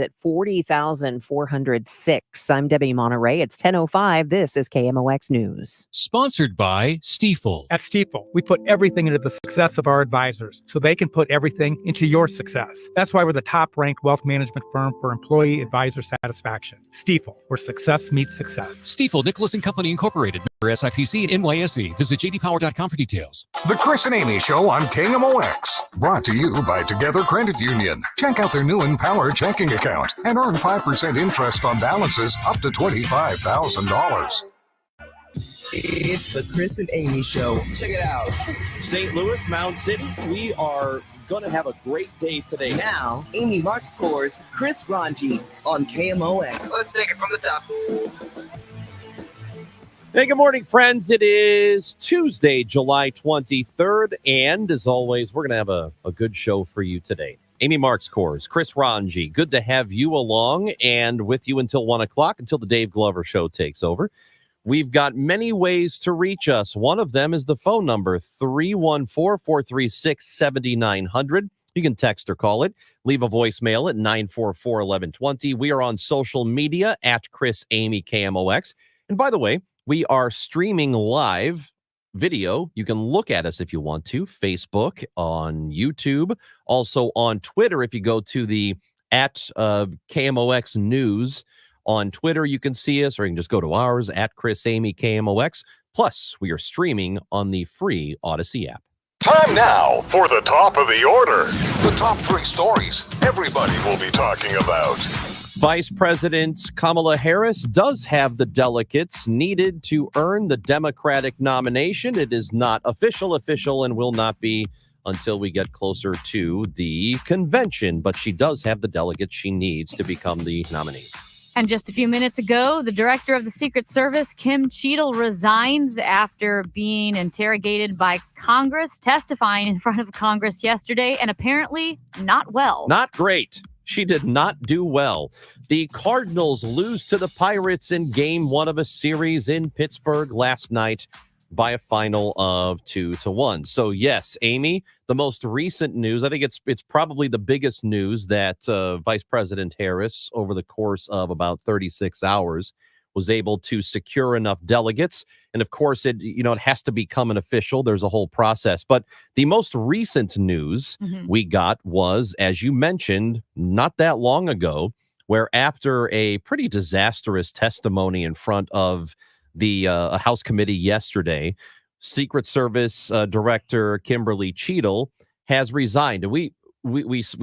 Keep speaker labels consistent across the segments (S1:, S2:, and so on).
S1: at 40,406. I'm Debbie Monterey. It's 10:05. This is KMOX News.
S2: Sponsored by Stifel.
S3: At Stifel, we put everything into the success of our advisors so they can put everything into your success. That's why we're the top-ranked wealth management firm for employee advisor satisfaction. Stifel, where success meets success.
S2: Stifel, Nicholas & Company Incorporated, member SIPC and NYSE. Visit jdpower.com for details.
S4: The Chris and Amy Show on KMOX. Brought to you by Together Credit Union. Check out their new Empower checking account and earn 5% interest on balances up to $25,000.
S5: It's the Chris and Amy Show. Check it out.
S6: St. Louis, Mound City, we are going to have a great day today.
S5: Now, Amy Marks scores Chris Ranji on KMOX.
S7: Let's take it from the top.
S6: Hey, good morning, friends. It is Tuesday, July 23rd, and as always, we're going to have a good show for you today. Amy Marks scores Chris Ranji. Good to have you along and with you until 1 o'clock, until the Dave Glover Show takes over. We've got many ways to reach us. One of them is the phone number, 314-436-7900. You can text or call it. Leave a voicemail at 944-1120. We are on social media at Chris Amy KMOX. And by the way, we are streaming live video. You can look at us if you want to. Facebook, on YouTube, also on Twitter. If you go to the at KMOX News on Twitter, you can see us, or you can just go to ours at Chris Amy KMOX. Plus, we are streaming on the free Odyssey app.
S4: Time now for the top of the order. The top 3 stories everybody will be talking about.
S6: Vice President Kamala Harris does have the delegates needed to earn the Democratic nomination. It is not official and will not be until we get closer to the convention, but she does have the delegates she needs to become the nominee.
S8: And just a few minutes ago, the director of the Secret Service, Kim Cheadle, resigns after being interrogated by Congress, testifying in front of Congress yesterday, and apparently not well.
S6: Not great. She did not do well. The Cardinals lose to the Pirates in Game 1 of a series in Pittsburgh last night by a final of 2-1. So yes, Amy, the most recent news, I think it's probably the biggest news that Vice President Harris, over the course of about 36 hours, was able to secure enough delegates. And of course, it has to become an official. There's a whole process. But the most recent news we got was, as you mentioned, not that long ago, where after a pretty disastrous testimony in front of the House committee yesterday, Secret Service Director Kimberly Cheadle has resigned. And we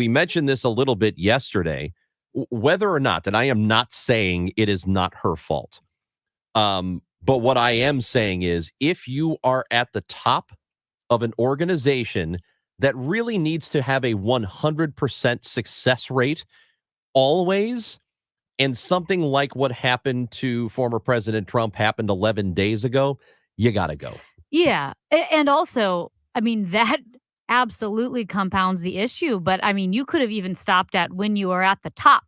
S6: mentioned this a little bit yesterday, whether or not, and I am not saying it is not her fault. But what I am saying is, if you are at the top of an organization that really needs to have a 100% success rate always, and something like what happened to former President Trump happened 11 days ago, you got to go.
S8: Yeah. And also, I mean, that absolutely compounds the issue. But I mean, you could have even stopped at when you are at the top.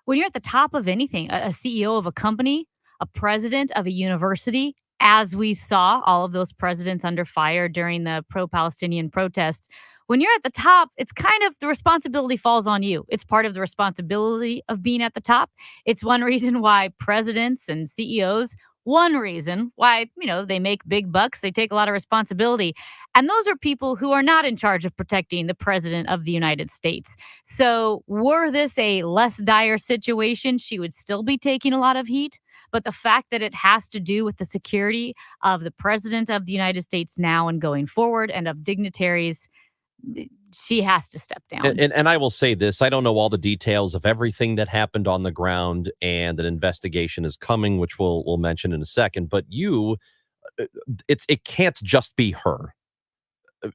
S8: When you're at the top of anything, a CEO of a company, a president of a university, as we saw all of those presidents under fire during the pro-Palestinian protests, when you're at the top, it's kind of the responsibility falls on you. It's part of the responsibility of being at the top. It's one reason why presidents and CEOs, one reason why, they make big bucks, they take a lot of responsibility. And those are people who are not in charge of protecting the president of the United States. So were this a less dire situation, she would still be taking a lot of heat. But the fact that it has to do with the security of the president of the United States now and going forward, and of dignitaries, she has to step down.
S6: And I will say this, I don't know all the details of everything that happened on the ground, and an investigation is coming, which we'll mention in a second. But it can't just be her.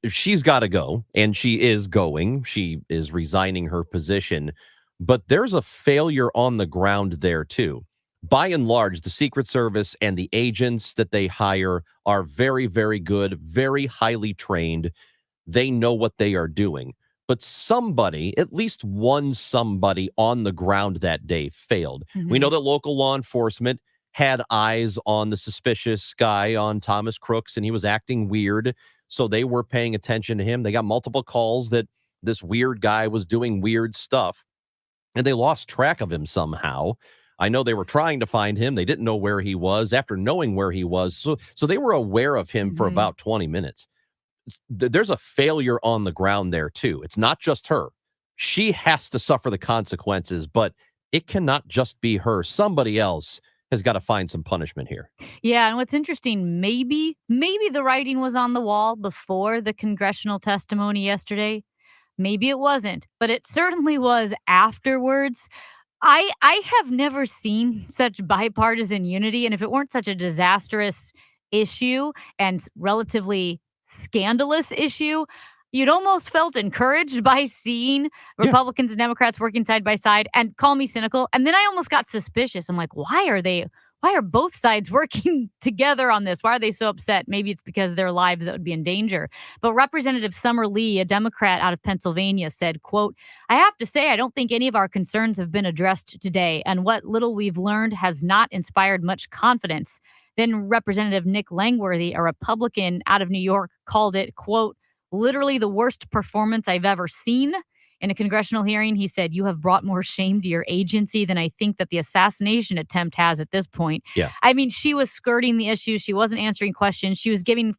S6: She's got to go, and she is going. She is resigning her position. But there's a failure on the ground there, too. By and large, the Secret Service and the agents that they hire are very, very good, very highly trained. They know what they are doing. But somebody, at least one somebody on the ground that day failed. We know that local law enforcement had eyes on the suspicious guy, on Thomas Crooks, and he was acting weird. So they were paying attention to him. They got multiple calls that this weird guy was doing weird stuff. and they lost track of him somehow. I know they were trying to find him. They didn't know where he was after knowing where he was. So they were aware of him for about 20 minutes. There's a failure on the ground there, too. It's not just her. She has to suffer the consequences, but it cannot just be her. Somebody else has got to find some punishment here.
S8: Yeah, and what's interesting, maybe the writing was on the wall before the congressional testimony yesterday. Maybe it wasn't, but it certainly was afterwards. I have never seen such bipartisan unity, and if it weren't such a disastrous issue and relatively scandalous issue, you'd almost felt encouraged by seeing Republicans and Democrats working side by side. And call me cynical, and then I almost got suspicious. I'm like, why are both sides working together on this? Why are they so upset? Maybe it's because their lives that would be in danger. But Representative Summer Lee, a Democrat out of Pennsylvania, said, quote, "I have to say, I don't think any of our concerns have been addressed today, and what little we've learned has not inspired much confidence." Then Representative Nick Langworthy, a Republican out of New York, called it, quote, "literally the worst performance I've ever seen." In a congressional hearing, he said, "You have brought more shame to your agency than I think that the assassination attempt has at this point."
S6: Yeah.
S8: I mean, she was skirting the issue. She wasn't answering questions. She was giving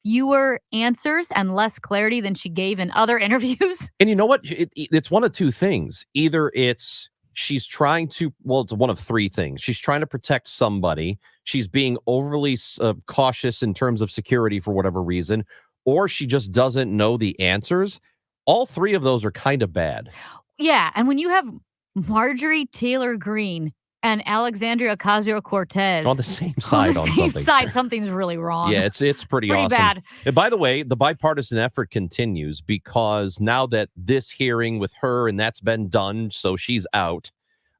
S8: fewer answers and less clarity than she gave in other interviews.
S6: And you know what? It's one of two things. Either it's she's trying to, well, it's one of three things. She's trying to protect somebody. She's being overly cautious in terms of security for whatever reason, or she just doesn't know the answers. All three of those are kind of bad.
S8: Yeah, and when you have Marjorie Taylor Greene and Alexandria Ocasio-Cortez
S6: On the same side on something.
S8: something's really wrong.
S6: Yeah, it's pretty awesome.
S8: bad.
S6: And by the way, the bipartisan effort continues because now that this hearing with her and that's been done, so she's out,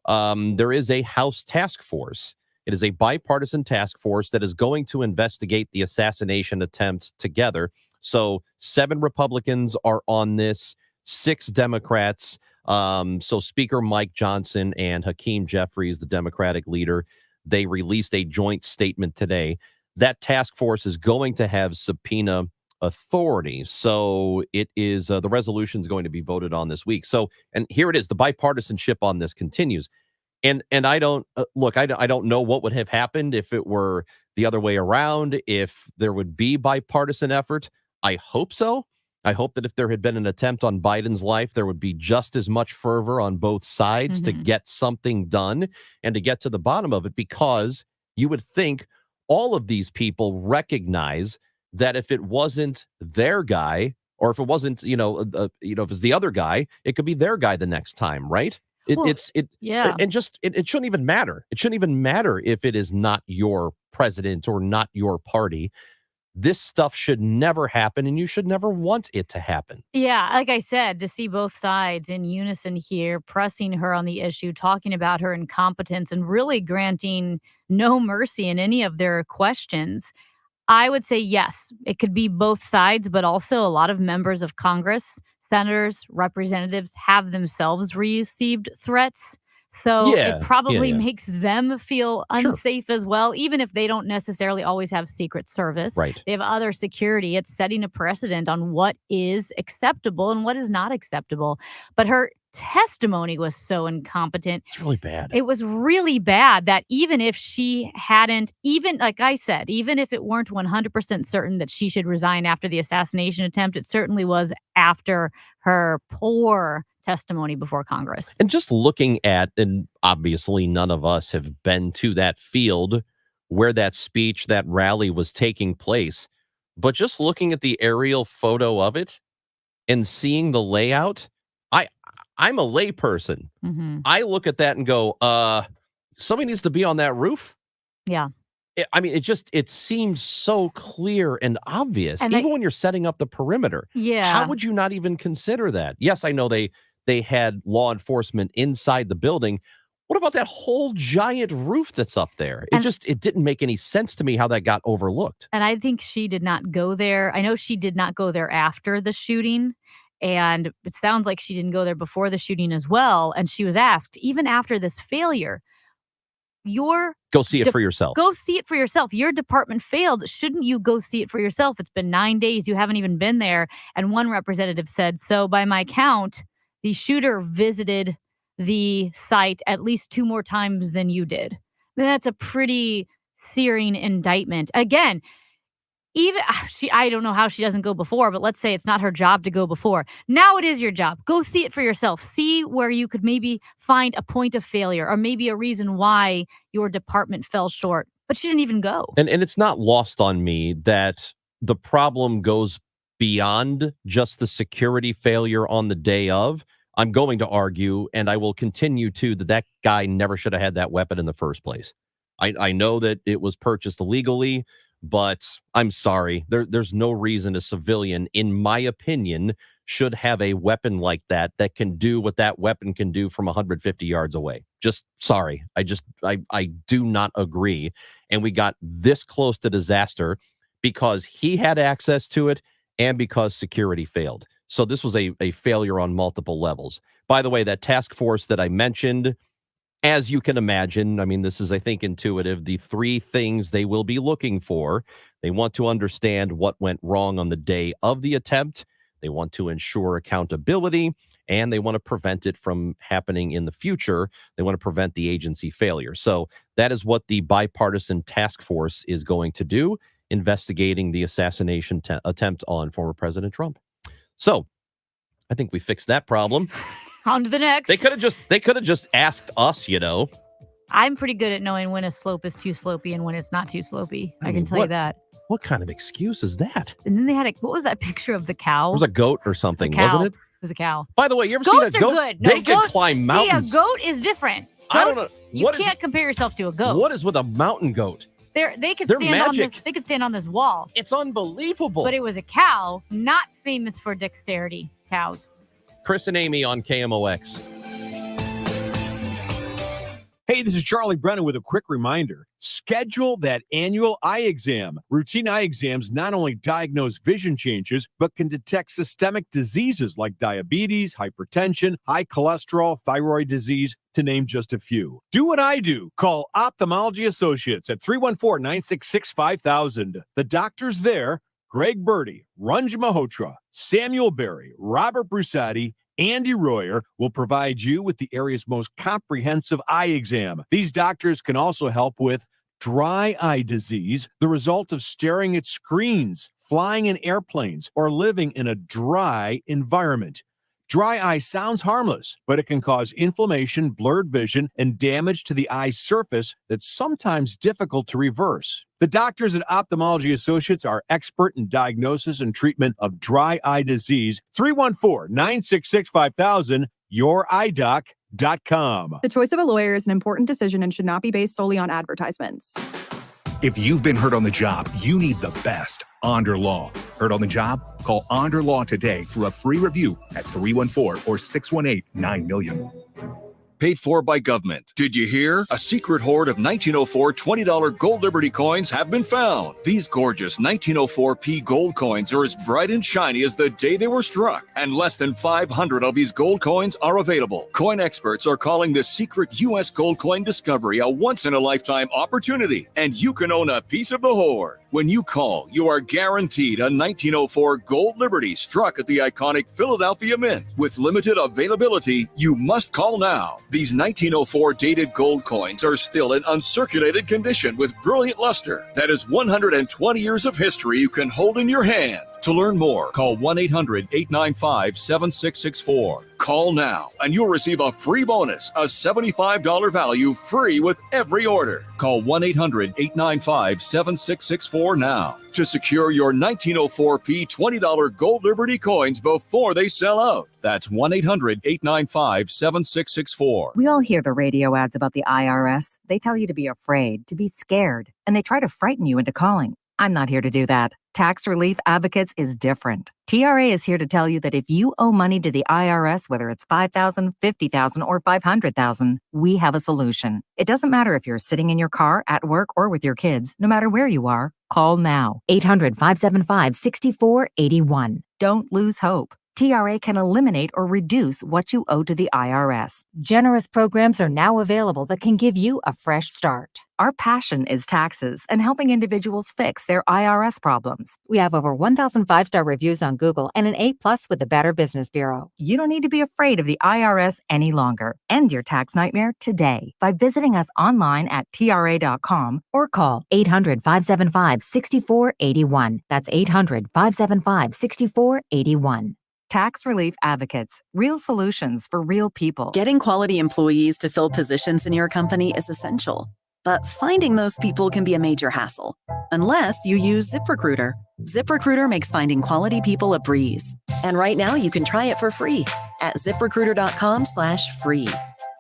S6: there is a House task force. It is a bipartisan task force that is going to investigate the assassination attempt together. So 7 Republicans are on this, 6 Democrats. So Speaker Mike Johnson and Hakeem Jeffries, the Democratic leader, they released a joint statement today. That task force is going to have subpoena authority. So it is the resolution is going to be voted on this week. So, and here it is, the bipartisanship on this continues. And I don't look, I don't know what would have happened if it were the other way around, if there would be bipartisan effort. I hope so. I hope that if there had been an attempt on Biden's life, there would be just as much fervor on both sides to get something done and to get to the bottom of it, because you would think all of these people recognize that if it wasn't their guy, or if it wasn't, if it's the other guy, it could be their guy the next time, right? And it shouldn't even matter. It shouldn't even matter if it is not your president or not your party. This stuff should never happen, and you should never want it to happen.
S8: Yeah, like I said, to see both sides in unison here, pressing her on the issue, talking about her incompetence, and really granting no mercy in any of their questions. I would say yes, it could be both sides, but also a lot of members of Congress, senators, representatives have themselves received threats. So it probably makes them feel unsafe as well, even if they don't necessarily always have Secret Service.
S6: Right.
S8: They have other security. It's setting a precedent on what is acceptable and what is not acceptable. But her testimony was so incompetent.
S6: It's really bad.
S8: It was really bad that even if she hadn't, even like I said, even if it weren't 100% certain that she should resign after the assassination attempt, it certainly was after her poor testimony before Congress.
S6: And just looking at, and obviously none of us have been to that field where that speech, that rally was taking place, but just looking at the aerial photo of it and seeing the layout, I'm a lay person. I look at that and go, somebody needs to be on that roof.
S8: Yeah.
S6: It seems so clear and obvious,
S8: and
S6: even when you're setting up the perimeter.
S8: Yeah.
S6: How would you not even consider that? Yes, I know they had law enforcement inside the building. What about that whole giant roof that's up there? It didn't make any sense to me how that got overlooked.
S8: And I think she did not go there. I know she did not go there after the shooting. And it sounds like she didn't go there before the shooting as well. And she was asked, even after this failure,
S6: go see it for yourself.
S8: Go see it for yourself. Your department failed. Shouldn't you go see it for yourself? It's been 9 days. You haven't even been there. And one representative said, so by my count, the shooter visited the site at least 2 more times than you did. I mean, that's a pretty searing indictment. Again, even I don't know how she doesn't go before, but let's say it's not her job to go before. Now it is your job. Go see it for yourself. See where you could maybe find a point of failure or maybe a reason why your department fell short. But she didn't even go.
S6: And it's not lost on me that the problem goes beyond just the security failure on the day of. I'm going to argue, and I will continue to, that guy never should have had that weapon in the first place. I know that it was purchased illegally, but I'm sorry. There's no reason a civilian, in my opinion, should have a weapon like that can do what that weapon can do from 150 yards away. Just sorry. I do not agree. And we got this close to disaster because he had access to it and because security failed. So this was a failure on multiple levels. By the way, that task force that I mentioned, as you can imagine, I mean, this is, I think, intuitive. The 3 things they will be looking for: they want to understand what went wrong on the day of the attempt, they want to ensure accountability, and they want to prevent it from happening in the future. They want to prevent the agency failure. So that is what the bipartisan task force is going to do, investigating the assassination attempt on former President Trump. So I think we fixed that problem.
S8: On to the next.
S6: They could have just asked us,
S8: I'm pretty good at knowing when a slope is too slopey and when it's not too slopey. I can tell you that.
S6: What kind of excuse is that?
S8: And then they had what was that picture of the cow?
S6: It was a goat or something, wasn't it?
S8: It was a cow.
S6: By the way, you ever
S8: Goats
S6: seen a goat?
S8: are good. No,
S6: They can climb mountains.
S8: See, a goat is different. Goats,
S6: I don't know.
S8: You can't compare yourself to a goat.
S6: What is with a mountain goat?
S8: They could
S6: They're
S8: stand on
S6: magic.
S8: this. They could stand on this wall.
S6: It's unbelievable.
S8: But it was a cow, not famous for dexterity. Cows.
S6: Chris and Amy on KMOX.
S7: Hey, this is Charlie Brennan with a quick reminder. Schedule that annual eye exam. Routine eye exams not only diagnose vision changes, but can detect systemic diseases like diabetes, hypertension, high cholesterol, thyroid disease, to name just a few. Do what I do. Call Ophthalmology Associates at 314-966-5000. The doctors there: Greg Birdie, Ranj Malhotra, Samuel Berry, Robert Brusati, Andy Royer, will provide you with the area's most comprehensive eye exam. These doctors can also help with dry eye disease, the result of staring at screens, flying in airplanes, or living in a dry environment. Dry eye sounds harmless, but it can cause inflammation, blurred vision, and damage to the eye surface that's sometimes difficult to reverse. The doctors at Ophthalmology Associates are expert in diagnosis and treatment of dry eye disease. 314-966-5000, yourEyeDoc.com.
S9: The choice of a lawyer is an important decision and should not be based solely on advertisements.
S10: If you've been hurt on the job, you need the best. Onder Law. Hurt on the job? Call Onder Law today for a free review at 314 or 618-9000000.
S11: Paid for by government. Did you hear? A secret hoard of 1904 $20 Gold Liberty coins have been found. These gorgeous 1904p gold coins are as bright and shiny as the day they were struck, and less than 500 of these gold coins are available. Coin experts are calling this secret U.S. gold coin discovery a once-in-a-lifetime opportunity, and you can own a piece of the hoard. When you call, you are guaranteed a 1904 Gold Liberty struck at the iconic Philadelphia Mint. With limited availability, you must call now. These 1904 dated gold coins are still in uncirculated condition with brilliant luster. That is 120 years of history you can hold in your hand. To learn more, call 1-800-895-7664. Call now, and you'll receive a free bonus, a $75 value free with every order. Call 1-800-895-7664 now to secure your 1904p $20 Gold Liberty coins before they sell out. That's 1-800-895-7664.
S12: We all hear the radio ads about the IRS. They tell you to be afraid, to be scared, and they try to frighten you into calling. I'm not here to do that. Tax Relief Advocates is different. TRA is here to tell you that if you owe money to the IRS, whether it's $5,000, $50,000, or $500,000, we have a solution. It doesn't matter if you're sitting in your car, at work, or with your kids. No matter where you are, call now. 800-575-6481. Don't lose hope. TRA can eliminate or reduce what you owe to the IRS. Generous programs are now available that can give you a fresh start. Our passion is taxes and helping individuals fix their IRS problems. We have over 1,000 five-star reviews on Google and an A+ with the Better Business Bureau. You don't need to be afraid of the IRS any longer. End your tax nightmare today by visiting us online at TRA.com or call 800-575-6481. That's 800-575-6481. Tax Relief Advocates, real solutions for real people.
S5: Getting quality employees to fill positions in your company is essential, but finding those people can be a major hassle, unless you use ZipRecruiter. ZipRecruiter makes finding quality people a breeze. And right now you can try it for free at ZipRecruiter.com/free.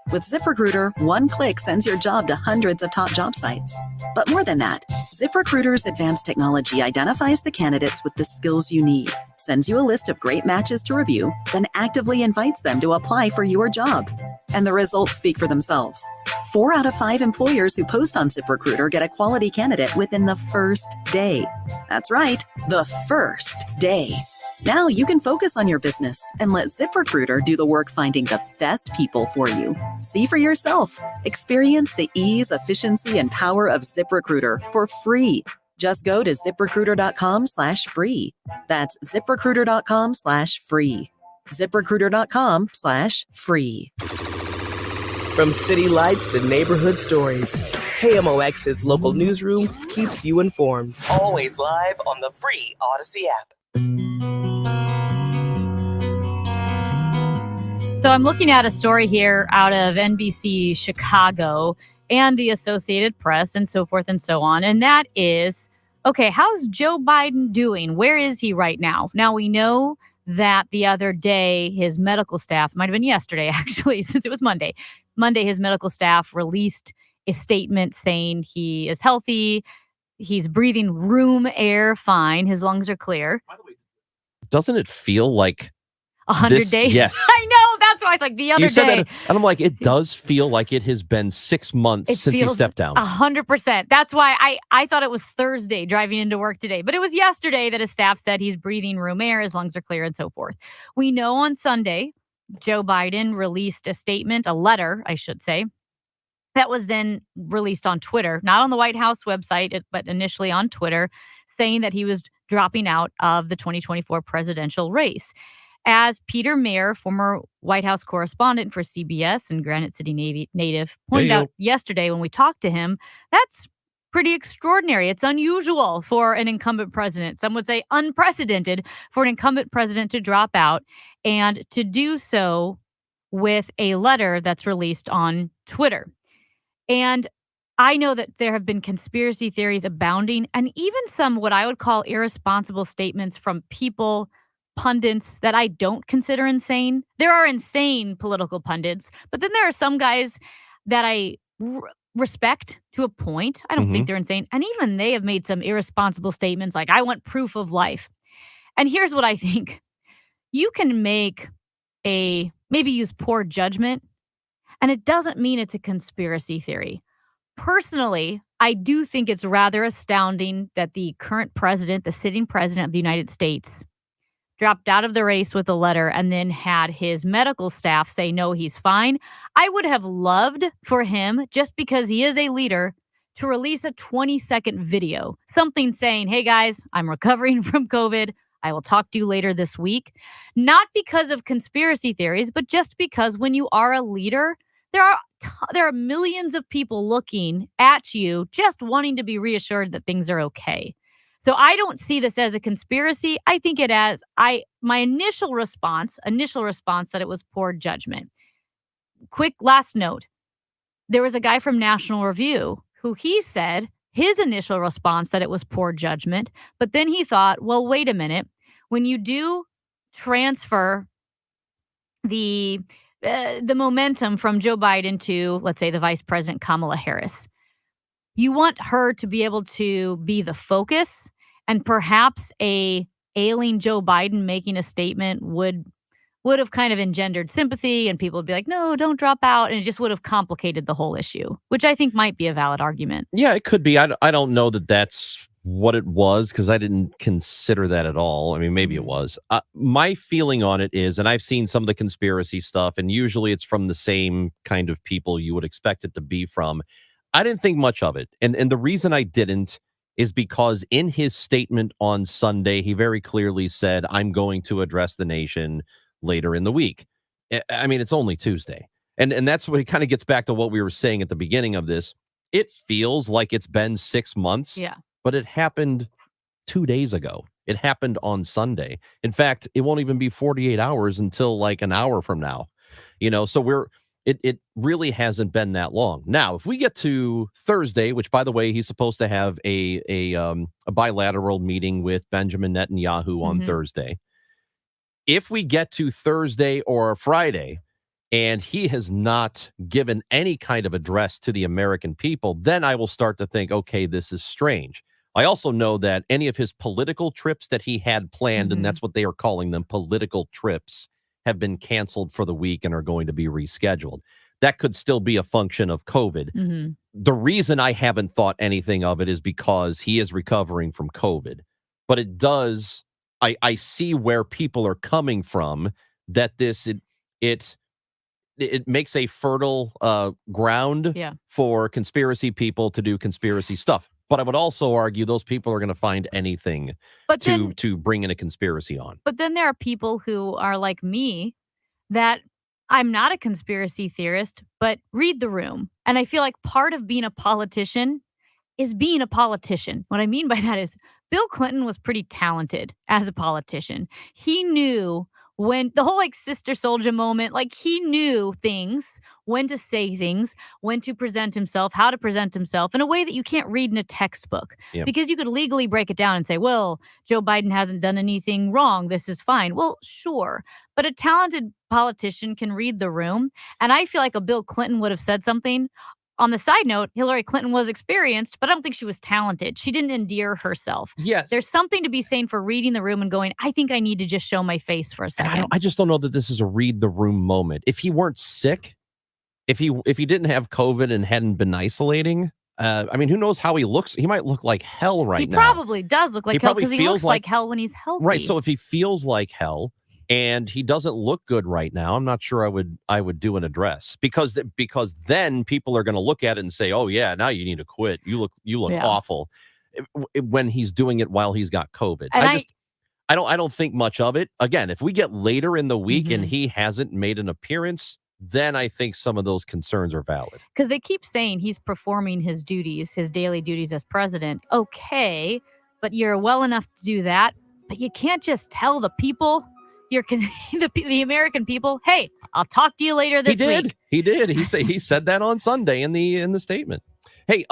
S5: With ZipRecruiter, one click sends your job to hundreds of top job sites. But more than that, ZipRecruiter's advanced technology identifies the candidates with the skills you need, sends you a list of great matches to review, then actively invites them to apply for your job. And the results speak for themselves. 4 out of 5 employers who post on ZipRecruiter get a quality candidate within the first day. That's right, the first day. Now you can focus on your business and let ZipRecruiter do the work finding the best people for you. See for yourself. Experience the ease, efficiency, and power of ZipRecruiter for free. Just go to ZipRecruiter.com/free. That's ZipRecruiter.com/free. ZipRecruiter.com/free.
S13: From city lights to neighborhood stories, KMOX's local newsroom keeps you informed. Always live on the free Odyssey app.
S8: So I'm looking at a story here out of NBC Chicago and the Associated Press and so forth and so on. And that is, okay, how's Joe Biden doing? Where is he right now? Now, we know that the other day, his medical staff, might have been yesterday, actually, since it was Monday, his medical staff released a statement saying he is healthy. He's breathing room air fine. His lungs are clear.
S6: Doesn't it feel like
S8: 100 days?
S6: Yes.
S8: I know. That's why it's like the other
S6: You said
S8: day.
S6: that, and I'm like, it does feel like it has been 6 months since he stepped down.
S8: 100%. That's why I thought it was Thursday driving into work today. But it was yesterday that his staff said he's breathing room air, his lungs are clear, and so forth. We know on Sunday, Joe Biden released a statement, a letter, I should say, that was then released on Twitter, not on the White House website, but initially on Twitter, saying that he was dropping out of the 2024 presidential race. As Peter Mayer, former White House correspondent for CBS and Granite City native, pointed out yesterday when we talked to him, that's pretty extraordinary. It's unusual for an incumbent president. Some would say unprecedented for an incumbent president to drop out and to do so with a letter that's released on Twitter. And I know that there have been conspiracy theories abounding and even some what I would call irresponsible statements from people, pundits that I don't consider insane. There are insane political pundits, but then there are some guys that I respect to a point. I don't think they're insane. And even they have made some irresponsible statements like, I want proof of life. And here's what I think. You can maybe use poor judgment, and it doesn't mean it's a conspiracy theory. Personally, I do think it's rather astounding that the current president, the sitting president of the United States, dropped out of the race with a letter and then had his medical staff say, no, he's fine. I would have loved for him, just because he is a leader, to release a 20-second video, something saying, hey guys, I'm recovering from COVID. I will talk to you later this week. Not because of conspiracy theories, but just because when you are a leader, there are millions of people looking at you just wanting to be reassured that things are okay. So I don't see this as a conspiracy. I think it as my initial response that it was poor judgment. Quick last note. There was a guy from National Review who he said his initial response that it was poor judgment, but then he thought, well, wait a minute. When you do transfer the momentum from Joe Biden to, let's say, the Vice President Kamala Harris, you want her to be able to be the focus, and perhaps a ailing Joe Biden making a statement would have kind of engendered sympathy, and people would be like, no, don't drop out. And it just would have complicated the whole issue, which I think might be a valid argument.
S6: Yeah, it could be. I don't know that that's what it was because I didn't consider that at all. I mean, maybe it was. My feeling on it is, and I've seen some of the conspiracy stuff, and usually it's from the same kind of people you would expect it to be from. I didn't think much of it. And the reason I didn't is because in his statement on Sunday, he very clearly said, I'm going to address the nation later in the week. I mean, it's only Tuesday. And that's what it kind of gets back to what we were saying at the beginning of this. It feels like it's been 6 months, but it happened 2 days ago. It happened on Sunday. In fact, it won't even be 48 hours until like an hour from now. So it really hasn't been that long. Now, if we get to Thursday, which, by the way, he's supposed to have a bilateral meeting with Benjamin Netanyahu on Thursday. If we get to Thursday or Friday, and he has not given any kind of address to the American people, then I will start to think, okay, this is strange. I also know that any of his political trips that he had planned, and that's what they are calling them, political trips, have been canceled for the week and are going to be rescheduled. That could still be a function of COVID. The reason I haven't thought anything of it is because he is recovering from COVID. But it does, I see where people are coming from, that it makes a fertile ground for conspiracy people to do conspiracy stuff. But I would also argue those people are going to find anything to bring in a conspiracy on.
S8: But then there are people who are like me, that I'm not a conspiracy theorist, but read the room. And I feel like part of being a politician is being a politician. What I mean by that is Bill Clinton was pretty talented as a politician. He knew when the whole Sister Soldier moment, he knew things, when to say things, when to present himself, how to present himself in a way that you can't read in a textbook. Because you could legally break it down and say, well, Joe Biden hasn't done anything wrong. This is fine. Well, sure. But a talented politician can read the room. And I feel like a Bill Clinton would have said something. On the side note, Hillary Clinton was experienced, but I don't think she was talented. She didn't endear herself.
S6: Yes.
S8: There's something to be saying for reading the room and going, I think I need to just show my face for a second.
S6: And I just don't know that this is a read the room moment. If he weren't sick, if he didn't have COVID and hadn't been isolating, I mean, who knows how he looks? He might look like hell now.
S8: He probably does look like hell because he looks like hell when he's healthy.
S6: Right. So if he feels like hell, and he doesn't look good right now, I'm not sure I would do an address because then people are going to look at it and say, oh yeah, now you need to quit. You look awful when he's doing it while he's got COVID. And I don't think much of it. Again, if we get later in the week and he hasn't made an appearance, then I think some of those concerns are valid.
S8: Because they keep saying he's performing his duties, his daily duties as president. Okay, but you're well enough to do that, but you can't just tell the people, the American people, hey, I'll talk to you later this week.
S6: He did. He said that on Sunday in the statement. Hey,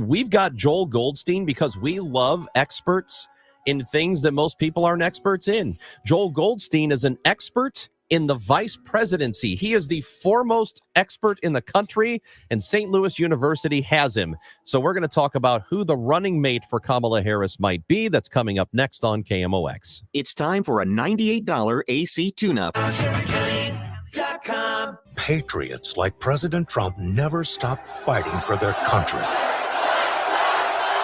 S6: we've got Joel Goldstein because we love experts in things that most people aren't experts in. Joel Goldstein is an expert in the vice presidency. He is the foremost expert in the country, and St. Louis University has him. So we're going to talk about who the running mate for Kamala Harris might be. That's coming up next on KMOX.
S14: It's time for a $98 AC tune-up.
S15: Patriots like President Trump never stop fighting for their country.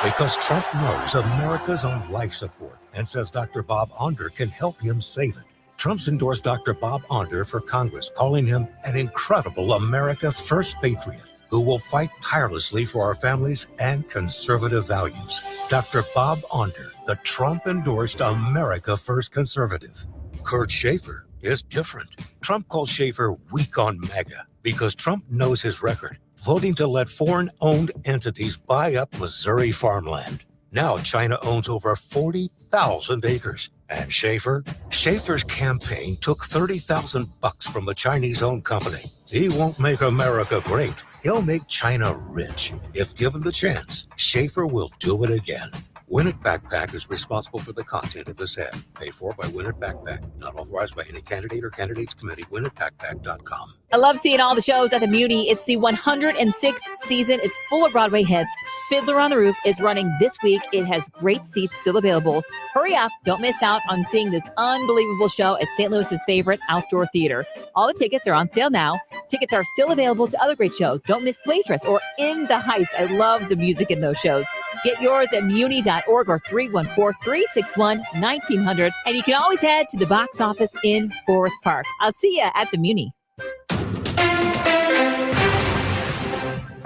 S15: Because Trump knows America's on life support and says Dr. Bob Onder can help him save it. Trump's endorsed Dr. Bob Onder for Congress, calling him an incredible America First patriot who will fight tirelessly for our families and conservative values. Dr. Bob Onder, the Trump-endorsed America First conservative. Kurt Schaefer is different. Trump calls Schaefer weak on MAGA because Trump knows his record, voting to let foreign-owned entities buy up Missouri farmland. Now China owns over 40,000 acres. And Schaefer's campaign took $30,000 from a Chinese-owned company. He won't make America great. He'll make China rich. If given the chance, Schaefer will do it again. Win It Backpack is responsible for the content of this ad. Paid for by Win It Backpack. Not authorized by any candidate or candidates committee. WinItBackpack.com.
S16: I love seeing all the shows at the Muni. It's the 106th season. It's full of Broadway hits. Fiddler on the Roof is running this week. It has great seats still available. Hurry up. Don't miss out on seeing this unbelievable show at St. Louis's favorite outdoor theater. All the tickets are on sale now. Tickets are still available to other great shows. Don't miss Waitress or In the Heights. I love the music in those shows. Get yours at muni.org or 314-361-1900. And you can always head to the box office in Forest Park. I'll see you at the Muni.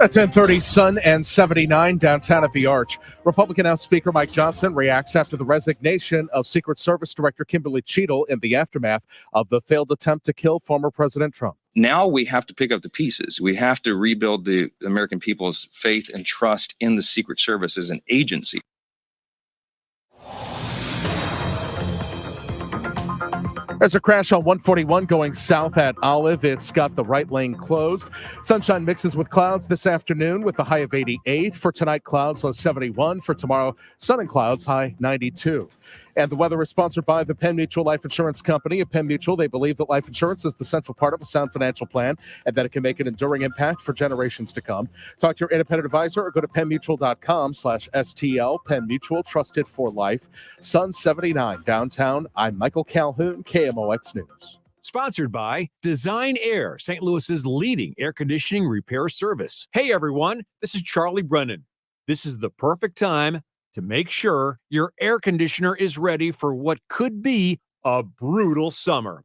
S17: At 10:30, Sun and 79 downtown at the Arch. Republican House Speaker Mike Johnson reacts after the resignation of Secret Service Director Kimberly Cheadle in the aftermath of the failed attempt to kill former President Trump.
S18: Now we have to pick up the pieces. We have to rebuild the American people's faith and trust in the Secret Service as an agency.
S17: There's a crash on 141 going south at Olive. It's got the right lane closed. Sunshine mixes with clouds this afternoon with a high of 88. For tonight, clouds, low 71. For tomorrow, sun and clouds, high 92. And the weather is sponsored by the Penn Mutual Life Insurance Company. At Penn Mutual, they believe that life insurance is the central part of a sound financial plan and that it can make an enduring impact for generations to come. Talk to your independent advisor or go to pennmutual.com/STL. Penn Mutual, trusted for life. Sun 79 downtown. I'm Michael Calhoun, KMOX News.
S7: Sponsored by Design Air, St. Louis's leading air conditioning repair service. Hey, everyone, this is Charlie Brennan. This is the perfect time to make sure your air conditioner is ready for what could be a brutal summer.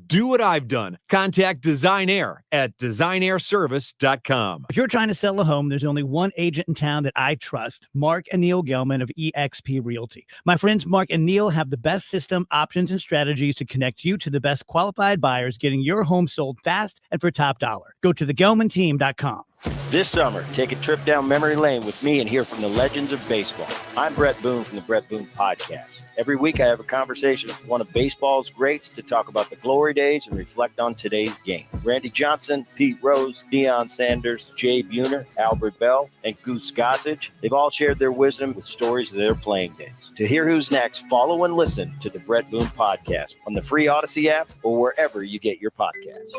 S7: Do what I've done. Contact Design Air at designairservice.com.
S19: If you're trying to sell a home, there's only one agent in town that I trust, Mark and Neil Gelman of eXp Realty. My friends Mark and Neil have the best system, options, and strategies to connect you to the best qualified buyers, getting your home sold fast and for top dollar. Go to thegelmanteam.com.
S20: This summer, take a trip down memory lane with me and hear from the legends of baseball. I'm Brett Boone from the Brett Boone Podcast. Every week I have a conversation with one of baseball's greats to talk about the glory days and reflect on today's game. Randy Johnson, Pete Rose, Deion Sanders, Jay Buhner, Albert Bell, and Goose Gossage, they've all shared their wisdom with stories of their playing days. To hear who's next, follow and listen to the Brett Boone Podcast on the free Odyssey app or wherever you get your podcasts.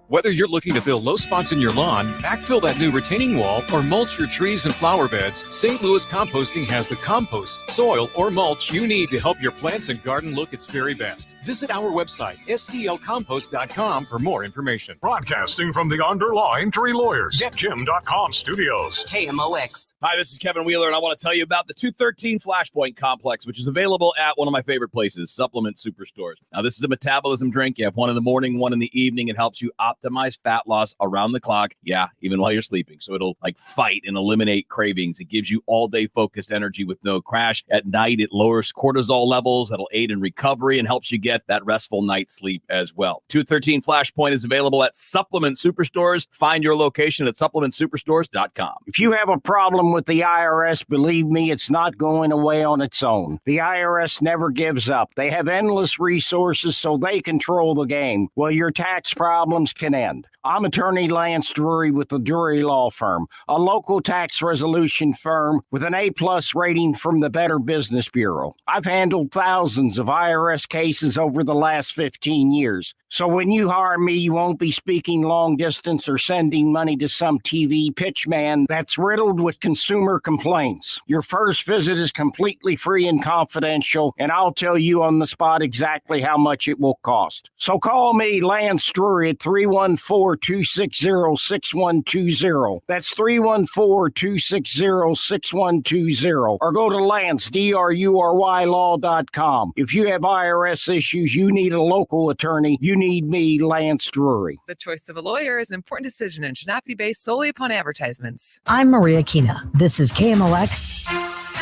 S2: Whether you're looking to fill low spots in your lawn, backfill that new retaining wall, or mulch your trees and flower beds, St. Louis Composting has the compost, soil, or mulch you need to help your plants and garden look its very best. Visit our website, stlcompost.com, for more information.
S4: Broadcasting from the Underlying Tree Lawyers, GetJim.com studios.
S13: KMOX.
S21: Hi, this is Kevin Wheeler, and I want to tell you about the 213 Flashpoint Complex, which is available at one of my favorite places, Supplement Superstores. Now, this is a metabolism drink. You have one in the morning, one in the evening. It helps you optimize fat loss around the clock. Yeah, even while you're sleeping. So it'll fight and eliminate cravings. It gives you all day focused energy with no crash. At night, it lowers cortisol levels. That'll aid in recovery and helps you get that restful night's sleep as well. 213 Flashpoint is available at Supplement Superstores. Find your location at supplementsuperstores.com.
S22: If you have a problem with the IRS, believe me, it's not going away on its own. The IRS never gives up. They have endless resources, so they control the game. Well, your tax problems can end. I'm attorney Lance Drury with the Drury Law Firm, a local tax resolution firm with an A+ rating from the Better Business Bureau. I've handled thousands of IRS cases over the last 15 years. So when you hire me, you won't be speaking long distance or sending money to some TV pitchman that's riddled with consumer complaints. Your first visit is completely free and confidential, and I'll tell you on the spot exactly how much it will cost. So call me, Lance Drury, at 314-260-6120. That's 314-260-6120. Or go to Lance, DRURYlaw.com. If you have IRS issues, you need a local attorney. You need me, Lance Drury.
S23: The choice of a lawyer is an important decision and should not be based solely upon advertisements.
S24: I'm Maria Kina. This is KMOX,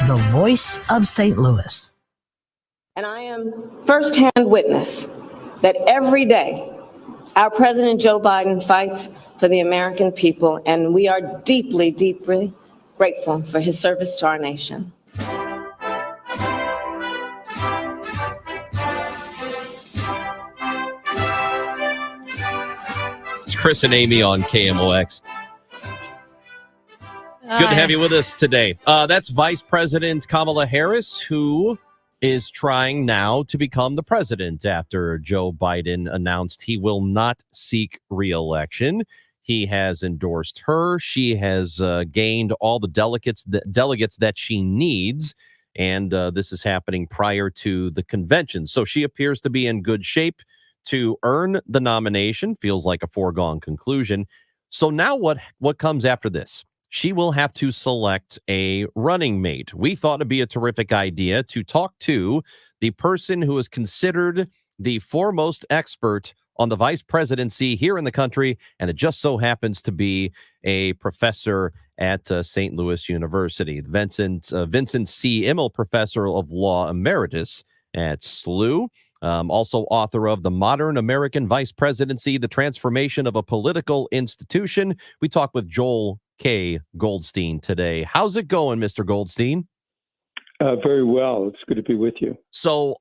S24: the voice of St. Louis.
S25: And I am firsthand witness that every day our President Joe Biden fights for the American people, and we are deeply, deeply grateful for his service to our nation.
S6: Chris and Amy on KMOX. Good to have you with us today. That's Vice President Kamala Harris, who is trying now to become the president after Joe Biden announced he will not seek re-election. He has endorsed her. She has gained all the delegates that she needs. and this is happening prior to the convention. So she appears to be in good shape to earn the nomination. Feels like a foregone conclusion. So now what comes after this? She will have to select a running mate. We thought it'd be a terrific idea to talk to the person who is considered the foremost expert on the vice presidency here in the country, and it just so happens to be a professor at St. Louis University, Vincent C. Immel Professor of Law Emeritus at SLU. Also author of The Modern American Vice Presidency, The Transformation of a Political Institution. We talk with Joel K. Goldstein today. How's it going, Mr. Goldstein?
S1: Very well. It's good to be with you.
S6: So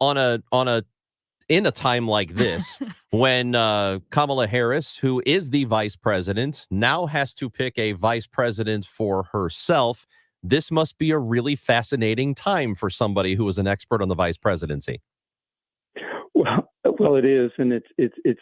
S6: in a time like this, when Kamala Harris, who is the vice president, now has to pick a vice president for herself, this must be a really fascinating time for somebody who is an expert on the vice presidency.
S1: Well, it is, and it's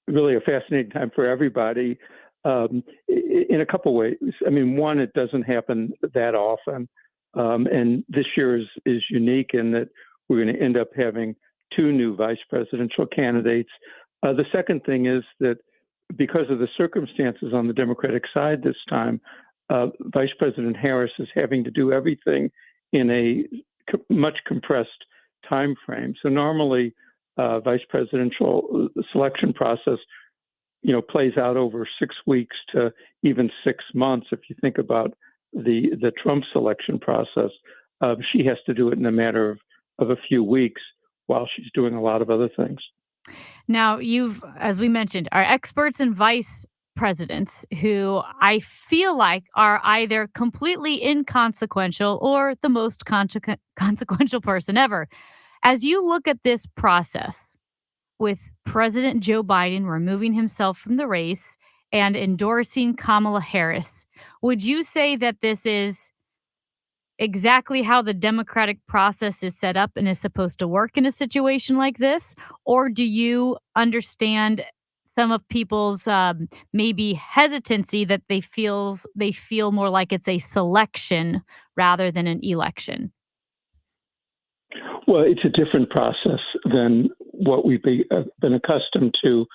S1: really a fascinating time for everybody in a couple ways. I mean, one, it doesn't happen that often, and this year is unique in that we're going to end up having two new vice presidential candidates. The second thing is that because of the circumstances on the Democratic side this time, Vice President Harris is having to do everything in a much compressed time frame. So normally, vice presidential selection process, plays out over 6 weeks to even 6 months. If you think about the Trump selection process, she has to do it in a matter of a few weeks while she's doing a lot of other things.
S8: Now, as we mentioned, are experts in vice presidents who I feel like are either completely inconsequential or the most consequential person ever. As you look at this process with President Joe Biden removing himself from the race and endorsing Kamala Harris, would you say that this is exactly how the democratic process is set up and is supposed to work in a situation like this? Or do you understand some of people's maybe hesitancy that they feel more like it's a selection rather than an election?
S1: Well, it's a different process than what we've been accustomed to,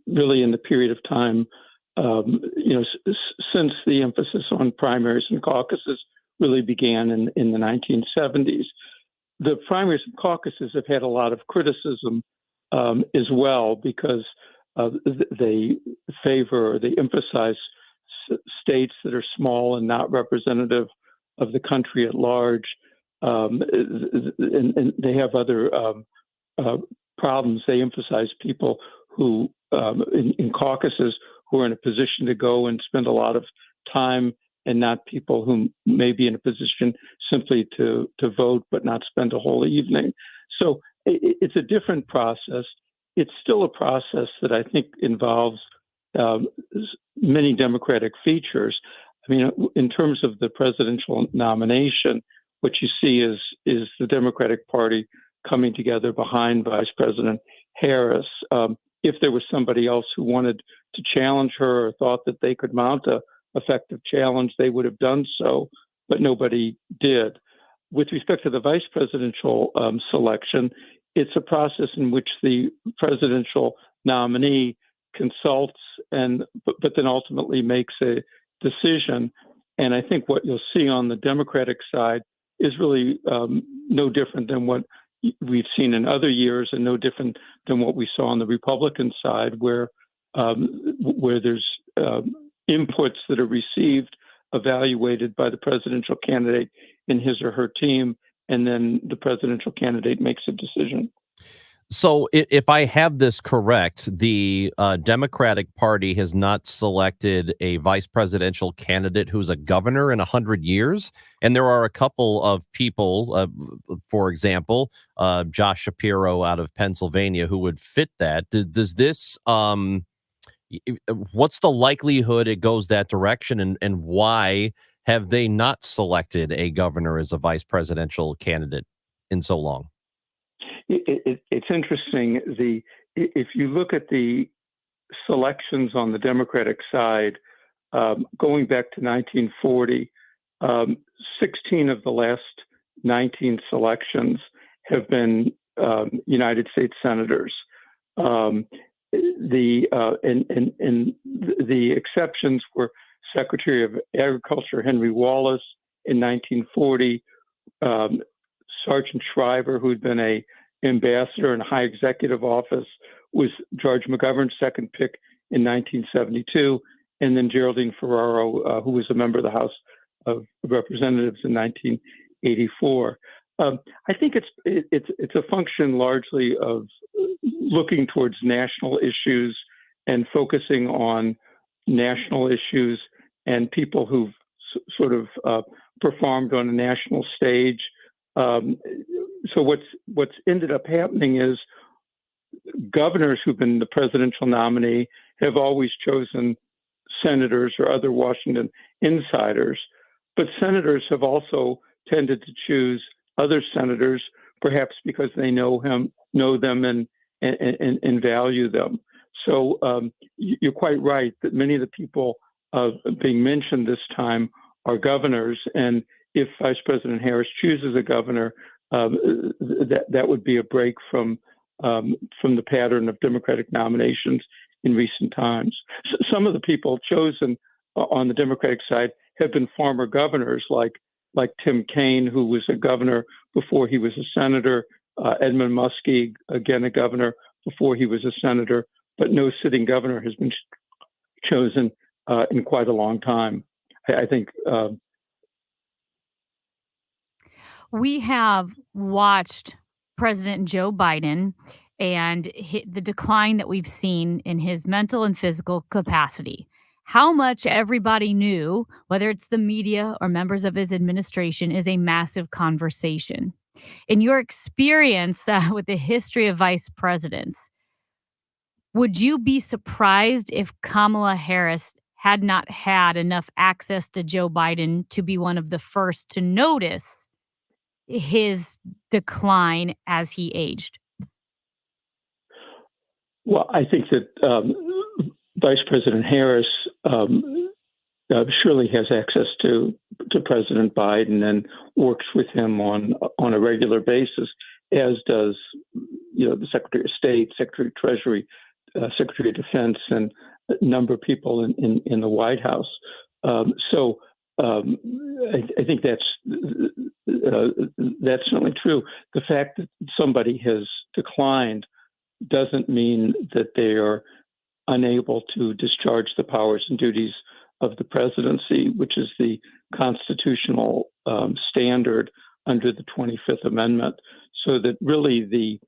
S1: really in the period of time, since the emphasis on primaries and caucuses really began in the 1970s. The primaries and caucuses have had a lot of criticism as well because they favor or they emphasize states that are small and not representative of the country at large. And they have other problems. They emphasize people who, in caucuses, who are in a position to go and spend a lot of time, and not people who may be in a position simply to vote but not spend a whole evening. So it's a different process. It's still a process that I think involves many democratic features. I mean, in terms of the presidential nomination, what you see is the Democratic Party coming together behind Vice President Harris. If there was somebody else who wanted to challenge her or thought that they could mount a effective challenge, they would have done so, but nobody did. With respect to the vice presidential selection, it's a process in which the presidential nominee consults but then ultimately makes a decision. And I think what you'll see on the Democratic side is really no different than what we've seen in other years, and no different than what we saw on the Republican side, where there's inputs that are received, evaluated by the presidential candidate and his or her team, and then the presidential candidate makes a decision.
S6: So if I have this correct, the Democratic Party has not selected a vice presidential candidate who's a governor in 100 years. And there are a couple of people, for example, Josh Shapiro out of Pennsylvania, who would fit that. Does this, what's the likelihood it goes that direction, and why have they not selected a governor as a vice presidential candidate in so long?
S1: It's interesting. If you look at the selections on the Democratic side, going back to 1940, 16 of the last 19 selections have been United States senators. The exceptions were Secretary of Agriculture Henry Wallace in 1940, Sergeant Shriver, who'd been a ambassador in high executive office, was George McGovern's second pick in 1972, and then Geraldine Ferraro, who was a member of the House of Representatives in 1984. I think it's a function largely of looking towards national issues and focusing on national issues and people who've sort of performed on a national stage. So what's ended up happening is governors who've been the presidential nominee have always chosen senators or other Washington insiders, but senators have also tended to choose other senators, perhaps because they know them and value them. So you're quite right that many of the people being mentioned this time are governors, and if Vice President Harris chooses a governor, that would be a break from the pattern of Democratic nominations in recent times. Some of the people chosen on the Democratic side have been former governors, like Tim Kaine, who was a governor before he was a senator, Edmund Muskie, again a governor before he was a senator, but no sitting governor has been chosen in quite a long time. I think
S8: we have watched President Joe Biden and the decline that we've seen in his mental and physical capacity. How much everybody knew, whether it's the media or members of his administration, is a massive conversation. In your experience with the history of vice presidents, would you be surprised if Kamala Harris had not had enough access to Joe Biden to be one of the first to notice his decline as he aged?
S1: Well, I think that Vice President Harris surely has access to President Biden and works with him on a regular basis, as does the Secretary of State, Secretary of Treasury, Secretary of Defense, and a number of people in the White House. So I think that's certainly true. The fact that somebody has declined doesn't mean that they are unable to discharge the powers and duties of the presidency, which is the constitutional standard under the 25th Amendment. So that really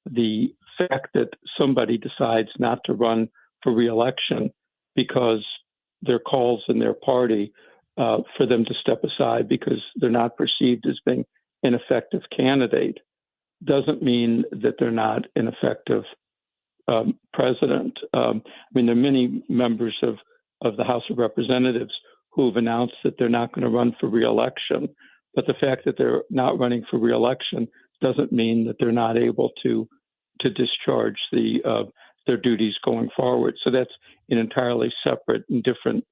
S1: the fact that somebody decides not to run for re-election because there are calls in their party for them to step aside because they're not perceived as being an effective candidate doesn't mean that they're not an effective president. I mean, there are many members of the House of Representatives who have announced that they're not going to run for re-election, but the fact that they're not running for re-election doesn't mean that they're not able to discharge their duties going forward. So that's an entirely separate and different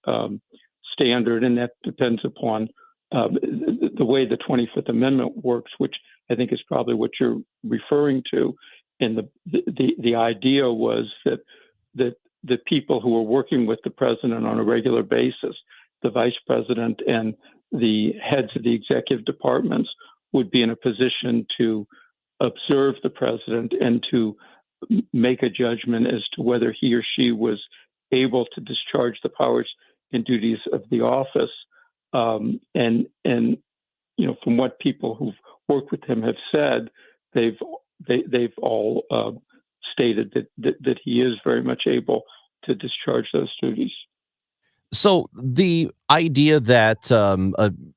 S1: standard, and that depends upon the way the 25th Amendment works, which I think is probably what you're referring to. And the idea was that the people who were working with the president on a regular basis, the vice president and the heads of the executive departments, would be in a position to observe the president and to make a judgment as to whether he or she was able to discharge the powers and duties of the office. And from what people who've worked with him have said, they've all stated that he is very much able to discharge those duties.
S6: So the idea that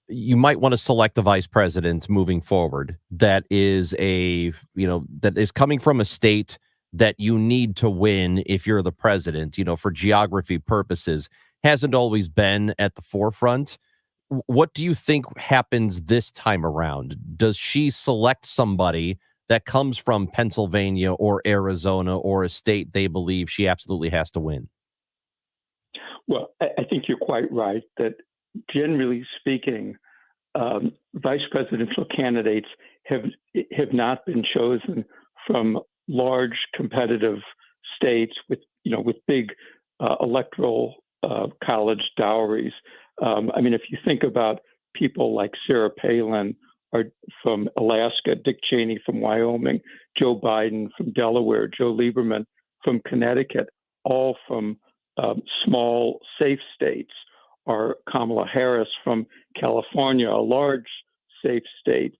S6: you might want to select a vice president moving forward that is that is coming from a state that you need to win if you're the president, for geography purposes, hasn't always been at the forefront. What do you think happens this time around? Does she select somebody that comes from Pennsylvania or Arizona or a state they believe she absolutely has to win?
S1: Well, I think you're quite right that generally speaking, vice presidential candidates have not been chosen from large competitive states with big electoral college dowries. If you think about people like Sarah Palin or from Alaska, Dick Cheney from Wyoming, Joe Biden from Delaware, Joe Lieberman from Connecticut, all from small, safe states, or Kamala Harris from California, a large, safe state.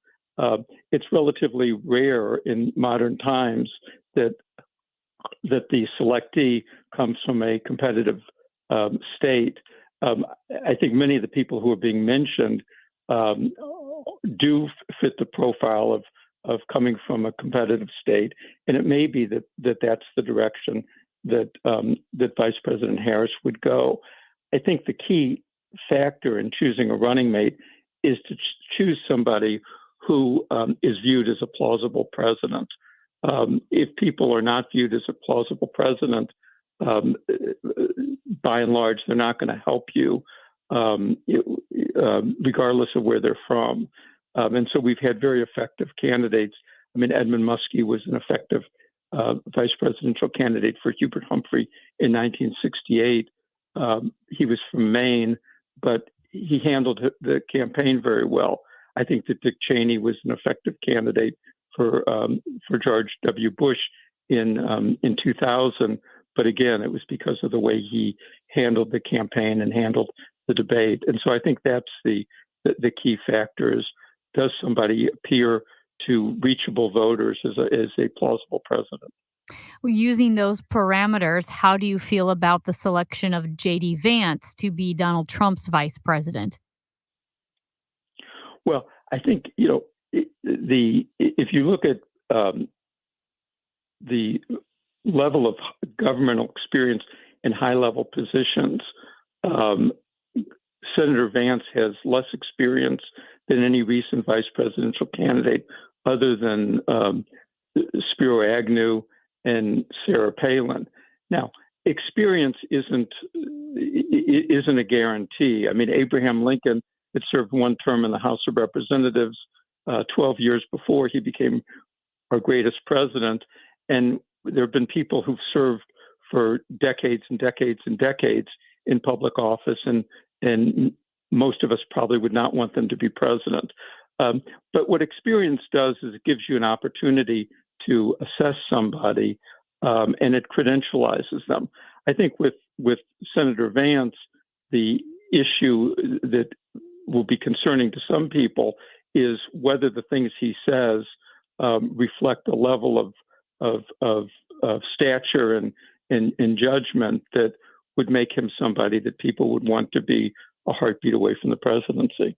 S1: It's relatively rare in modern times that the selectee comes from a competitive state. I think many of the people who are being mentioned do fit the profile of coming from a competitive state, and it may be that's the direction that Vice President Harris would go. I think the key factor in choosing a running mate is to choose somebody who is viewed as a plausible president. If people are not viewed as a plausible president, by and large, they're not going to help you, regardless of where they're from. And so we've had very effective candidates. Edmund Muskie was an effective vice presidential candidate for Hubert Humphrey in 1968. He was from Maine, but he handled the campaign very well. I think that Dick Cheney was an effective candidate for George W. Bush in 2000. But again, it was because of the way he handled the campaign and handled the debate. And so I think that's the key factor is, does somebody appear to reachable voters as a plausible president?
S8: Well, using those parameters, how do you feel about the selection of J.D. Vance to be Donald Trump's vice president?
S1: Well, I think, if you look at the level of governmental experience in high-level positions, Senator Vance has less experience than any recent vice presidential candidate other than Spiro Agnew and Sarah Palin. Now, experience isn't a guarantee. Abraham Lincoln had served one term in the House of Representatives 12 years before he became our greatest president. And there have been people who've served for decades and decades and decades in public office, and most of us probably would not want them to be president. But what experience does is it gives you an opportunity to assess somebody, and it credentializes them. I think with Senator Vance, the issue that will be concerning to some people is whether the things he says reflect a level of stature and judgment that would make him somebody that people would want to be a heartbeat away from the presidency.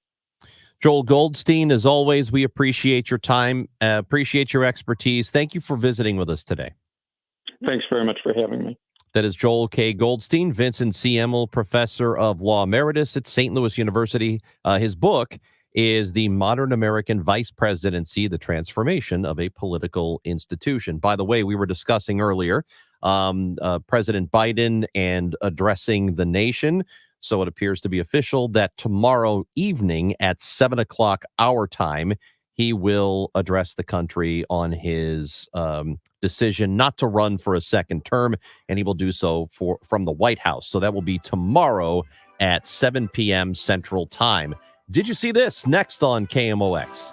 S6: Joel Goldstein, as always, we appreciate your time, appreciate your expertise. Thank you for visiting with us today.
S1: Thanks very much for having me.
S6: That is Joel K. Goldstein, Vincent C. Emmel, Professor of Law Emeritus at St. Louis University. His book is The Modern American Vice Presidency, The Transformation of a Political Institution. By the way, we were discussing earlier President Biden and addressing the nation. So it appears to be official that tomorrow evening at 7 o'clock our time, he will address the country on his decision not to run for a second term, and he will do so from the White House. So that will be tomorrow at 7 p.m. Central Time. Did you see this? Next on KMOX.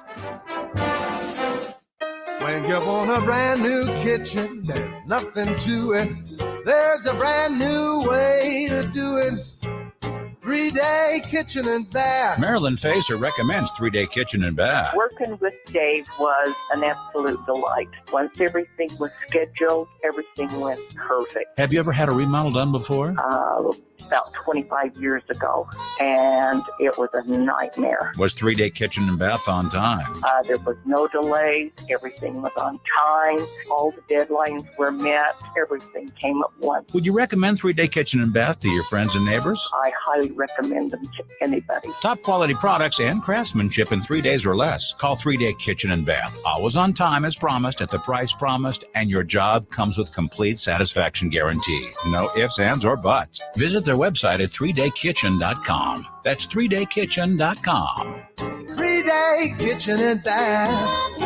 S3: When you want a brand new kitchen, there's nothing to it. There's a brand new way to do it. 3-Day Kitchen and Bath.
S9: Marilyn Facer recommends 3-Day Kitchen and Bath.
S10: Working with Dave was an absolute delight. Once everything was scheduled, everything went perfect.
S9: Have you ever had a remodel done before?
S10: About 25 years ago, and it was a nightmare.
S9: Was 3-Day Kitchen and Bath on time?
S10: There was no delays. Everything was on time. All the deadlines were met. Everything came at once.
S9: Would you recommend 3-Day Kitchen and Bath to your friends and neighbors?
S10: I highly recommend them to anybody.
S9: Top quality products and craftsmanship in 3 days or less. Call 3-Day Kitchen and Bath. Always on time as promised, at the price promised, and your job comes with complete satisfaction guarantee. No ifs, ands, or buts. Visit their website at 3daykitchen.com. That's 3daykitchen.com.
S3: 3-day kitchen and bath.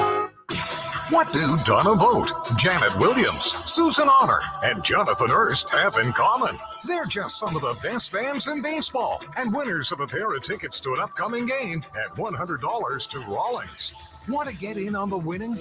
S4: What do Donna Vogt, Janet Williams, Susan Honor, and Jonathan Hurst have in common? They're just some of the best fans in baseball and winners of a pair of tickets to an upcoming game at $100 to Rawlings. Want to get in on the winning?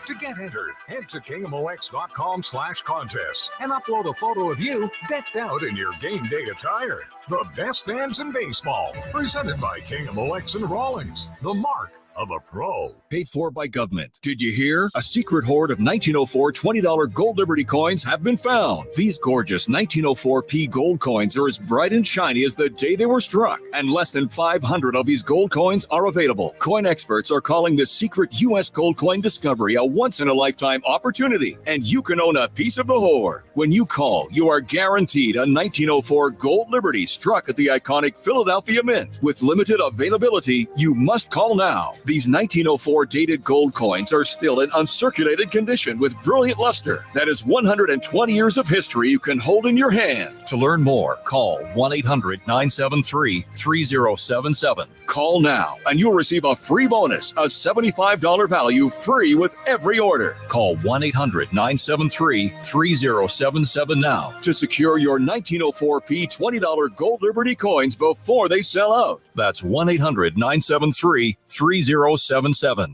S4: To get entered, head to KMOX.com/contest and upload a photo of you decked out in your game day attire. The best fans in baseball, presented by KMOX and Rawlings, the mark of a pro.
S5: Paid for by government. Did you hear? A secret hoard of 1904 $20 Gold Liberty coins have been found. These gorgeous 1904p gold coins are as bright and shiny as the day they were struck, and less than 500 of these gold coins are available. Coin experts are calling this secret U.S. gold coin discovery a once-in-a-lifetime opportunity, and you can own a piece of the hoard. When you call, you are guaranteed a 1904 Gold Liberty struck at the iconic Philadelphia Mint. With limited availability, you must call now. These 1904 dated gold coins are still in uncirculated condition with brilliant luster. That is 120 years of history you can hold in your hand. To learn more, call 1-800-973-3077. Call now and you'll receive a free bonus, a $75 value free with every order. Call 1-800-973-3077 now to secure your 1904p $20 Gold Liberty coins before they sell out. That's 1-800-973-3077.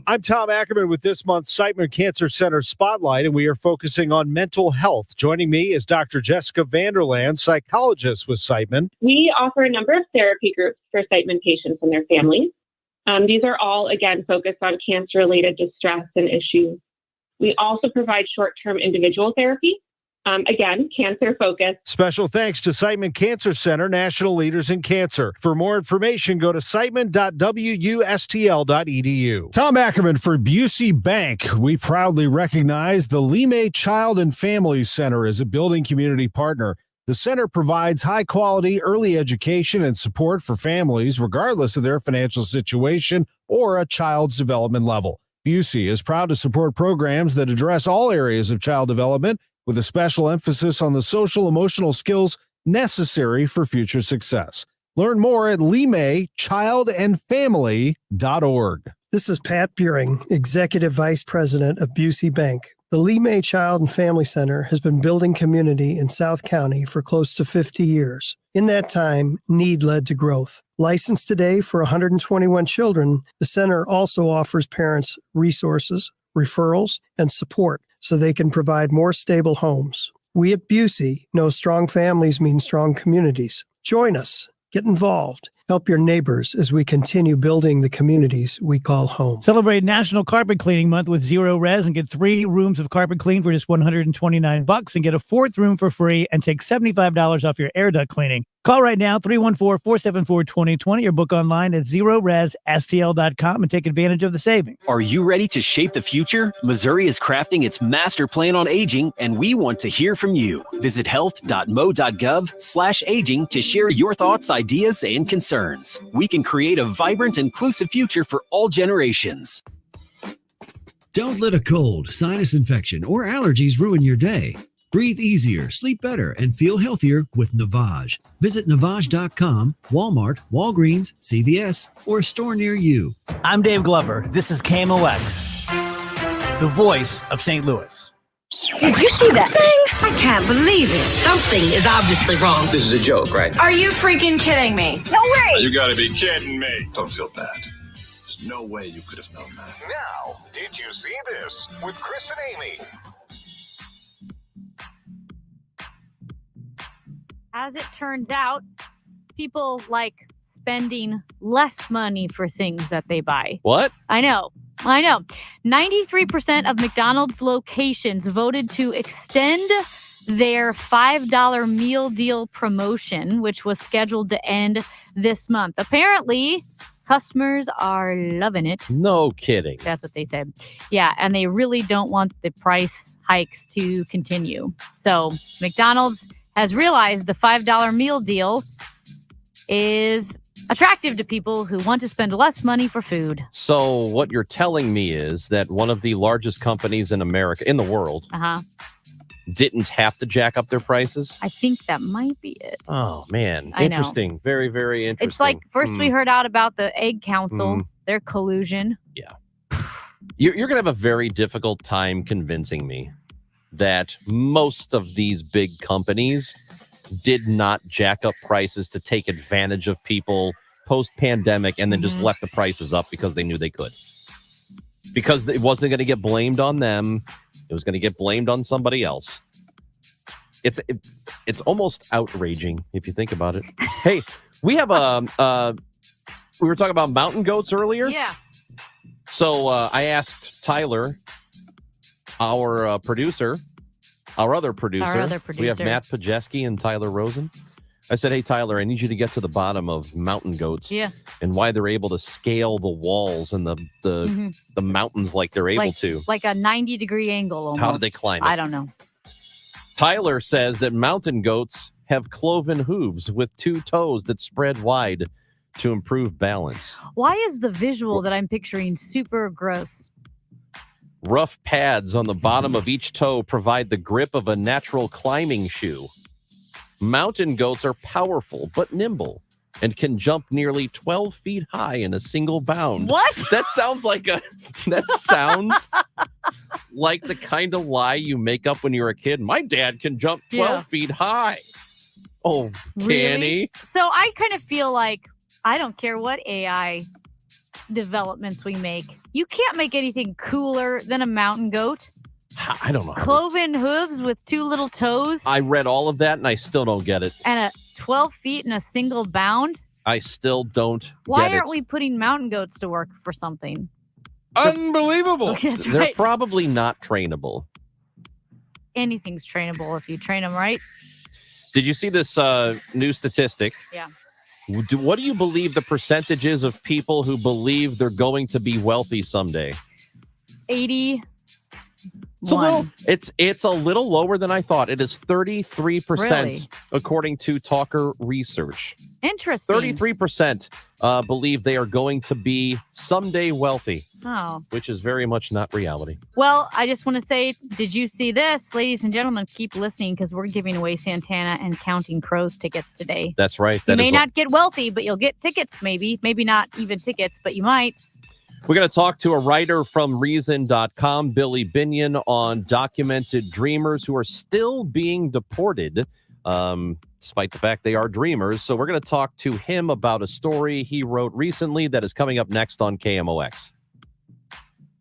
S7: I'm Tom Ackerman with this month's Siteman Cancer Center Spotlight, and we are focusing on mental health. Joining me is Dr. Jessica Vanderland, psychologist with Siteman.
S11: We offer a number of therapy groups for Siteman patients and their families. These are all, again, focused on cancer-related distress and issues. We also provide short-term individual therapy. Again, cancer focused.
S7: Special thanks to Siteman Cancer Center, national leaders in cancer. For more information, go to siteman.wustl.edu. Tom Ackerman for Busey Bank. We proudly recognize the Lime Child and Family Center as a building community partner. The center provides high-quality early education and support for families, regardless of their financial situation or a child's development level. Busey is proud to support programs that address all areas of child development, with a special emphasis on the social-emotional skills necessary for future success. Learn more at limechildandfamily.org.
S12: This is Pat Buring, Executive Vice President of Busey Bank. The Lime Child and Family Center has been building community in South County for close to 50 years. In that time, need led to growth. Licensed today for 121 children, the center also offers parents resources, referrals, and support so they can provide more stable homes. We at Busey know strong families mean strong communities. Join us. Get involved. Help your neighbors as we continue building the communities we call home.
S19: Celebrate National Carpet Cleaning Month with Zero Res and get 3 rooms of carpet clean for just $129 and get a 4th room for free and take $75 off your air duct cleaning. Call right now, 314-474-2020 or book online at ZeroResSTL.com and take advantage of the savings.
S14: Are you ready to shape the future? Missouri is crafting its master plan on aging, and we want to hear from you. Visit health.mo.gov/aging to share your thoughts, ideas, and concerns. We can create a vibrant, inclusive future for all generations.
S15: Don't let a cold, sinus infection, or allergies ruin your day. Breathe easier, sleep better, and feel healthier with Navage. Visit Navage.com, Walmart, Walgreens, CVS, or a store near you.
S19: I'm Dave Glover. This is KMOX, the voice of St. Louis.
S26: Did you see that thing? I can't believe it. Something is obviously wrong.
S27: This is a joke, right?
S26: Are you freaking kidding me? No way!
S27: You gotta be kidding me. Don't feel bad. There's no way you could have known that.
S4: Now, did you see this with Chris and Amy?
S8: As it turns out, people like spending less money for things that they buy.
S6: What?
S8: I know. 93% of McDonald's locations voted to extend their $5 meal deal promotion, which was scheduled to end this month. Apparently, customers are loving it.
S6: No kidding.
S8: That's what they said. Yeah, and they really don't want the price hikes to continue. So McDonald's has realized the $5 meal deal is attractive to people who want to spend less money for food.
S6: So what you're telling me is that one of the largest companies in America, in the world, didn't have to jack up their prices?
S8: I think that might be it.
S6: Oh, man.
S8: I know.
S6: Interesting. Very, very interesting.
S8: It's like first we heard out about the Egg Council their collusion.
S6: Yeah. You're going to have a very difficult time convincing me that most of these big companies did not jack up prices to take advantage of people post-pandemic and then just left the prices up because they knew they could. Because it wasn't going to get blamed on them. It was going to get blamed on somebody else. It's almost outraging if you think about it. Hey, we have we were talking about mountain goats earlier.
S8: Yeah.
S6: So I asked Tyler, our other producer. We have Matt Pajeski and Tyler Rosen. I said, hey, Tyler, I need you to get to the bottom of mountain goats and why they're able to scale the walls and the mountains like they're able to.
S8: Like a 90-degree angle almost.
S6: How did they climb it?
S8: I don't know.
S6: Tyler says that mountain goats have cloven hooves with 2 toes that spread wide to improve balance.
S8: Why is the visual that I'm picturing super gross?
S6: Rough pads on the bottom of each toe provide the grip of a natural climbing shoe. Mountain goats are powerful but nimble and can jump nearly 12 feet high in a single bound.
S8: What?
S6: That sounds like the kind of lie you make up when you're a kid. My dad can jump 12 feet high. Oh, can he?
S8: So I kind of feel like I don't care what AI developments we make. You can't make anything cooler than a mountain goat.
S6: I don't know.
S8: Cloven hooves with 2 little toes.
S6: I read all of that and I still don't get it.
S8: And 12 feet in a single bound.
S6: I still don't get it.
S8: Why aren't we putting mountain goats to work for something?
S7: Unbelievable.
S6: They're probably not trainable.
S8: Anything's trainable if you train them right.
S6: Did you see this new statistic?
S8: Yeah.
S6: What do you believe the percentage is of people who believe they're going to be wealthy someday?
S8: 80.
S6: It's a little lower than I thought. It is 33%,
S8: Really?
S6: according to Talker Research.
S8: Interesting.
S6: 33% believe they are going to be someday wealthy,
S8: Oh.
S6: which is very much not reality.
S8: Well, I just want to say, did you see this? Ladies and gentlemen, keep listening because we're giving away Santana and Counting Crows tickets today.
S6: That's right.
S8: You may not get wealthy, but you'll get tickets maybe. Maybe not even tickets, but you might.
S6: We're going to talk to a writer from Reason.com, Billy Binion, on documented dreamers who are still being deported, despite the fact they are dreamers. So we're going to talk to him about a story he wrote recently that is coming up next on KMOX.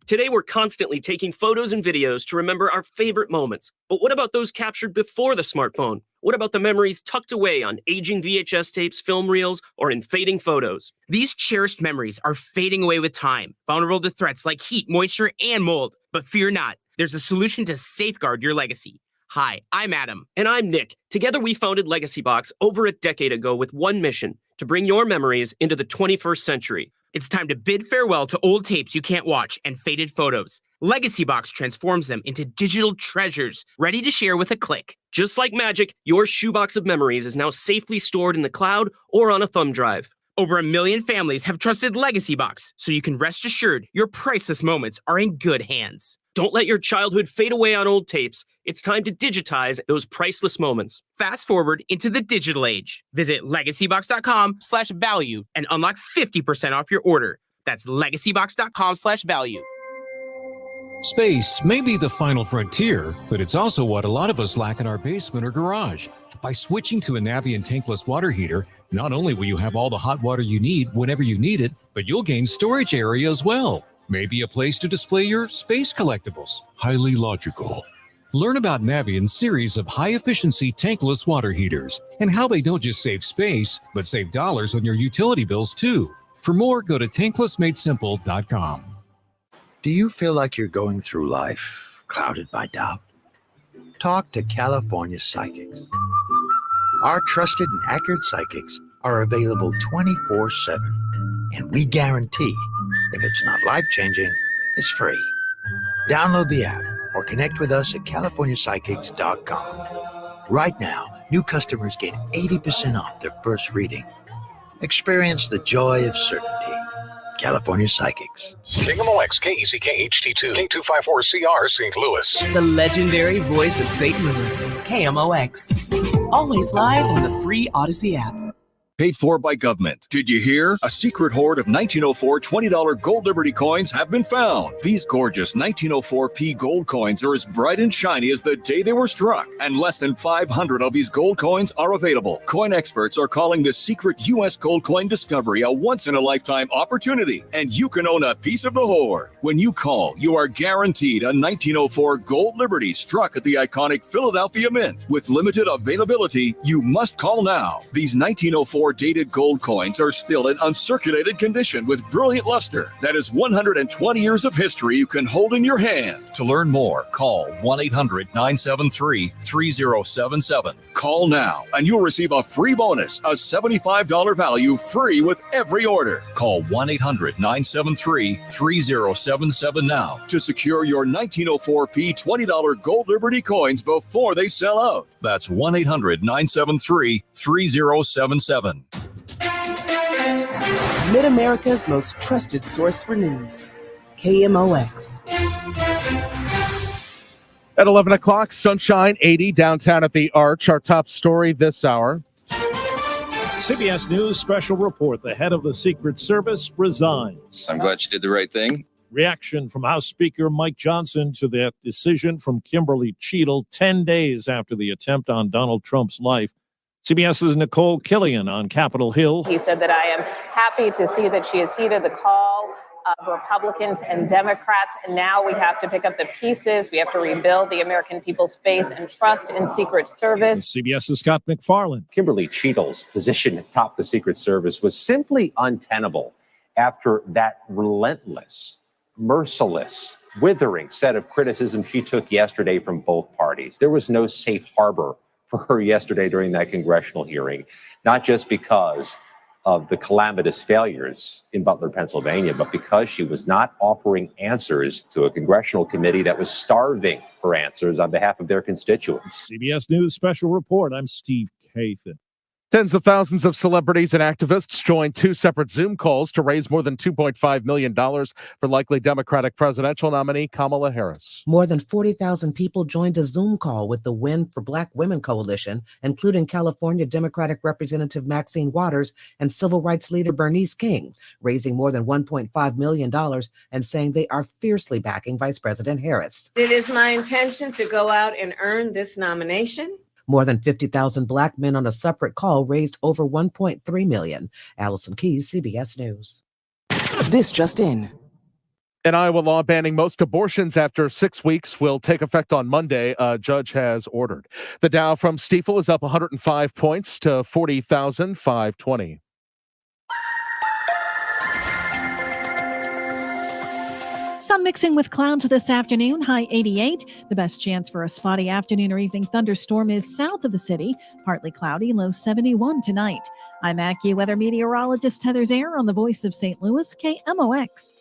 S2: Today, we're constantly taking photos and videos to remember our favorite moments. But what about those captured before the smartphone? What about the memories tucked away on aging VHS tapes, film reels, or in fading photos?
S13: These cherished memories are fading away with time, vulnerable to threats like heat, moisture, and mold. But fear not, there's a solution to safeguard your legacy. Hi, I'm Adam.
S2: And I'm Nick. Together, we founded Legacy Box over a decade ago with one mission: to bring your memories into the 21st century.
S13: It's time to bid farewell to old tapes you can't watch and faded photos. Legacy Box transforms them into digital treasures, ready to share with a click.
S2: Just like magic, your shoebox of memories is now safely stored in the cloud or on a thumb drive.
S13: Over 1 million families have trusted Legacy Box, so you can rest assured your priceless moments are in good hands.
S2: Don't let your childhood fade away on old tapes. It's time to digitize those priceless moments.
S13: Fast forward into the digital age. Visit legacybox.com/value and unlock 50% off your order. That's legacybox.com/value.
S16: Space may be the final frontier, but it's also what a lot of us lack in our basement or garage. By switching to a Navien tankless water heater, not only will you have all the hot water you need whenever you need it, but you'll gain storage area as well. Maybe a place to display your space collectibles.
S27: Highly logical.
S16: Learn about Navien's series of high-efficiency tankless water heaters and how they don't just save space, but save dollars on your utility bills too. For more, go to tanklessmadesimple.com.
S17: Do you feel like you're going through life clouded by doubt? Talk to California Psychics. Our trusted and accurate psychics are available 24/7, and we guarantee if it's not life-changing, it's free. Download the app or connect with us at CaliforniaPsychics.com. Right now, new customers get 80% off their first reading. Experience the joy of certainty. California Psychics.
S4: KMOX, KECK HD2, K254CR St. Louis.
S18: The legendary voice of St. Louis, KMOX. Always live on the free Odyssey app.
S5: paid for by government. Did you hear? A secret hoard of 1904 $20 gold Liberty coins have been found. These gorgeous 1904p gold coins are as bright and shiny as the day they were struck, and less than 500 of these gold coins are available. Coin experts are calling this secret U.S. gold coin discovery a once-in-a-lifetime opportunity, and you can own a piece of the hoard. When you call, you are guaranteed a 1904 gold Liberty struck at the iconic Philadelphia Mint. With limited availability, you must call now. These 1904 dated gold coins are still in uncirculated condition with brilliant luster. That is 120 years of history you can hold in your hand. To learn more, call 1-800-973-3077. Call now, and you'll receive a free bonus, a $75 value free with every order. Call 1-800-973-3077 now to secure your 1904p $20 gold Liberty coins before they sell out. That's 1-800-973-3077.
S18: Mid-America's most trusted source for news. KMOX.
S20: At 11 o'clock, sunshine, 80 downtown at the Arch. Our top story this hour.
S21: CBS News special report. The head of the Secret Service resigns.
S22: I'm glad she did the right thing.
S21: Reaction from House Speaker Mike Johnson to that decision from Kimberly Cheadle 10 days after the attempt on Donald Trump's life. CBS's Nicole Killian on Capitol Hill.
S23: He said that I am happy to see that she has heeded the call of Republicans and Democrats, and now we have to pick up the pieces. We have to rebuild the American people's faith and trust in Secret Service.
S21: CBS's Scott McFarland.
S24: Kimberly Cheadle's position atop the Secret Service was simply untenable after that relentless, merciless, withering set of criticism she took yesterday from both parties. There was no safe harbor for her yesterday during that congressional hearing, not just because of the calamitous failures in Butler, Pennsylvania, but because she was not offering answers to a congressional committee that was starving for answers on behalf of their constituents.
S21: CBS News special report. I'm Steve Kathan.
S20: Tens of thousands of celebrities and activists joined two separate Zoom calls to raise more than $2.5 million for likely Democratic presidential nominee Kamala Harris.
S25: More than 40,000 people joined a Zoom call with the Win for Black Women Coalition, including California Democratic Representative Maxine Waters and civil rights leader Bernice King, raising more than $1.5 million and saying they are fiercely backing Vice President Harris.
S28: It is my intention to go out and earn this nomination.
S25: More than 50,000 Black men on a separate call raised over $1.3 million. Allison Keyes, CBS News.
S18: This just in.
S20: An Iowa law banning most abortions after 6 weeks will take effect on Monday, a judge has ordered. The Dow from Stifel is up 105 points to 40,520.
S29: Sun mixing with clouds this afternoon, high 88. The best chance for a spotty afternoon or evening thunderstorm is south of the city. Partly cloudy, low 71 tonight. I'm AccuWeather meteorologist Heather Zare on the Voice of St. Louis, KMOX.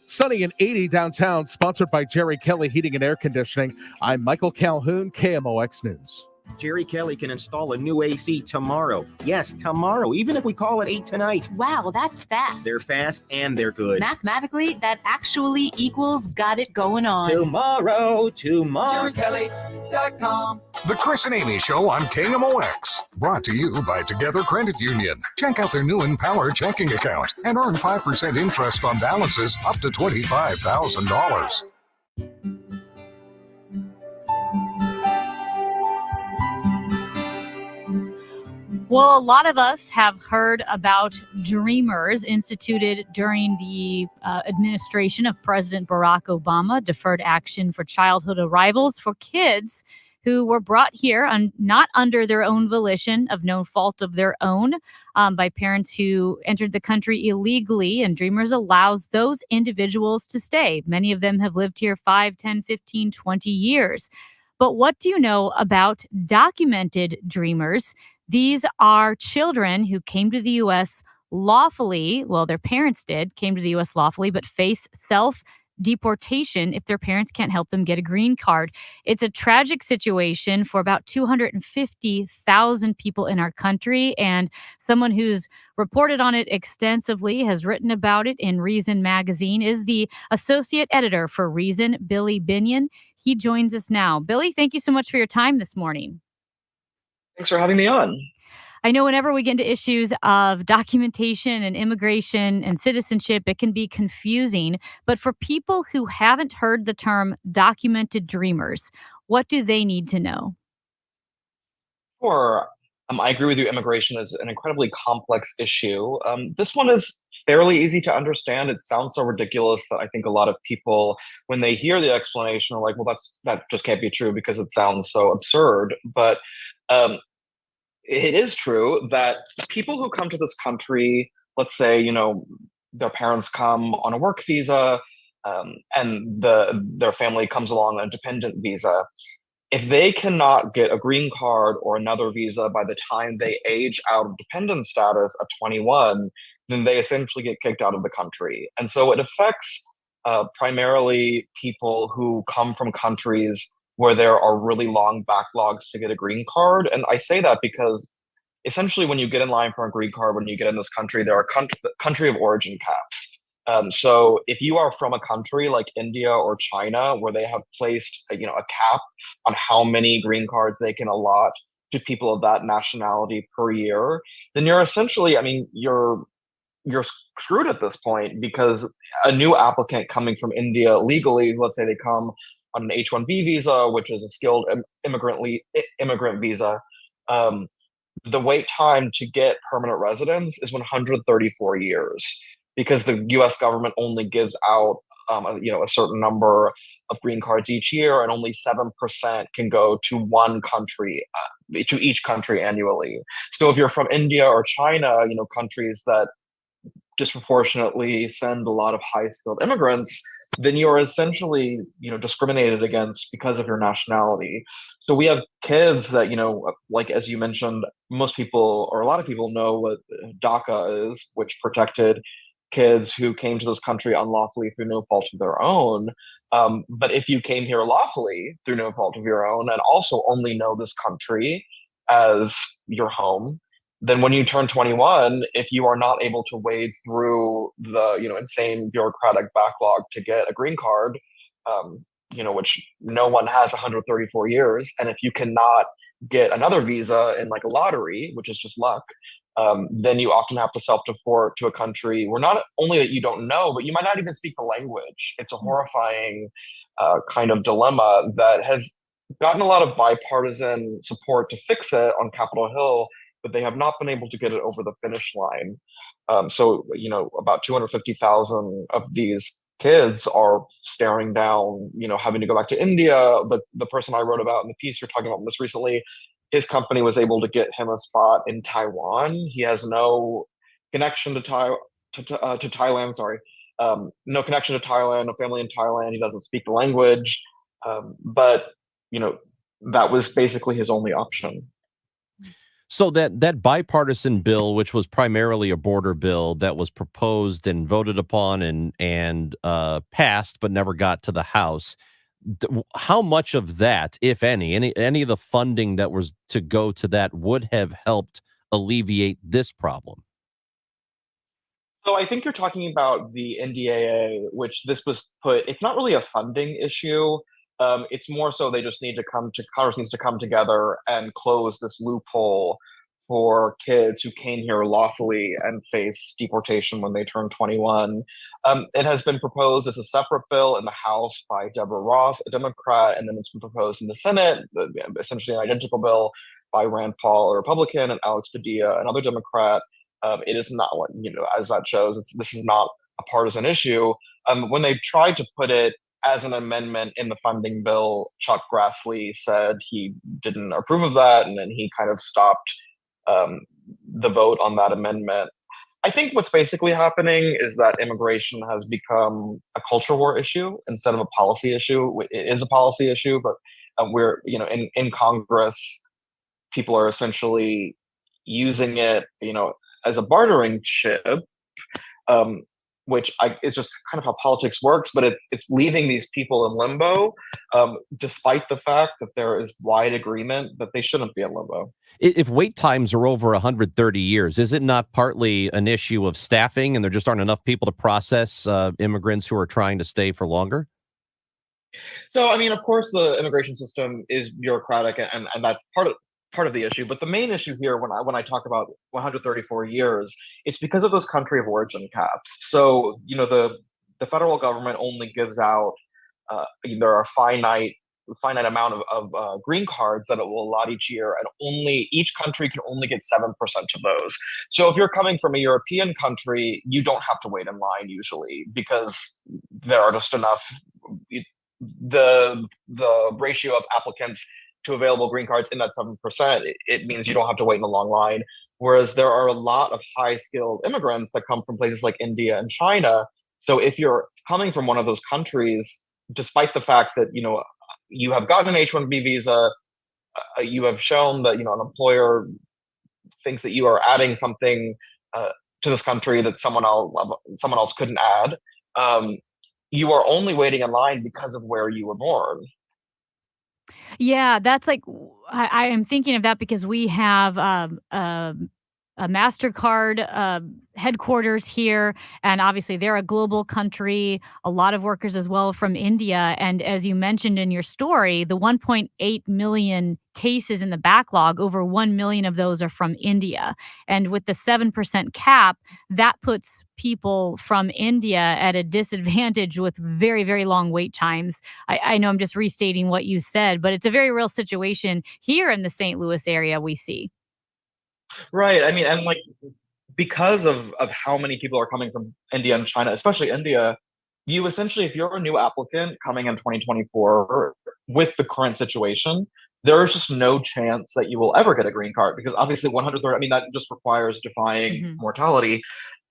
S20: Sunny and 80 downtown, sponsored by Jerry Kelly Heating and Air Conditioning. I'm Michael Calhoun, KMOX News.
S30: Jerry Kelly can install a new AC tomorrow. Yes, tomorrow, even if we call it 8 tonight.
S31: Wow, that's fast.
S30: They're fast and they're good.
S31: Mathematically, that actually equals got it going on.
S30: Tomorrow.
S4: JerryKelly.com. The Chris and Amy Show on KMOX. Brought to you by Together Credit Union. Check out their new Empower checking account and earn 5% interest on balances up to $25,000.
S8: Well, a lot of us have heard about Dreamers instituted during the administration of President Barack Obama, deferred action for childhood arrivals for kids who were brought here not under their own volition, of no fault of their own, by parents who entered the country illegally. And Dreamers allows those individuals to stay. Many of them have lived here 5, 10, 15, 20 years. But what do you know about documented Dreamers? These are children who came to the U.S. lawfully. Well, their parents came to the U.S. lawfully, but face self-deportation if their parents can't help them get a green card. It's a tragic situation for about 250,000 people in our country. And someone who's reported on it extensively, has written about it in Reason Magazine, is the associate editor for Reason, Billy Binion. He joins us now. Billy, thank you so much for your time this morning.
S32: Thanks for having me on.
S8: I know whenever we get into issues of documentation and immigration and citizenship, it can be confusing. But for people who haven't heard the term documented dreamers, what do they need to know?
S1: Sure. I agree with you. Immigration is an incredibly complex issue. This one is fairly easy to understand. It sounds so ridiculous that I think a lot of people, when they hear the explanation, are like, "Well, that just can't be true because it sounds so absurd." But um, it is true that people who come to this country, let's say, their parents come on a work visa, and their family comes along on a dependent visa. If they cannot get a green card or another visa by the time they age out of dependent status at 21, then they essentially get kicked out of the country. And so it affects primarily people who come from countries where there are really long backlogs to get a green card. And I say that because essentially when you get in line for a green card, when you get in this country, there are country of origin caps. So if you are from a country like India or China, where they have placed a cap on how many green cards they can allot to people of that nationality per year, then you're essentially, you're screwed at this point, because a new applicant coming from India legally, let's say they come on an H-1B visa, which is a skilled immigrant visa, the wait time to get permanent residence is 134 years. Because the U.S. government only gives out, a certain number of green cards each year, and only 7% can go to one country, to each country annually. So if you're from India or China, countries that disproportionately send a lot of high-skilled immigrants, then you're essentially, discriminated against because of your nationality. So we have kids that, like as you mentioned, most people or a lot of people know what DACA is, which protected kids who came to this country unlawfully through no fault of their own. But if you came here lawfully through no fault of your own, and also only know this country as your home, then when you turn 21, if you are not able to wade through the insane bureaucratic backlog to get a green card, which no one has 134 years, and if you cannot get another visa in like a lottery, which is just luck, then you often have to self-deport to a country where not only that you don't know, but you might not even speak the language. It's a horrifying kind of dilemma that has gotten a lot of bipartisan support to fix it on Capitol Hill, but they have not been able to get it over the finish line. So, about 250,000 of these kids are staring down, having to go back to India. The person I wrote about in the piece you're talking about most recently, his company was able to get him a spot in Taiwan. He has no connection to Thailand. Sorry, no connection to Thailand. No family in Thailand. He doesn't speak the language. But that was basically his only option.
S6: So that bipartisan bill, which was primarily a border bill that was proposed and voted upon and passed, but never got to the House. How much of that, if any of the funding that was to go to that would have helped alleviate this problem?
S1: So I think you're talking about the NDAA, which this was put. It's not really a funding issue. It's more so they just need to Congress needs to come together and close this loophole for kids who came here lawfully and face deportation when they turn 21. It has been proposed as a separate bill in the House by Deborah Roth, a Democrat, and then it's been proposed in the Senate, essentially an identical bill by Rand Paul, a Republican, and Alex Padilla, another Democrat. It is not what, as that shows, this is not a partisan issue. When they tried to put it as an amendment in the funding bill, Chuck Grassley said he didn't approve of that, and then he kind of stopped the vote on that amendment. I think what's basically happening is that immigration has become a culture war issue instead of a policy issue. It is a policy issue, but we're, in Congress, people are essentially using it, as a bartering chip, which is just kind of how politics works, but it's leaving these people in limbo, despite the fact that there is wide agreement that they shouldn't be in limbo.
S6: If wait times are over 130 years, is it not partly an issue of staffing and there just aren't enough people to process immigrants who are trying to stay for longer?
S1: So, of course, the immigration system is bureaucratic, and that's part part of the issue, but the main issue here when I talk about 134 years, it's because of those country of origin caps. So, the federal government only gives out there are finite amount of green cards that it will allot each year, and only each country can only get 7% of those. So if you're coming from a European country, you don't have to wait in line usually, because there are just enough. The ratio of applicants to available green cards in that 7%, it means you don't have to wait in a long line. Whereas there are a lot of high skilled immigrants that come from places like India and China. So if you're coming from one of those countries, despite the fact that you have gotten an H-1B visa, you have shown that an employer thinks that you are adding something to this country that someone else couldn't add. You are only waiting in line because of where you were born.
S8: Yeah, that's like I am thinking of that because we have a MasterCard headquarters here, and obviously they're a global country, a lot of workers as well from India. And as you mentioned in your story, the 1.8 million cases in the backlog, over 1 million of those are from India. And with the 7% cap, that puts people from India at a disadvantage with very, very long wait times. I know I'm just restating what you said, but it's a very real situation here in the St. Louis area we see.
S1: Right. I mean, and like because of how many people are coming from India and China, especially India, you essentially, if you're a new applicant coming in 2024 with the current situation, there is just no chance that you will ever get a green card, because obviously 130, I mean, that just requires defying mortality.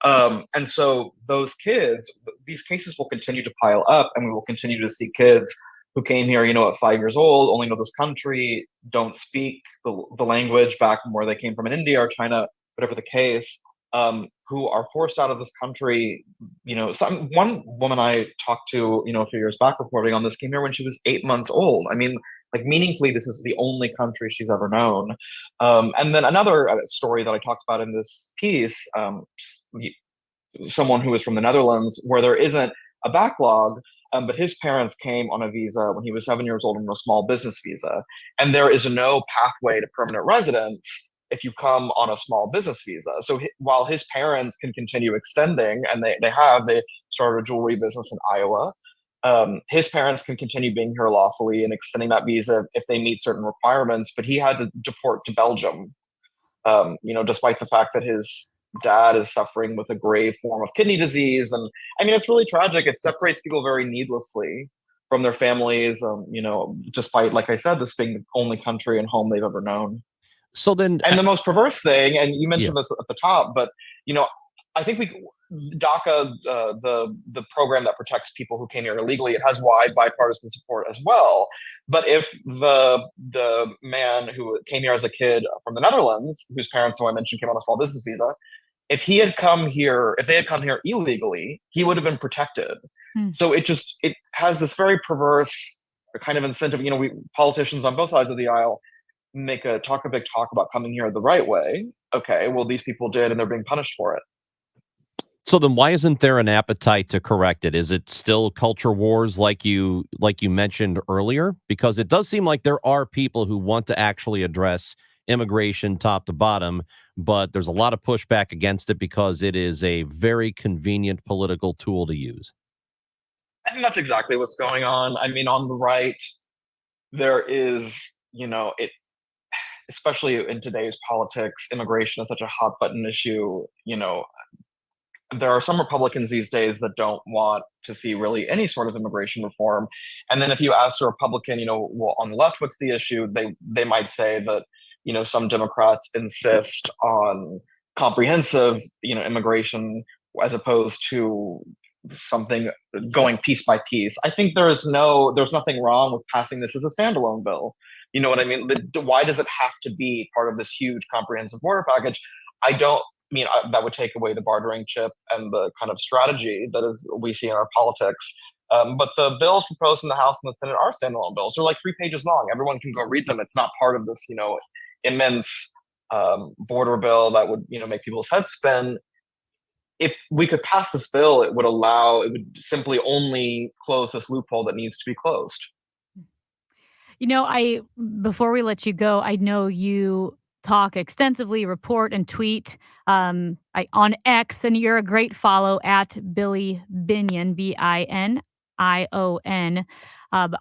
S1: And so these cases will continue to pile up, and we will continue to see kids who came here, at 5 years old, only know this country, don't speak the language back from where they came from in India or China, whatever the case, who are forced out of this country. One woman I talked to, a few years back reporting on this, came here when she was 8 months old. I mean, like meaningfully, this is the only country she's ever known. And then another story that I talked about in this piece, someone who is from the Netherlands, where there isn't a backlog, but his parents came on a visa when he was 7 years old on a small business visa. And there is no pathway to permanent residence if you come on a small business visa. So while his parents can continue extending, and they started a jewelry business in Iowa, his parents can continue being here lawfully and extending that visa if they meet certain requirements, but he had to deport to Belgium, despite the fact that his dad is suffering with a grave form of kidney disease. And I mean, it's really tragic. It separates people very needlessly from their families, despite, like I said, this being the only country and home they've ever known.
S6: So then,
S1: and the most perverse thing, and you mentioned this at the top, but I think DACA, the program that protects people who came here illegally, it has wide bipartisan support as well. But if the man who came here as a kid from the Netherlands, whose parents, who I mentioned, came on a small business visa, if they had come here illegally, he would have been protected. So it has this very perverse kind of incentive. Politicians on both sides of the aisle talk a big talk about coming here the right way. Okay, well, these people did, and they're being punished for it.
S6: So then why isn't there an appetite to correct it? Is it still culture wars like you mentioned earlier? Because it does seem like there are people who want to actually address immigration top to bottom, but there's a lot of pushback against it because it is a very convenient political tool to use.
S1: I think that's exactly what's going on. I mean, on the right, there is, especially in today's politics, immigration is such a hot button issue. There are some Republicans these days that don't want to see really any sort of immigration reform. And then if you ask a Republican, well, on the left, what's the issue? They might say that, some Democrats insist on comprehensive, immigration as opposed to something going piece by piece. I think there's nothing wrong with passing this as a standalone bill. You know what I mean? Why does it have to be part of this huge comprehensive border package? That would take away the bartering chip and the kind of strategy that we see in our politics. But the bills proposed in the House and the Senate are standalone bills. They're like 3 pages long. Everyone can go read them. It's not part of this, immense border bill that would, make people's heads spin. If we could pass this bill, it would simply only close this loophole that needs to be closed.
S8: I before we let you go, I know you talk extensively, report and tweet on X, and you're a great follow at Billy Binion, Binion,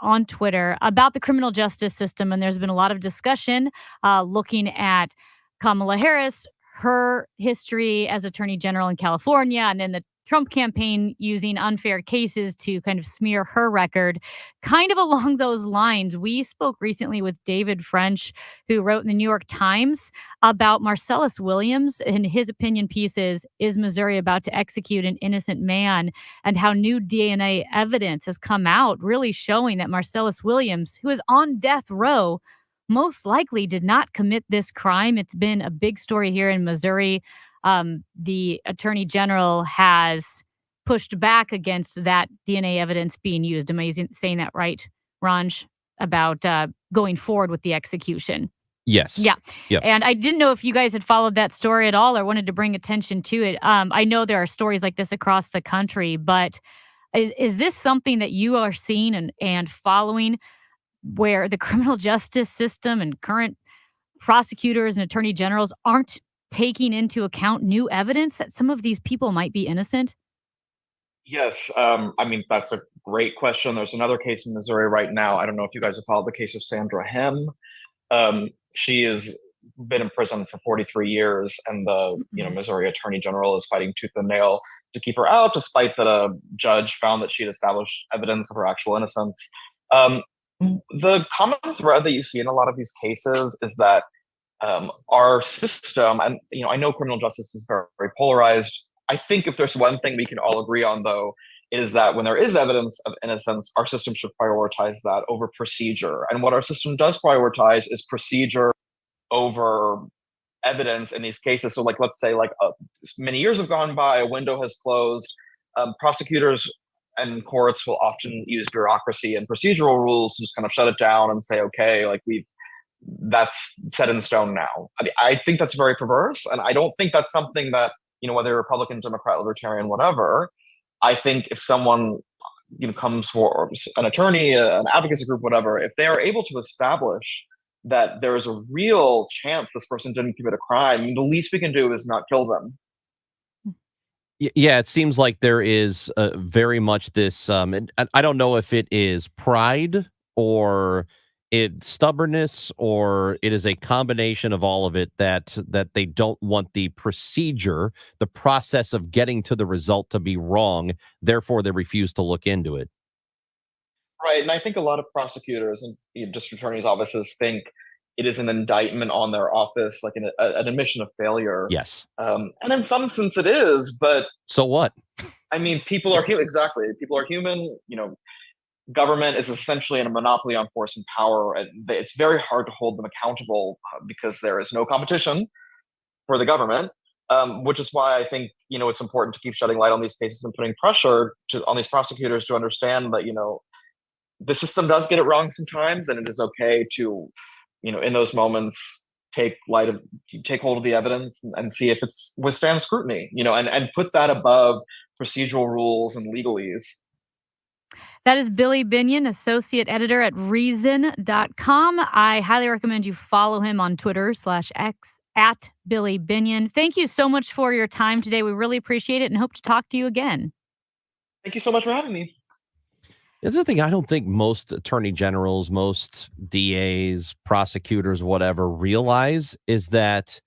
S8: on Twitter about the criminal justice system. And there's been a lot of discussion looking at Kamala Harris, her history as Attorney General in California, and then the Trump campaign using unfair cases to kind of smear her record. Kind of along those lines, we spoke recently with David French, who wrote in the New York Times about Marcellus Williams. And his opinion piece is Missouri about to execute an innocent man? And how new DNA evidence has come out, really showing that Marcellus Williams, who is on death row, most likely did not commit this crime. It's been a big story here in Missouri. The attorney general has pushed back against that DNA evidence being used. Am I saying that right, Ranj, about going forward with the execution?
S6: Yes.
S8: Yeah.
S6: Yep.
S8: And I didn't know if you guys had followed that story at all or wanted to bring attention to it. I know there are stories like this across the country, but is this something that you are seeing and following, where the criminal justice system and current prosecutors and attorney generals aren't taking into account new evidence that some of these people might be innocent?
S1: Yes, I mean, that's a great question. There's another case in Missouri right now. I don't know if you guys have followed the case of Sandra Hem. She has been in prison for 43 years, and the Missouri Attorney General is fighting tooth and nail to keep her out, despite that a judge found that she had established evidence of her actual innocence. The common thread that you see in a lot of these cases is that our system, and I know criminal justice is very, very polarized. I think if there's one thing we can all agree on, though, is that when there is evidence of innocence, our system should prioritize that over procedure. And what our system does prioritize is procedure over evidence in these cases. So, like, let's say, many years have gone by, a window has closed. Prosecutors and courts will often use bureaucracy and procedural rules to just kind of shut it down and say, okay, that's set in stone now. I think that's very perverse, and I don't think that's something that, whether you're Republican, Democrat, Libertarian, whatever. I think if someone comes for an attorney, an advocacy group, whatever, if they are able to establish that there is a real chance this person didn't commit a crime, the least we can do is not kill them.
S6: Yeah, it seems like there is very much this, and I don't know if it is pride or it's stubbornness, or it is a combination of all of it, that they don't want the procedure, the process of getting to the result, to be wrong. Therefore, they refuse to look into it.
S1: Right, and I think a lot of prosecutors and district attorneys' offices think it is an indictment on their office, like an admission of failure.
S6: Yes.
S1: And in some sense it is, but
S6: so what?
S1: I mean, people are human. Exactly. People are human. Government is essentially in a monopoly on force and power, and it's very hard to hold them accountable because there is no competition for the government, which is why I think, it's important to keep shedding light on these cases and putting pressure on these prosecutors to understand that, the system does get it wrong sometimes, and it is okay to, in those moments, take hold of the evidence and see if it's withstands scrutiny, and put that above procedural rules and legalese.
S8: That is Billy Binion, associate editor at Reason.com. I highly recommend you follow him on Twitter /X at Billy Binion. Thank you so much for your time today. We really appreciate it and hope to talk to you again.
S1: Thank you so much for having me.
S6: It's the thing, I don't think most attorney generals, most DAs, prosecutors, whatever, realize is that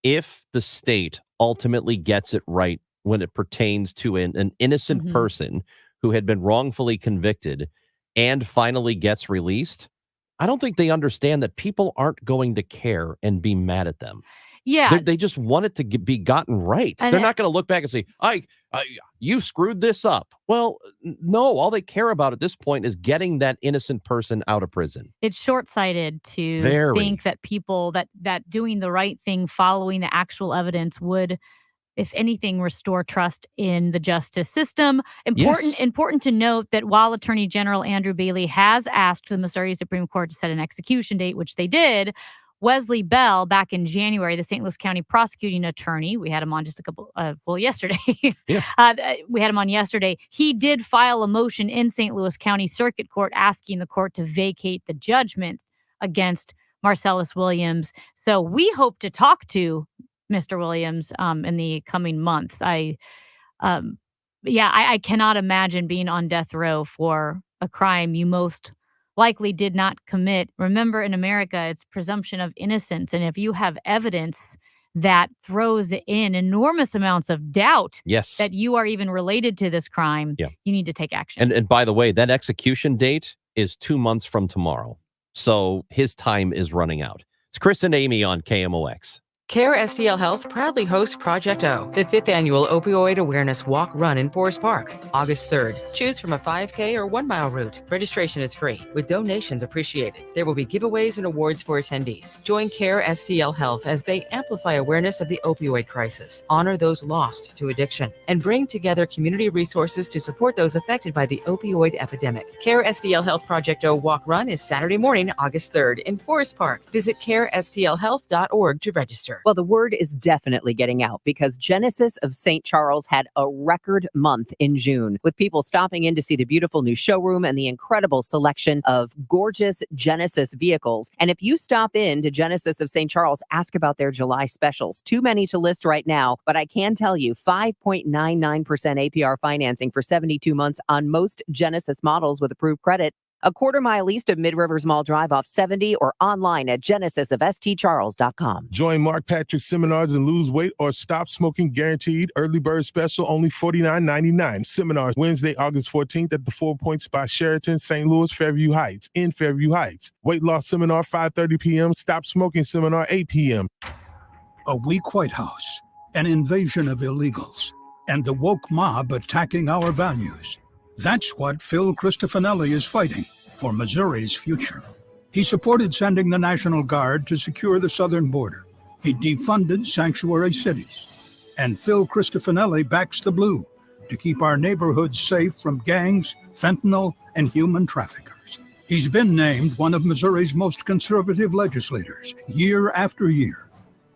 S6: if the state ultimately gets it right when it pertains to an innocent person who had been wrongfully convicted and finally gets released, I don't think they understand that people aren't going to care and be mad at them.
S8: Yeah.
S6: They just want it to be gotten right.
S8: And
S6: they're not going to look back and say, you screwed this up. Well, no, all they care about at this point is getting that innocent person out of prison.
S8: It's short-sighted to think that people that doing the right thing, following the actual evidence would, if anything, restore trust in the justice system. Important to note that while Attorney General Andrew Bailey has asked the Missouri Supreme Court to set an execution date, which they did, Wesley Bell, back in January, the St. Louis County prosecuting attorney, we had him on just yesterday. We had him on yesterday. He did file a motion in St. Louis County Circuit Court asking the court to vacate the judgment against Marcellus Williams. So we hope to talk to Mr. Williams in the coming months. I cannot imagine being on death row for a crime you most likely did not commit. Remember, in America, it's presumption of innocence. And if you have evidence that throws in enormous amounts of doubt that you are even related to this crime, you need to take action.
S6: And by the way, that execution date is 2 months from tomorrow. So his time is running out. It's Chris and Amy on KMOX.
S3: CARE STL Health proudly hosts Project O, the 5th annual opioid awareness walk run in Forest Park, August 3rd. Choose from a 5K or 1 mile route. Registration is free, with donations appreciated. There will be giveaways and awards for attendees. Join CARE STL Health as they amplify awareness of the opioid crisis, honor those lost to addiction, and bring together community resources to support those affected by the opioid epidemic. CARE STL Health Project O walk run is Saturday morning, August 3rd in Forest Park. Visit carestlhealth.org to register.
S7: Well, the word is definitely getting out because Genesis of St. Charles had a record month in June, with people stopping in to see the beautiful new showroom and the incredible selection of gorgeous Genesis vehicles. And if you stop in to Genesis of St. Charles, ask about their July specials. Too many to list right now, but I can tell you 5.99% APR financing for 72 months on most Genesis models with approved credit. A quarter-mile east of Mid-Rivers Mall Drive off 70 or online at genesisofstcharles.com.
S9: Join Mark Patrick seminars and lose weight or stop smoking guaranteed. Early bird special, only $49.99. Seminars Wednesday, August 14th at the 4 Points by Sheraton, St. Louis, Fairview Heights. In Fairview Heights. Weight loss seminar, 5:30 p.m. Stop smoking seminar, 8 p.m.
S10: A weak White House, an invasion of illegals, and the woke mob attacking our values. That's what Phil Cristofanelli is fighting for Missouri's future. He supported sending the National Guard to secure the southern border. He defunded sanctuary cities. And Phil Cristofanelli backs the blue to keep our neighborhoods safe from gangs, fentanyl, and human traffickers. He's been named one of Missouri's most conservative legislators year after year.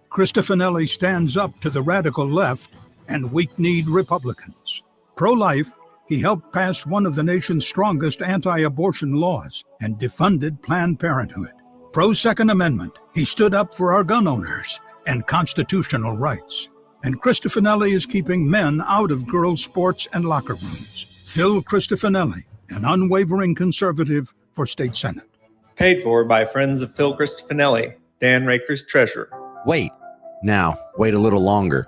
S10: Cristofanelli stands up to the radical left and weak-kneed Republicans. Pro-life, he helped pass one of the nation's strongest anti-abortion laws and defunded Planned Parenthood. Pro-Second Amendment, he stood up for our gun owners and constitutional rights. And Cristofanelli is keeping men out of girls' sports and locker rooms. Phil Cristofanelli, an unwavering conservative for state senate.
S11: Paid for by friends of Phil Cristofanelli, Dan Raker's treasurer.
S12: Wait a little longer.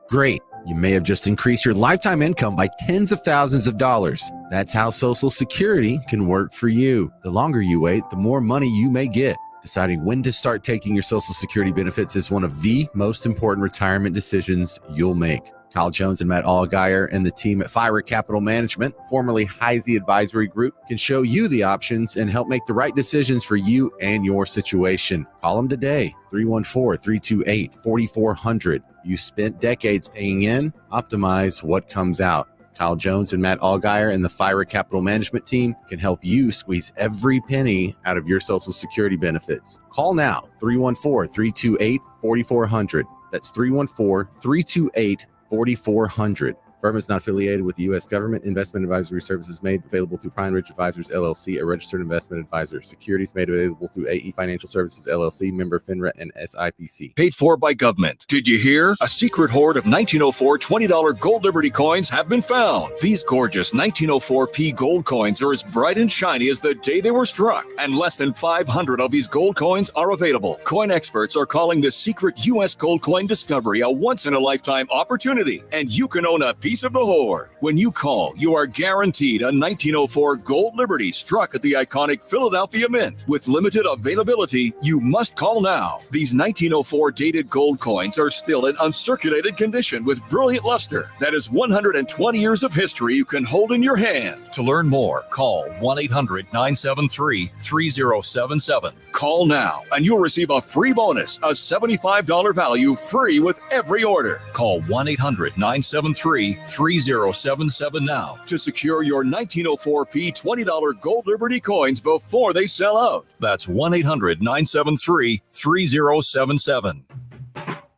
S12: Great. You may have just increased your lifetime income by tens of thousands of dollars. That's how Social Security can work for you. The longer you wait, the more money you may get. Deciding when to start taking your Social Security benefits is one of the most important retirement decisions you'll make. Kyle Jones and Matt Allgaier and the team at Fire Capital Management, formerly Heisey Advisory Group, can show you the options and help make the right decisions for you and your situation. Call them today, 314-328-4400. You spent decades paying in, optimize what comes out. Kyle Jones and Matt Allgaier and the Fire Capital Management team can help you squeeze every penny out of your Social Security benefits. Call now, 314-328-4400. That's 314-328-4400. Firm is not affiliated with the U.S. government. Investment advisory services made available through Pine Ridge Advisors, LLC, a registered investment advisor. Securities made available through AE Financial Services, LLC, member FINRA and SIPC.
S5: Paid for by government. Did you hear? A secret hoard of 1904 $20 Gold Liberty coins have been found. These gorgeous 1904p gold coins are as bright and shiny as the day they were struck, and less than 500 of these gold coins are available. Coin experts are calling this secret U.S. gold coin discovery a once-in-a-lifetime opportunity, and you can own a piece of the hoard. When you call, you are guaranteed a 1904 Gold Liberty struck at the iconic Philadelphia Mint. With limited availability, you must call now. These 1904 dated gold coins are still in uncirculated condition with brilliant luster. That is 120 years of history you can hold in your hand. To learn more, call 1-800-973-3077. Call now and you'll receive a free bonus, a $75 value free with every order. Call 1-800-973-3077. 3077 now to secure your 1904P $20 Gold Liberty coins before they sell out. That's 1-800-973-3077.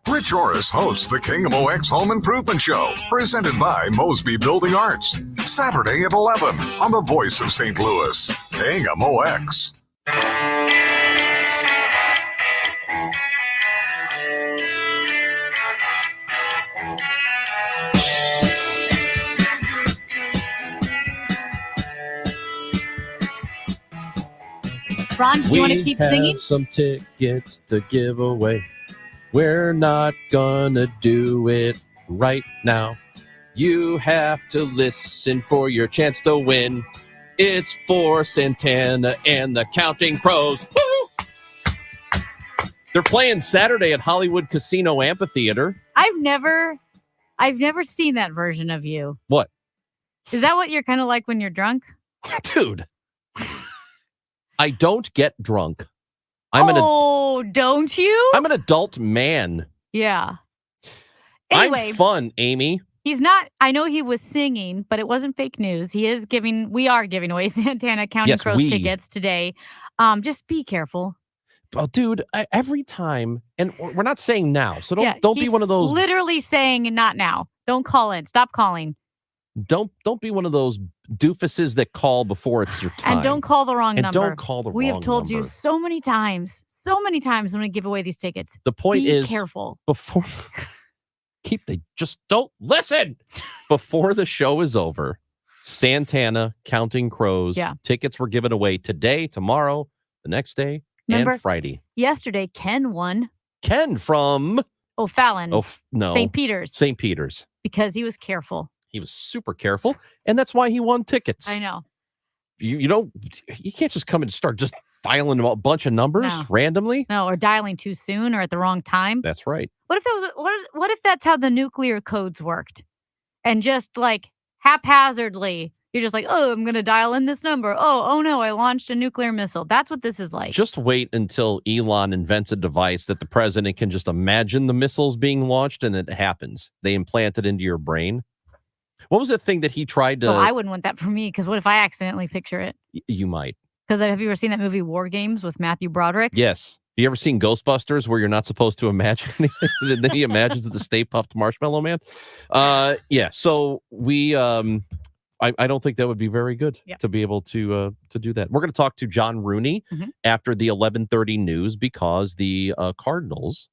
S4: Rich Orris hosts the Kingdom OX Home Improvement Show, presented by Mosby Building Arts. Saturday at 11 on the Voice of St. Louis, Kingdom OX.
S8: Ron, do you want to keep singing?
S6: Some tickets to give away. We're not gonna do it right now. You have to listen for your chance to win. It's for Santana and the Counting Crows. Woo! They're playing Saturday at Hollywood Casino Amphitheater.
S8: I've never seen that version of you.
S6: What?
S8: Is that what you're kind of like when you're drunk?
S6: Dude. I don't get drunk.
S8: Don't you?
S6: I'm an adult man.
S8: Yeah. Anyway,
S6: I'm fun, Amy.
S8: he's not. I know he was singing, but it wasn't fake news. We are giving away Santana Counting Crows tickets today. Just be careful.
S6: Well, dude, every time, and we're not saying now, so don't be one of those.
S8: Literally saying not now. Don't call in. Stop calling.
S6: Don't be one of those doofuses that call before it's your time.
S8: And don't call the wrong number.
S6: Don't call the wrong number.
S8: We have told you so many times when we give away these tickets.
S6: The point is,
S8: be careful.
S6: Before just don't listen. Before the show is over, Santana Counting Crows tickets were given away today, tomorrow, the next day, and Friday.
S8: Yesterday, Ken won.
S6: Ken from
S8: O'Fallon.
S6: No.
S8: St. Peter's.
S6: St. Peter's.
S8: Because he was careful.
S6: He was super careful, and that's why he won tickets.
S8: I know.
S6: You can't just come and start just dialing a bunch of numbers randomly.
S8: No, or dialing too soon or at the wrong time.
S6: That's right.
S8: What if that was what if that's how the nuclear codes worked? And just like haphazardly, you're just like, oh, I'm gonna dial in this number. Oh no, I launched a nuclear missile. That's what this is like.
S6: Just wait until Elon invents a device that the president can just imagine the missiles being launched, and it happens. They implant it into your brain. What was that thing that he tried to...
S8: Oh, I wouldn't want that for me, because what if I accidentally picture it?
S6: You might.
S8: Because have you ever seen that movie War Games with Matthew Broderick?
S6: Yes. You ever seen Ghostbusters where you're not supposed to imagine anything, and then he imagines the Stay Puft Marshmallow Man? Yeah, so we... I don't think that would be very good to be able to do that. We're going to talk to John Rooney after the 11:30 news because the Cardinals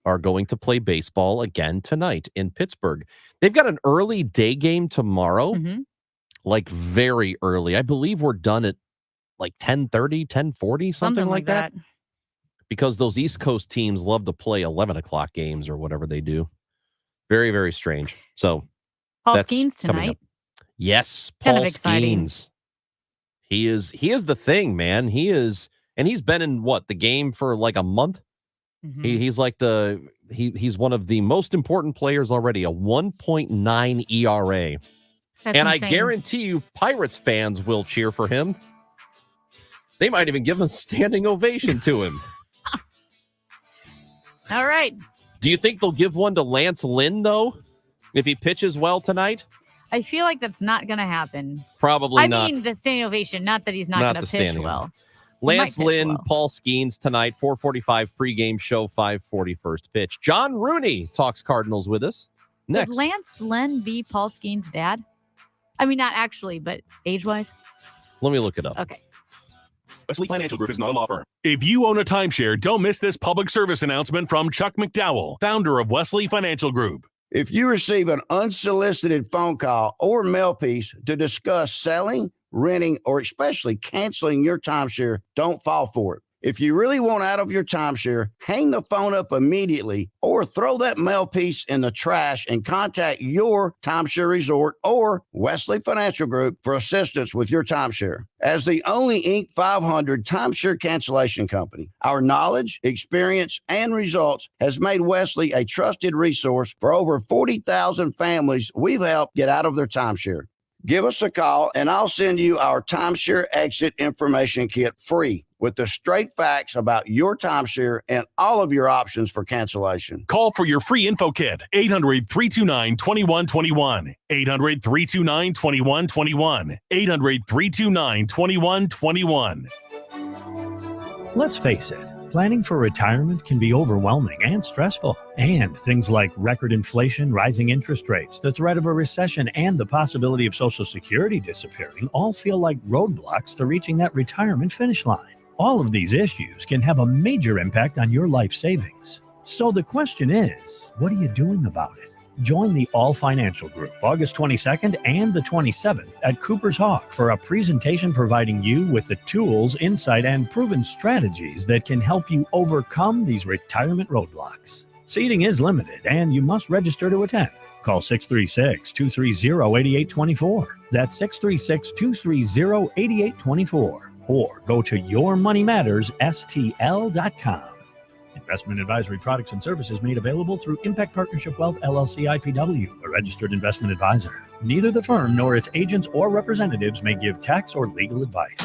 S6: are going to play baseball again tonight in Pittsburgh. They've got an early day game tomorrow, like very early. I believe we're done at like 10:30, 10:40, something like that. Because those East Coast teams love to play 11 o'clock games or whatever they do. Very, very strange. So
S8: Paul Skeens tonight.
S6: Yes, Paul
S8: kind of exciting.
S6: Skeens. He is the thing, man. He is, and he's been in the game for like a month. He's like he's one of the most important players already, a 1.9 ERA.
S8: That's
S6: and
S8: insane.
S6: I guarantee you Pirates fans will cheer for him. They might even give a standing ovation to him.
S8: All right.
S6: Do you think they'll give one to Lance Lynn, though, if he pitches well tonight?
S8: I feel like that's not going to happen.
S6: Probably not.
S8: I mean, the standing ovation, not that he's not going to pitch well.
S6: Lance Lynn, Paul Skeens tonight, 4:45 pregame show, 5:40 first pitch. John Rooney talks Cardinals with us next.
S8: Would Lance Lynn be Paul Skeens' dad? I mean, not actually, but age-wise?
S6: Let me look it up.
S8: Okay.
S2: Wesley Financial Group is not a law firm. If you own a timeshare, don't miss this public service announcement from Chuck McDowell, founder of Wesley Financial Group.
S13: If you receive an unsolicited phone call or mail piece to discuss selling, renting, or especially canceling your timeshare, don't fall for it. If you really want out of your timeshare, hang the phone up immediately or throw that mail piece in the trash and contact your timeshare resort or Wesley Financial Group for assistance with your timeshare. As the only Inc. 500 timeshare cancellation company, our knowledge, experience, and results has made Wesley a trusted resource for over 40,000 families we've helped get out of their timeshare. Give us a call, and I'll send you our timeshare exit information kit free with the straight facts about your timeshare and all of your options for cancellation.
S2: Call for your free info kit, 800-329-2121, 800-329-2121, 800-329-2121.
S14: Let's face it, planning for retirement can be overwhelming and stressful. And things like record inflation, rising interest rates, the threat of a recession, and the possibility of Social Security disappearing all feel like roadblocks to reaching that retirement finish line. All of these issues can have a major impact on your life savings. So the question is, what are you doing about it? Join the All Financial Group August 22nd and the 27th at Cooper's Hawk for a presentation providing you with the tools, insight, and proven strategies that can help you overcome these retirement roadblocks. Seating is limited and you must register to attend. Call 636-230-8824. That's 636-230-8824. Or go to yourmoneymattersstl.com. Investment advisory products and services made available through Impact Partnership Wealth LLC IPW, a registered investment advisor. Neither the firm nor its agents or representatives may give tax or legal advice.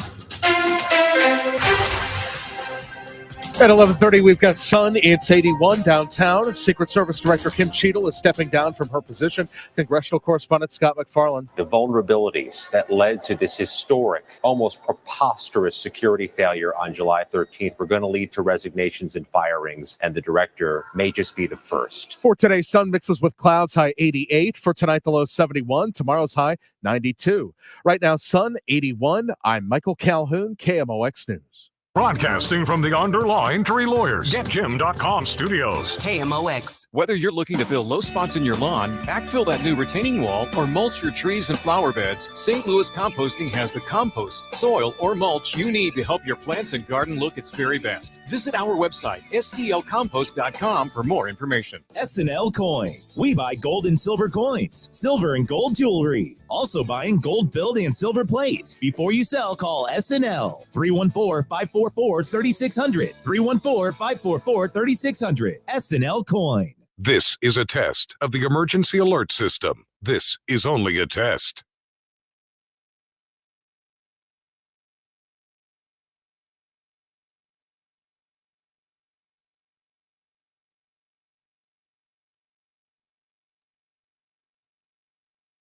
S20: At 11:30, we've got sun. It's 81 downtown. Secret Service Director Kim Cheadle is stepping down from her position. Congressional correspondent Scott McFarland.
S15: The vulnerabilities that led to this historic, almost preposterous security failure on July 13th were going to lead to resignations and firings, and the director may just be the first.
S20: For today, sun mixes with clouds, high 88. For tonight, the low 71. Tomorrow's high 92. Right now, sun 81. I'm Michael Calhoun, KMOX News.
S4: Broadcasting from the Underlaw Injury Lawyers, GetJim.com studios.
S16: KMOX. Whether you're looking to fill low spots in your lawn, backfill that new retaining wall, or mulch your trees and flower beds, St. Louis Composting has the compost, soil, or mulch you need to help your plants and garden look its very best. Visit our website, stlcompost.com, for more information.
S17: SNL Coin. We buy gold and silver coins, silver and gold jewelry. Also buying gold-filled and silver plates. Before you sell, call SNL 314-544-3600. 314-544-3600. SNL Coin.
S4: This is a test of the emergency alert system. This is only a test.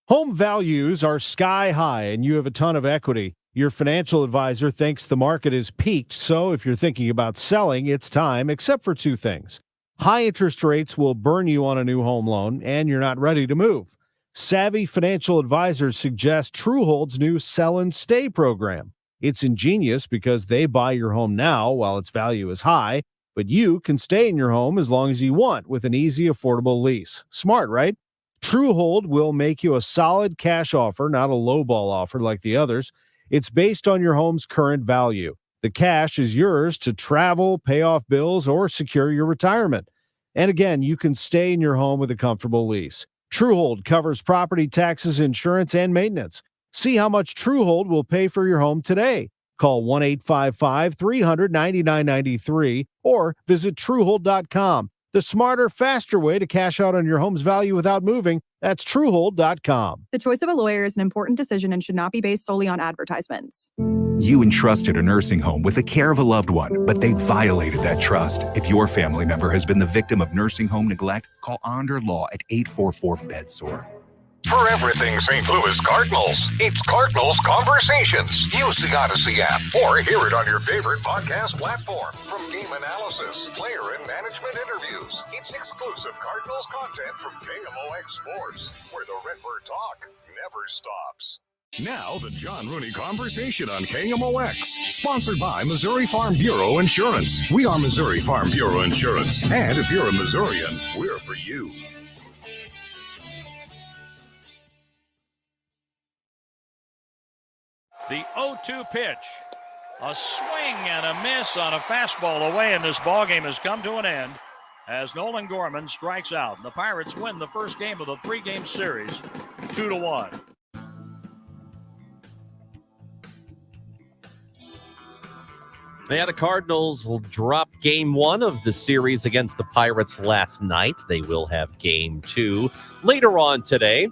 S19: Home values are sky high and you have a ton of equity. Your financial advisor thinks the market is peaked, so if you're thinking about selling, it's time, except for two things. High interest rates will burn you on a new home loan, and you're not ready to move. Savvy financial advisors suggest Truehold's new Sell and Stay program. It's ingenious because they buy your home now while its value is high, but you can stay in your home as long as you want with an easy, affordable lease. Smart, right? Truehold will make you a solid cash offer, not a lowball offer like the others. It's based on your home's current value. The cash is yours to travel, pay off bills, or secure your retirement. And again, you can stay in your home with a comfortable lease. Truehold covers property taxes, insurance, and maintenance. See how much Truehold will pay for your home today. Call 1-855-300-9993 or visit Truehold.com. The smarter, faster way to cash out on your home's value without moving. That's Truehold.com.
S21: The choice of a lawyer is an important decision and should not be based solely on advertisements.
S22: You entrusted a nursing home with the care of a loved one, but they violated that trust. If your family member has been the victim of nursing home neglect, call Onder Law at 844-BEDSORE.
S4: For everything St. Louis Cardinals, it's Cardinals Conversations. Use the Odyssey app or hear it on your favorite podcast platform. From game analysis, player and management interviews, it's exclusive Cardinals content from KMOX Sports, where the Redbird talk never stops. Now, the John Rooney Conversation on KMOX, sponsored by Missouri Farm Bureau Insurance. We are Missouri Farm Bureau Insurance, and if you're a Missourian, we're for you.
S23: The 0-2 pitch. A swing and a miss on a fastball away, and this ballgame has come to an end as Nolan Gorman strikes out. The Pirates win the first game of the three-game series, 2-1.
S6: Yeah, the Cardinals will drop game one of the series against the Pirates last night. They will have game two later on today.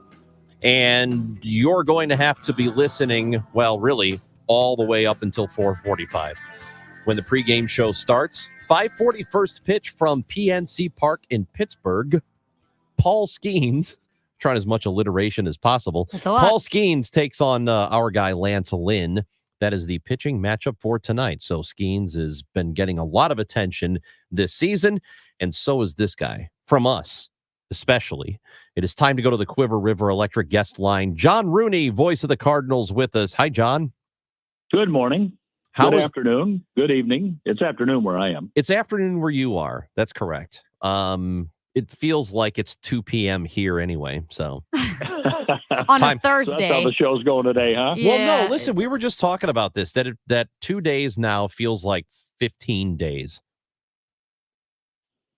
S6: And you're going to have to be listening, well, really, all the way up until 4:45 when the pregame show starts. 5:40 first pitch from PNC Park in Pittsburgh. Paul Skeens, trying as much alliteration as possible.
S8: That's a lot.
S6: Paul Skeens takes on our guy Lance Lynn. That is the pitching matchup for tonight. So Skeens has been getting a lot of attention this season, and so is this guy from us, especially. It is time to go to the Quiver River Electric guest line. John Rooney, voice of the Cardinals, with us. Hi, John.
S1: Good morning.
S6: Good
S1: afternoon. Good evening. It's afternoon where I am.
S6: It's afternoon where you are. That's correct. It feels like it's 2 p.m. here anyway. So
S8: on a Thursday.
S1: So that's how the show's going today, huh?
S6: Well, no, listen, we were just talking about this, that 2 days now feels like 15 days.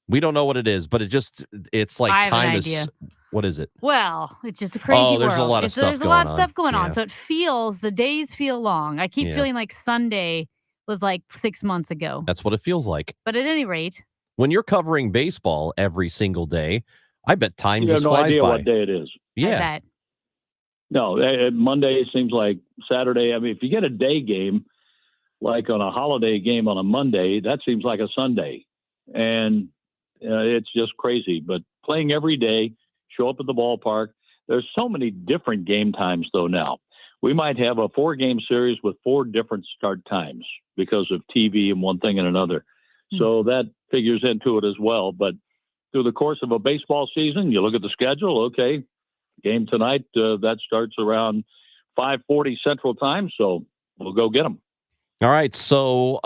S6: We don't know what it is, but it's like
S8: I have
S6: time
S8: an
S6: is,
S8: idea.
S6: what is it?
S8: Well, it's just a crazy world.
S6: There's a lot of stuff
S8: There's a lot of
S6: going
S8: stuff
S6: on.
S8: going on.
S6: Yeah.
S8: So it feels, the days feel long. I keep
S6: Yeah.
S8: feeling like Sunday was like 6 months ago.
S6: That's what it feels like.
S8: But at any rate,
S6: When you're covering baseball every single day, I bet time
S1: You have
S6: just
S1: no
S6: flies
S1: idea
S6: by.
S1: what day it is.
S6: Yeah.
S8: I bet.
S1: No, Monday seems like Saturday. I mean, if you get a day game, like on a holiday game on a Monday, that seems like a Sunday. And it's just crazy. But playing every day, show up at the ballpark. There's so many different game times, though, now. We might have a 4-game series with 4 different start times because of TV and one thing and another. So that figures into it as well. But through the course of a baseball season, you look at the schedule, okay, game tonight, that starts around 5:40 Central Time, so we'll go get them.
S6: All right, so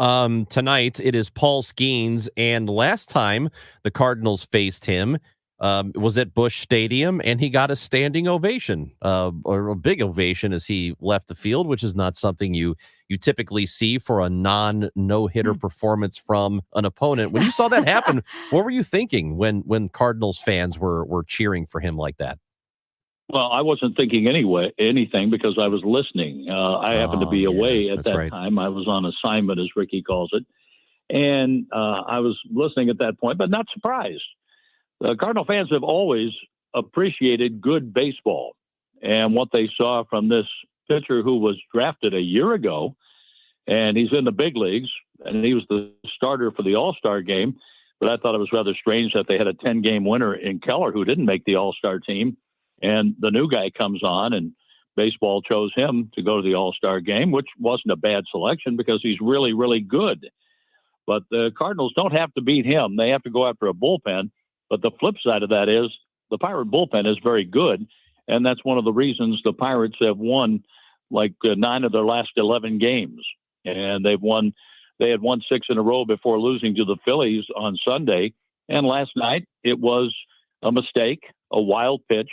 S6: tonight it is Paul Skeens, and last time the Cardinals faced him was at Busch Stadium, and he got a standing ovation, or a big ovation as he left the field, which is not something you typically see for a no-hitter performance from an opponent. When you saw that happen, what were you thinking when Cardinals fans were cheering for him like that?
S1: Well, I wasn't thinking anything because I was listening. I happened to be away at that time. I was on assignment, as Ricky calls it. And I was listening at that point, but not surprised. The Cardinal fans have always appreciated good baseball. And what they saw from this pitcher who was drafted a year ago, and he's in the big leagues, and he was the starter for the All-Star game. But I thought it was rather strange that they had a 10-game winner in Keller who didn't make the All-Star team. And the new guy comes on, and baseball chose him to go to the All-Star game, which wasn't a bad selection because he's really, really good. But the Cardinals don't have to beat him. They have to go after a bullpen. But the flip side of that is the Pirate bullpen is very good. And that's one of the reasons the Pirates have won like 9 of their last 11 games. And they had won 6 in a row before losing to the Phillies on Sunday. And last night it was a mistake, a wild pitch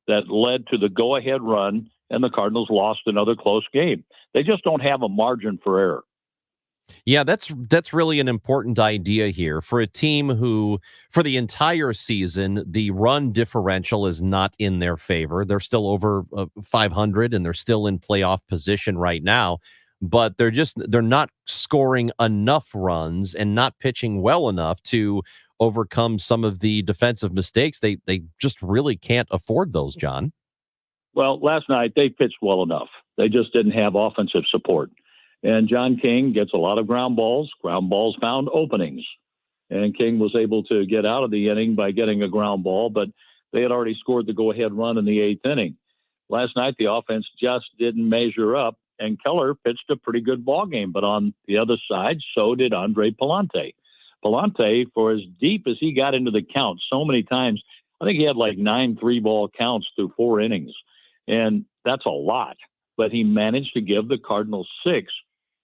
S1: that led to the go-ahead run, and the Cardinals lost another close game. They just don't have a margin for error.
S6: Yeah, that's really an important idea here for a team who, for the entire season, the run differential is not in their favor. They're still over 500, and they're still in playoff position right now. But they're not scoring enough runs and not pitching well enough to overcome some of the defensive mistakes. They just really can't afford those, John.
S1: Well, last night they pitched well enough. They just didn't have offensive support. And John King gets a lot of ground balls. Ground balls found openings. And King was able to get out of the inning by getting a ground ball, but they had already scored the go-ahead run in the 8th inning. Last night, the offense just didn't measure up, and Keller pitched a pretty good ball game. But on the other side, so did Andre Palante. Palante, for as deep as he got into the count so many times, I think he had like 9 3-ball counts through 4 innings. And that's a lot. But he managed to give the Cardinals 6,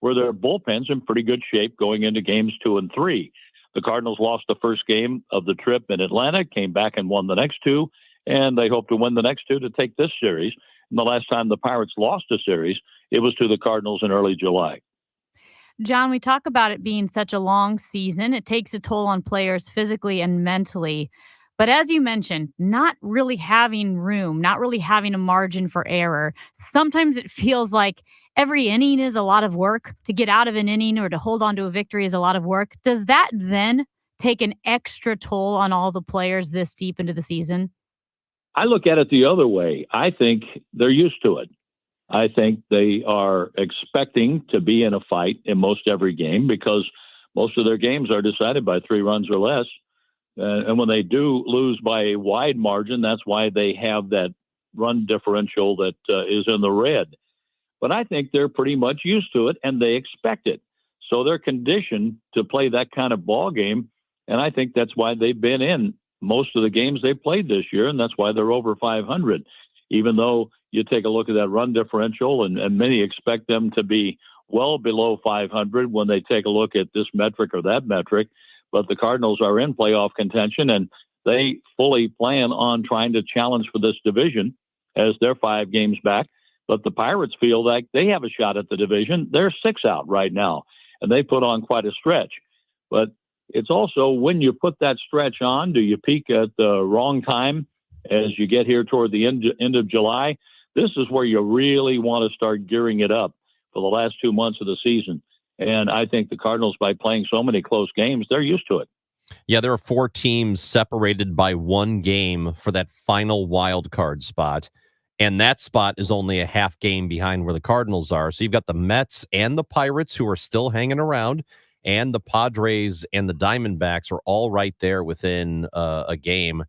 S1: where their bullpen's in pretty good shape going into games 2 and 3. The Cardinals lost the first game of the trip in Atlanta, came back and won the next 2, and they hope to win the next 2 to take this series. And the last time the Pirates lost a series, it was to the Cardinals in early July.
S8: John, we talk about it being such a long season. It takes a toll on players physically and mentally. But as you mentioned, not really having room, not really having a margin for error. Sometimes it feels like every inning is a lot of work. To get out of an inning or to hold on to a victory is a lot of work. Does that then take an extra toll on all the players this deep into the season?
S1: I look at it the other way. I think they're used to it. I think they are expecting to be in a fight in most every game because most of their games are decided by 3 runs or less. And when they do lose by a wide margin, that's why they have that run differential that is in the red. But I think they're pretty much used to it and they expect it. So they're conditioned to play that kind of ball game. And I think that's why they've been in most of the games they played this year. And that's why they're over 500, even though you take a look at that run differential and many expect them to be well below 500 when they take a look at this metric or that metric. But the Cardinals are in playoff contention and they fully plan on trying to challenge for this division as they're 5 games back. But the Pirates feel like they have a shot at the division. They're 6 out right now, and they put on quite a stretch. But it's also when you put that stretch on, do you peak at the wrong time as you get here toward the end of July? This is where you really want to start gearing it up for the last 2 months of the season. And I think the Cardinals, by playing so many close games, they're used to it.
S6: Yeah, there are 4 teams separated by 1 game for that final wild card spot. And that spot is only a half game behind where the Cardinals are. So you've got the Mets and the Pirates who are still hanging around, and the Padres and the Diamondbacks are all right there within a game.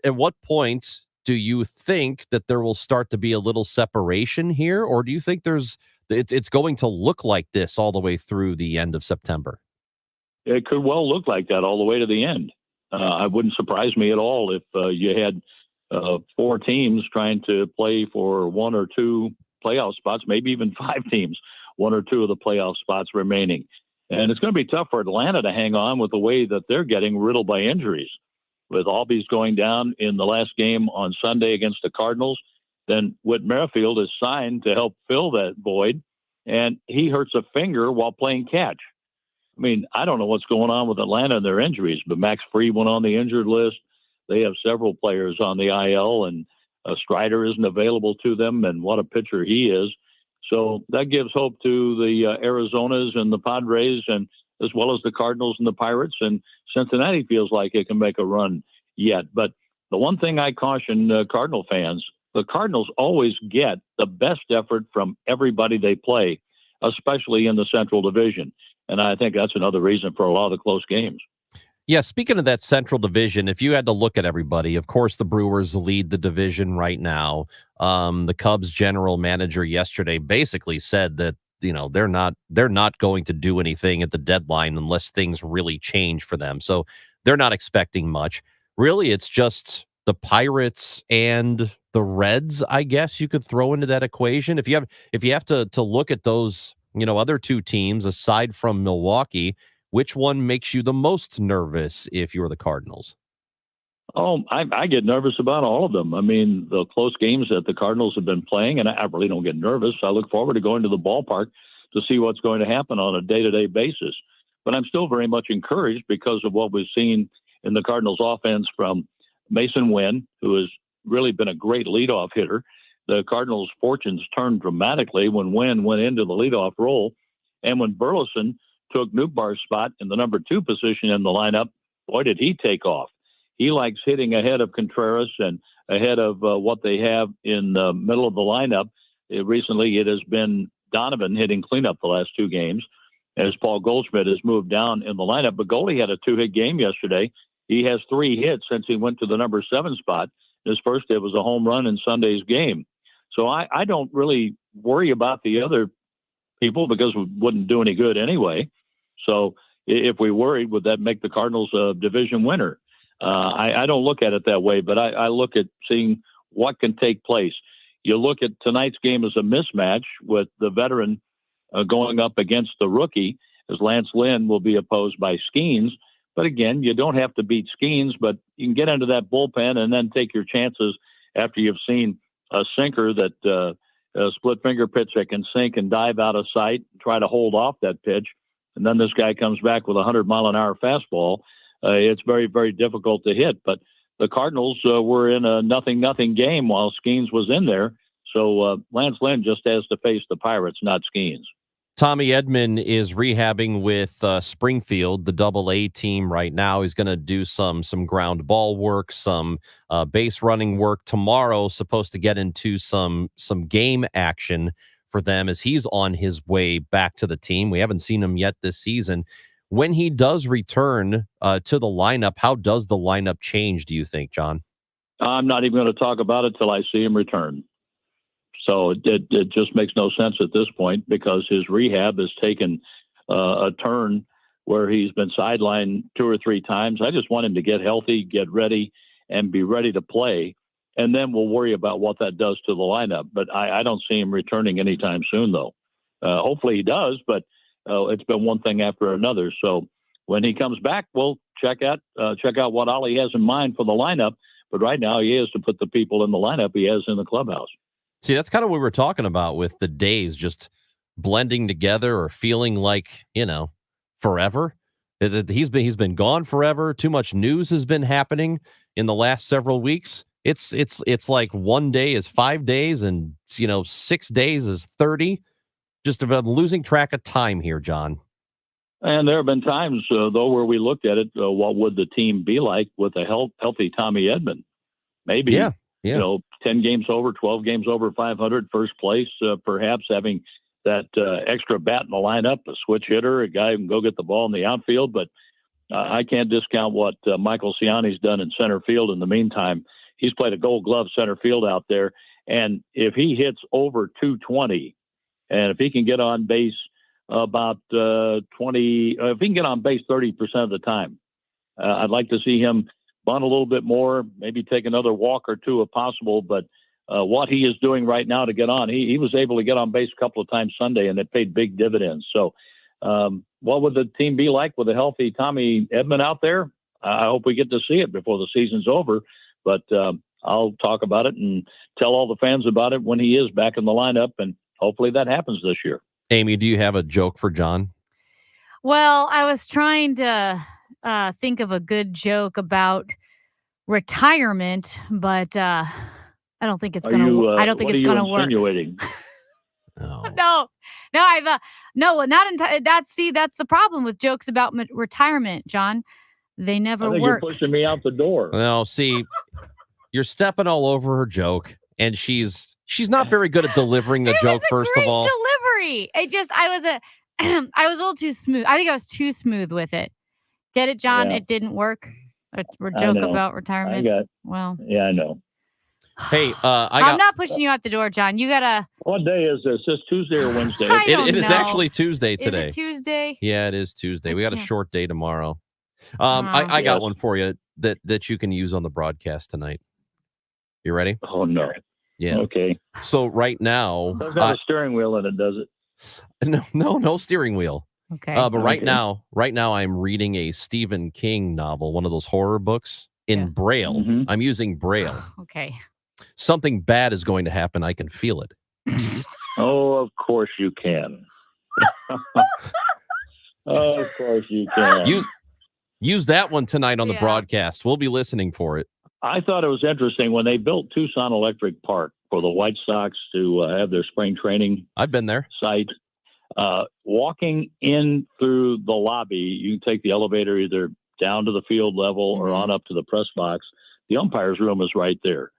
S6: At what point do you think that there will start to be a little separation here? Or do you think it's going to look like this all the way through the end of September?
S1: It could well look like that all the way to the end. It wouldn't surprise me at all if you had 4 teams trying to play for 1 or 2 playoff spots, maybe even 5 teams, 1 or 2 of the playoff spots remaining. And it's going to be tough for Atlanta to hang on with the way that they're getting riddled by injuries. With Albies going down in the last game on Sunday against the Cardinals, then Whit Merrifield is signed to help fill that void, and he hurts a finger while playing catch. I mean, I don't know what's going on with Atlanta and their injuries, but Max Fried went on the injured list. They have several players on the IL, and Strider isn't available to them, and what a pitcher he is. So that gives hope to the Arizonas and the Padres, and as well as the Cardinals and the Pirates. And Cincinnati feels like it can make a run yet. But the one thing I caution Cardinal fans, the Cardinals always get the best effort from everybody they play, especially in the Central Division. And I think that's another reason for a lot of the close games.
S6: Yeah, speaking of that Central Division, if you had to look at everybody, of course, the Brewers lead the division right now. The Cubs general manager yesterday basically said that, they're not going to do anything at the deadline unless things really change for them. So they're not expecting much. Really, it's just the Pirates and the Reds, I guess you could throw into that equation. If you have to look at those, other 2 teams aside from Milwaukee, which one makes you the most nervous if you're the Cardinals?
S1: Oh, I get nervous about all of them. I mean, the close games that the Cardinals have been playing, and I really don't get nervous. I look forward to going to the ballpark to see what's going to happen on a day-to-day basis. But I'm still very much encouraged because of what we've seen in the Cardinals offense from Mason Wynn, who has really been a great leadoff hitter. The Cardinals' fortunes turned dramatically when Wynn went into the leadoff role. And when Burleson took Nootbaar's spot in the number 2 position in the lineup, boy, did he take off. He likes hitting ahead of Contreras and ahead of what they have in the middle of the lineup. Recently, it has been Donovan hitting cleanup the last 2 games as Paul Goldschmidt has moved down in the lineup. But Goldie had a 2-hit game yesterday. He has 3 hits since he went to the number 7 spot. His first hit was a home run in Sunday's game. So I don't really worry about the other people because we wouldn't do any good anyway. So if we worried, would that make the Cardinals a division winner? I don't look at it that way, but I look at seeing what can take place. You look at tonight's game as a mismatch with the veteran going up against the rookie, as Lance Lynn will be opposed by Skeens. But again, you don't have to beat Skeens, but you can get into that bullpen and then take your chances after you've seen a sinker that a split finger pitch that can sink and dive out of sight, try to hold off that pitch. And then this guy comes back with a 100-mile-an-hour fastball. It's very, very difficult to hit. But the Cardinals were in a 0-0 game while Skeens was in there. So Lance Lynn just has to face the Pirates, not Skeens.
S6: Tommy Edman is rehabbing with Springfield, the Double-A team right now. He's going to do some ground ball work, some base running work tomorrow. Supposed to get into some game action for them as he's on his way back to the team. We haven't seen him yet this season. When he does return to the lineup, how does the lineup change, do you think, John?
S1: I'm not even going to talk about it till I see him return. So it just makes no sense at this point because his rehab has taken a turn where he's been sidelined 2 or 3 times. I just want him to get healthy, get ready, and be ready to play. And then we'll worry about what that does to the lineup. But I don't see him returning anytime soon, though. Hopefully he does, but it's been one thing after another. So when he comes back, we'll check out what Ollie has in mind for the lineup. But right now he has to put the people in the lineup he has in the clubhouse.
S6: See, that's kind of what we were talking about with the days just blending together or feeling like, forever. He's been gone forever. Too much news has been happening in the last several weeks. It's like one day is 5 days and 6 days is 30. Just about losing track of time here, John.
S1: And there have been times, though, where we looked at it, what would the team be like with a healthy Tommy Edman? Maybe, 10 games over, 12 games over 500, first place, perhaps having that extra bat in the lineup, a switch hitter, a guy who can go get the ball in the outfield. But I can't discount what Michael Ciani's done in center field in the meantime. He's played a Gold Glove center field out there. And if he hits over 220, and if he can get on base about 20, if he can get on base 30% of the time, I'd like to see him bunt a little bit more, maybe take another walk or two if possible. But what he is doing right now to get on, he was able to get on base a couple of times Sunday, and it paid big dividends. So what would the team be like with a healthy Tommy Edman out there? I hope we get to see it before the season's over. But I'll talk about it and tell all the fans about it when he is back in the lineup, and hopefully that happens this year.
S6: Amy, do you have a joke for John?
S8: Well, I was trying to think of a good joke about retirement, but I don't think it's going to. I don't think it's going to work. No, I've not entirely. That's the problem with jokes about retirement, John. They never work.
S1: You're pushing me out the door.
S6: No, see, you're stepping all over her joke, and she's not very good at delivering the joke. First of all,
S8: delivery. I was a little too smooth. I think I was too smooth with it. Get it, John? Yeah. It didn't work. A joke about retirement.
S1: Yeah, I know.
S6: Hey,
S8: I'm not pushing you out the door, John. You gotta.
S1: What day is this? Is this Tuesday or Wednesday?
S6: It is actually Tuesday today.
S8: Is it Tuesday?
S6: Yeah, it is Tuesday. We got a short day tomorrow. I got one for you that you can use on the broadcast tonight. You ready?
S1: Oh no.
S6: Yeah.
S1: Okay.
S6: So right now,
S1: doesn't have a steering wheel in it, does it?
S6: No steering wheel.
S8: Okay.
S6: But right now, I'm reading a Stephen King novel, one of those horror books in Braille.
S1: Mm-hmm.
S6: I'm using Braille.
S8: Okay.
S6: Something bad is going to happen. I can feel it.
S1: Oh, of course you can. Of course you can.
S6: Use that one tonight on the broadcast. We'll be listening for it.
S1: I thought it was interesting when they built Tucson Electric Park for the White Sox to have their spring training.
S6: I've been there.
S1: Site. Walking in through the lobby, you can take the elevator either down to the field level or on up to the press box. The umpires room is right there.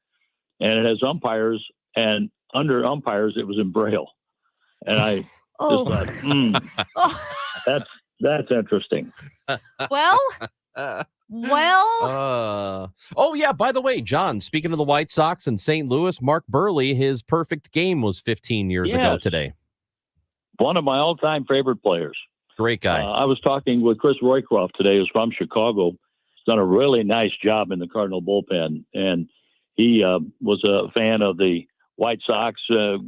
S1: And it has umpires, and under umpires, it was in Braille. And I just thought, that's interesting.
S8: Well.
S6: Oh yeah, by the way, John, speaking of the White Sox and St. Louis, Mark Burley, his perfect game was 15 years ago today.
S1: One of my all-time favorite players.
S6: Great guy.
S1: I was talking with Chris Roycroft today, who's from Chicago. He's done a really nice job in the Cardinal bullpen, and he was a fan of the White Sox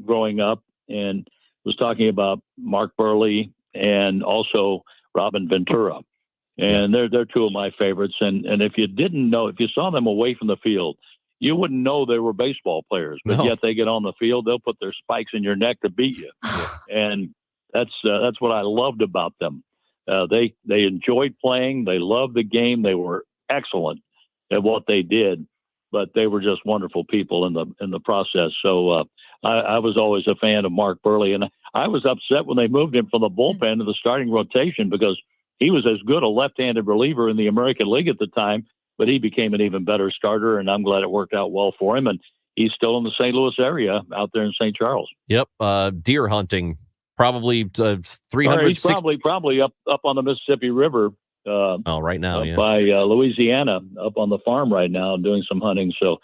S1: growing up, and was talking about Mark Burley and also Robin Ventura. And they're two of my favorites. And if you didn't know, if you saw them away from the field, you wouldn't know they were baseball players. But yet they get on the field, they'll put their spikes in your neck to beat you. And that's what I loved about them. They enjoyed playing. They loved the game. They were excellent at what they did. But they were just wonderful people in the process. So I was always a fan of Mark Burley, and I was upset when they moved him from the bullpen to the starting rotation because he was as good a left-handed reliever in the American League at the time, but he became an even better starter, and I'm glad it worked out well for him. And he's still in the St. Louis area out there in St. Charles.
S6: Yep. Deer hunting, probably 300.
S1: He's probably up on the Mississippi River.
S6: Right now, yeah.
S1: By Louisiana, up on the farm right now, doing some hunting. So,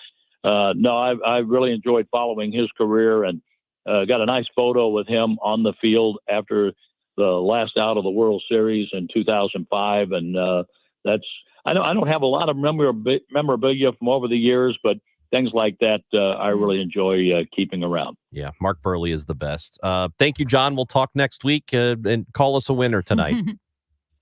S1: no, I really enjoyed following his career, and got a nice photo with him on the field after the last out of the World Series in 2005. And I don't have a lot of memorabilia from over the years, but things like that I really enjoy keeping around.
S6: Yeah, Mark Burley is the best. Thank you, John. We'll talk next week and call us a winner tonight.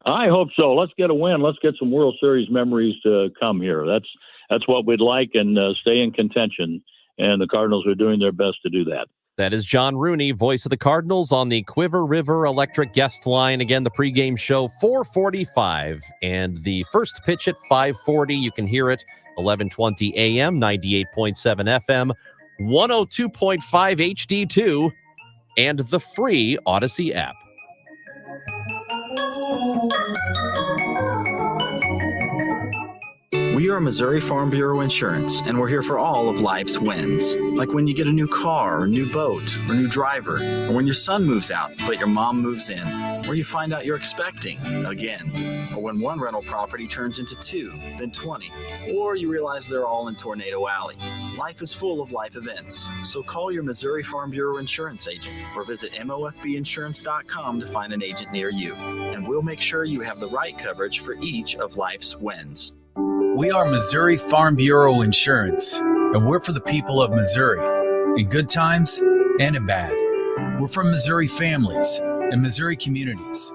S1: I hope so. Let's get a win. Let's get some World Series memories to come here. That's what we'd like, and stay in contention. And the Cardinals are doing their best to do that.
S6: That is John Rooney, voice of the Cardinals, on the Quiver River Electric guest line. Again, the pregame show 4:45, and the first pitch at 5:40. You can hear it 11:20 a.m., 98.7 FM, 102.5 HD2, and the free Odyssey app.
S3: We are Missouri Farm Bureau Insurance, and we're here for all of life's wins. Like when you get a new car, or new boat, or new driver, or when your son moves out, but your mom moves in, or you find out you're expecting again, or when one rental property turns into 2, then 20, or you realize they're all in Tornado Alley. Life is full of life events, so call your Missouri Farm Bureau Insurance agent or visit mofbinsurance.com to find an agent near you, and we'll make sure you have the right coverage for each of life's wins.
S7: We are Missouri Farm Bureau Insurance, and we're for the people of Missouri, in good times and in bad. We're for Missouri families and Missouri communities.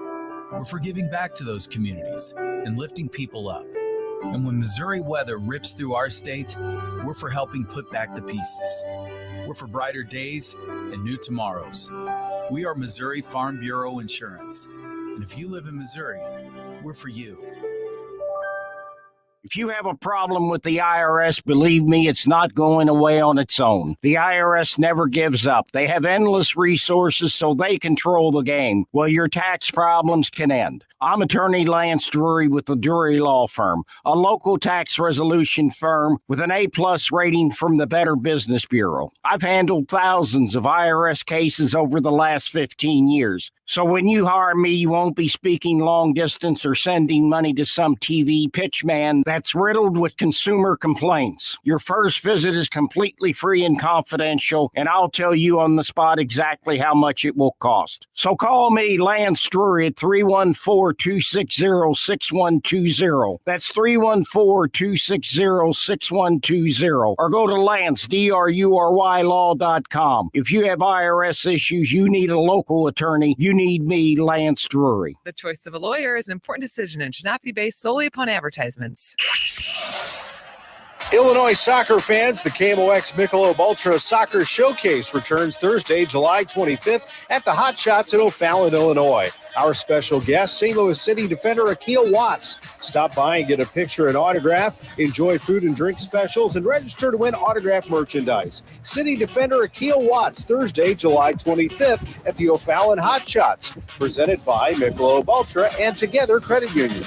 S7: We're for giving back to those communities and lifting people up. And when Missouri weather rips through our state, we're for helping put back the pieces. We're for brighter days and new tomorrows. We are Missouri Farm Bureau Insurance. And if you live in Missouri, we're for you.
S18: If you have a problem with the IRS, believe me, it's not going away on its own. The IRS never gives up. They have endless resources, so they control the game. Well, your tax problems can end. I'm attorney Lance Drury with the Drury Law Firm, a local tax resolution firm with an A+ rating from the Better Business Bureau. I've handled thousands of IRS cases over the last 15 years. So when you hire me, you won't be speaking long distance or sending money to some TV pitchman that's riddled with consumer complaints. Your first visit is completely free and confidential, and I'll tell you on the spot exactly how much it will cost. So call me, Lance Drury, at 314-260-6120. That's 314-260-6120. Or go to Lance, DRURYlaw.com. If you have IRS issues, you need a local attorney, you need me, Lance Drury.
S24: The choice of a lawyer is an important decision and should not be based solely upon advertisements.
S25: Illinois soccer fans, the KMOX Michelob Ultra Soccer Showcase returns Thursday, July 25th at the Hot Shots in O'Fallon, Illinois. Our special guest, St. Louis City defender Akil Watts. Stop by and get a picture and autograph, enjoy food and drink specials, and register to win autographed merchandise. City defender Akil Watts, Thursday, July 25th at the O'Fallon Hot Shots, presented by Michelob Ultra and Together Credit Union.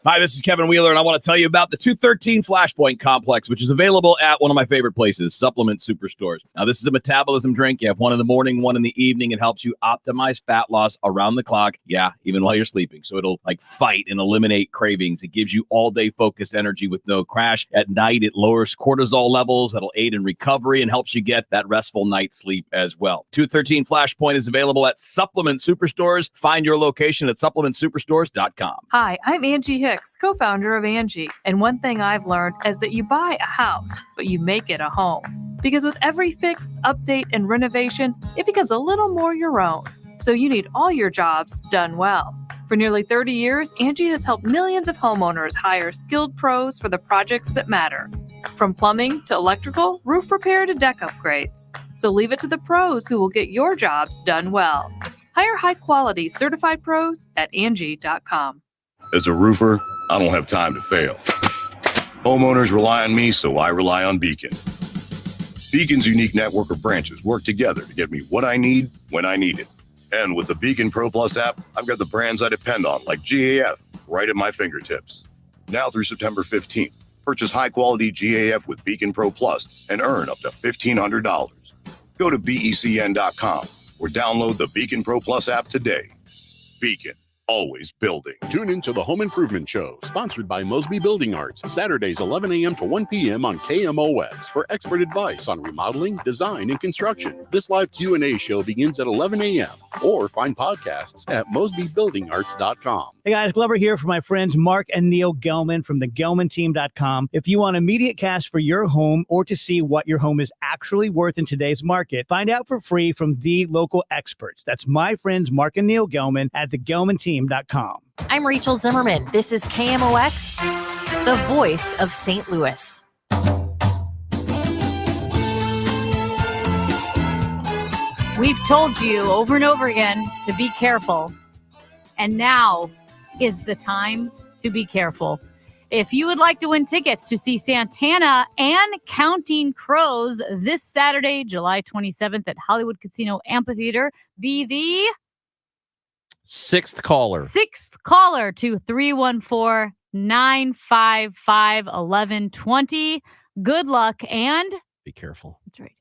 S26: Hi, this is Kevin Wheeler, and I want to tell you about the 213 Flashpoint Complex, which is available at one of my favorite places, Supplement Superstores. Now, this is a metabolism drink. You have one in the morning, one in the evening. It helps you optimize fat loss around the clock. Yeah, even while you're sleeping. So it'll fight and eliminate cravings. It gives you all-day focused energy with no crash. At night, it lowers cortisol levels. That'll aid in recovery and helps you get that restful night's sleep as well. 213 Flashpoint is available at Supplement Superstores. Find your location at supplementsuperstores.com.
S27: Hi, I'm Angie Hicks, co-founder of Angie. And one thing I've learned is that you buy a house, but you make it a home. Because with every fix, update, and renovation, it becomes a little more your own. So you need all your jobs done well. For nearly 30 years, Angie has helped millions of homeowners hire skilled pros for the projects that matter. From plumbing to electrical, roof repair to deck upgrades. So leave it to the pros who will get your jobs done well. Hire high-quality certified pros at Angie.com.
S28: As a roofer, I don't have time to fail. Homeowners rely on me, so I rely on Beacon. Beacon's unique network of branches work together to get me what I need when I need it. And with the Beacon Pro Plus app, I've got the brands I depend on, like GAF, right at my fingertips. Now through September 15th, purchase high-quality GAF with Beacon Pro Plus and earn up to $1,500. Go to BECN.com or download the Beacon Pro Plus app today. Beacon, always building.
S2: Tune into the Home Improvement Show, sponsored by Mosby Building Arts, Saturdays 11 a.m. to 1 p.m. on KMOX for expert advice on remodeling, design, and construction. This live Q&A show begins at 11 a.m. or find podcasts at mosbybuildingarts.com.
S5: Hey guys, Glover here for my friends Mark and Neil Gelman from thegelmanteam.com. If you want immediate cash for your home or to see what your home is actually worth in today's market, find out for free from the local experts. That's my friends Mark and Neil Gelman at thegelmanteam.com.
S9: I'm Rachel Zimmerman. This is KMOX, the voice of St. Louis.
S8: We've told you over and over again to be careful. And now is the time to be careful. If you would like to win tickets to see Santana and Counting Crows this Saturday, July 27th at Hollywood Casino Amphitheater, be the
S6: sixth caller
S8: to 314-955-1120. Good luck and
S6: be careful.
S8: That's right.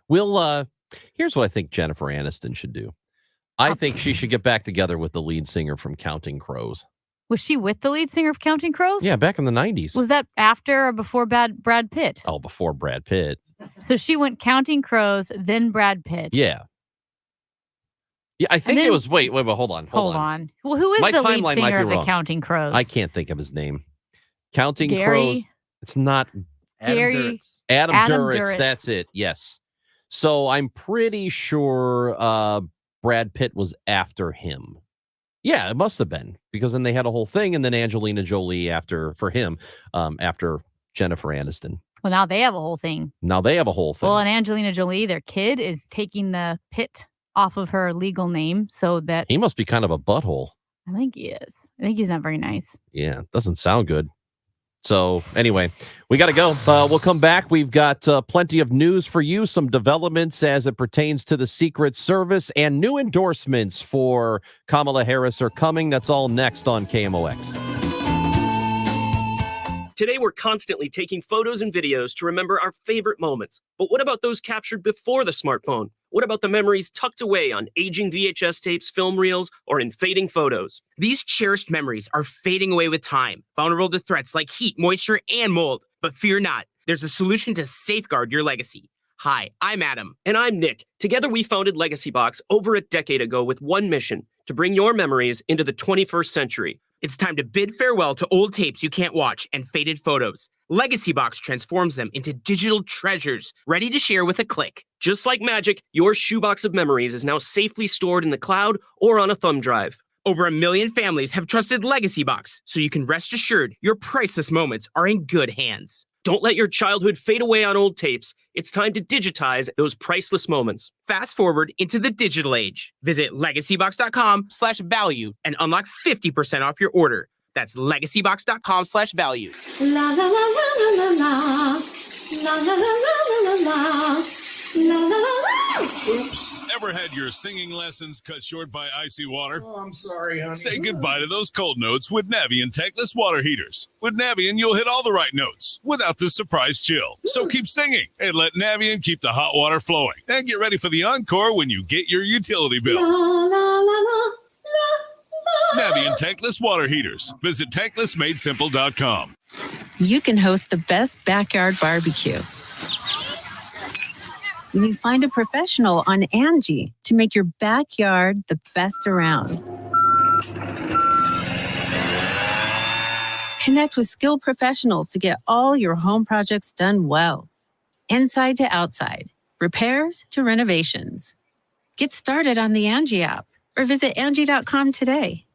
S6: We'll here's what I think Jennifer Aniston should do. I think she should get back together with the lead singer from Counting Crows.
S8: Was she with the lead singer of Counting Crows?
S6: Yeah, back in the 90s.
S8: Was that after or before Brad Pitt?
S6: Oh, before Brad Pitt.
S8: So she went Counting Crows, then Brad Pitt.
S6: Yeah. Yeah, I think it was. Wait, hold on.
S8: Hold on. Well, who is the lead singer of the Counting Crows?
S6: I can't think of his name. Counting
S8: Gary?
S6: Crows. It's not
S8: Gary.
S6: Adam Duritz. That's it. Yes. So I'm pretty sure Brad Pitt was after him. Yeah, it must have been, because then they had a whole thing, and then Angelina Jolie after Jennifer Aniston.
S8: Well, now they have a whole thing.
S6: Well,
S8: and Angelina Jolie, their kid, is taking the Pitt off of her legal name so that...
S6: He must be kind of a butthole.
S8: I think he is. I think he's not very nice.
S6: Yeah, doesn't sound good. So anyway, we got to go. We'll come back. We've got plenty of news for you, some developments as it pertains to the Secret Service, and new endorsements for Kamala Harris are coming. That's all next on KMOX.
S10: Today, we're constantly taking photos and videos to remember our favorite moments. But what about those captured before the smartphone? What about the memories tucked away on aging VHS tapes, film reels, or in fading photos?
S11: These cherished memories are fading away with time, vulnerable to threats like heat, moisture, and mold. But fear not, there's a solution to safeguard your legacy. Hi, I'm Adam.
S10: And I'm Nick. Together, we founded Legacy Box over a decade ago with one mission: to bring your memories into the 21st century.
S11: It's time to bid farewell to old tapes you can't watch and faded photos. Legacy Box transforms them into digital treasures, ready to share with a click.
S10: Just like magic, your shoebox of memories is now safely stored in the cloud or on a thumb drive.
S11: Over 1 million families have trusted Legacy Box, so you can rest assured your priceless moments are in good hands.
S10: Don't let your childhood fade away on old tapes. It's time to digitize those priceless moments.
S11: Fast forward into the digital age. Visit legacybox.com/value and unlock 50% off your order. That's legacybox.com/value.
S12: La la la la la la la la la la la la la la.
S13: Oops. Ever had your singing lessons cut short by icy water?
S14: Oh, I'm sorry, honey.
S13: Say goodbye to those cold notes with Navien tankless water heaters. With Navien, you'll hit all the right notes without the surprise chill. So keep singing and let Navien keep the hot water flowing. And get ready for the encore when you get your utility bill.
S12: La la la la la.
S13: Navien tankless water heaters. Visit tanklessmadesimple.com.
S29: You can host the best backyard barbecue when you find a professional on Angie to make your backyard the best around. Connect with skilled professionals to get all your home projects done well. Inside to outside, repairs to renovations. Get started on the Angie app or visit Angie.com today.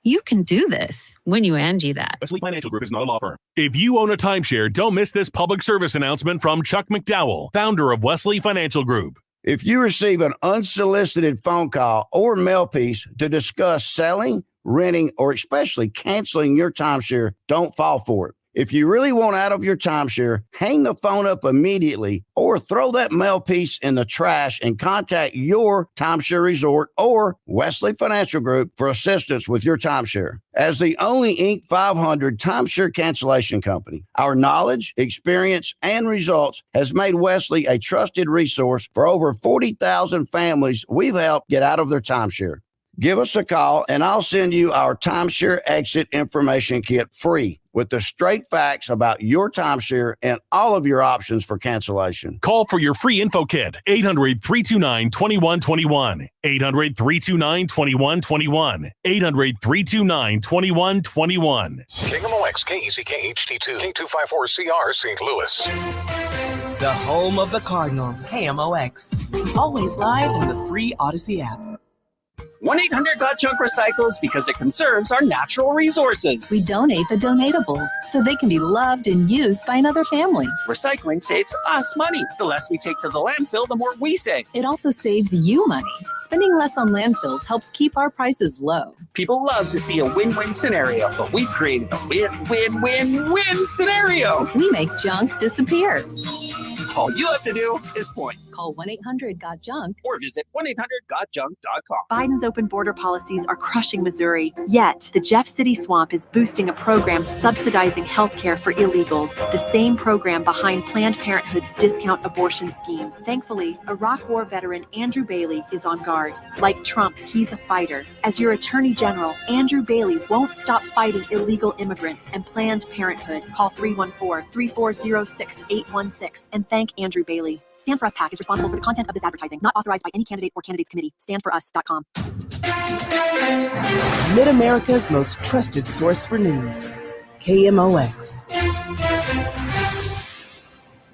S29: You can do this when you Angie that.
S30: Wesley Financial Group is not a law firm. If you own a timeshare, don't miss this public service announcement from Chuck McDowell, founder of Wesley Financial Group.
S31: If you receive an unsolicited phone call or mail piece to discuss selling, renting, or especially canceling your timeshare, don't fall for it. If you really want out of your timeshare, hang the phone up immediately or throw that mail piece in the trash and contact your timeshare resort or Wesley Financial Group for assistance with your timeshare. As the only Inc. 500 timeshare cancellation company, our knowledge, experience, and results has made Wesley a trusted resource for over 40,000 families we've helped get out of their timeshare. Give us a call and I'll send you our timeshare exit information kit free with the straight facts about your timeshare and all of your options for cancellation.
S30: Call for your free info kit, 800-329-2121. 800-329-2121. 800-329-2121.
S1: KMOX, KECK HD2, K254CR, St. Louis.
S4: The home of the Cardinals, KMOX. Always live on the free Odyssey app.
S14: 1-800-GOT-JUNK recycles because it conserves our natural resources.
S15: We donate the donatables so they can be loved and used by another family.
S14: Recycling saves us money. The less we take to the landfill, the more we save.
S15: It also saves you money. Spending less on landfills helps keep our prices low.
S14: People love to see a win-win scenario, but we've created a win-win-win-win scenario.
S15: We make junk disappear.
S14: All you have to do is point.
S15: Call 1-800-GOT-JUNK
S14: or visit 1-800-GOT-JUNK.com.
S16: Biden's open border policies are crushing Missouri. Yet, the Jeff City Swamp is boosting a program subsidizing health care for illegals, the same program behind Planned Parenthood's discount abortion scheme. Thankfully, Iraq War veteran Andrew Bailey is on guard. Like Trump, he's a fighter. As your Attorney General, Andrew Bailey won't stop fighting illegal immigrants and Planned Parenthood. Call 314-340-6816 and thank Andrew Bailey. Stand For Us PAC is responsible for the content of this advertising, not authorized by any candidate or candidates committee. StandForUs.com.
S4: Mid-America's most trusted source for news. KMOX.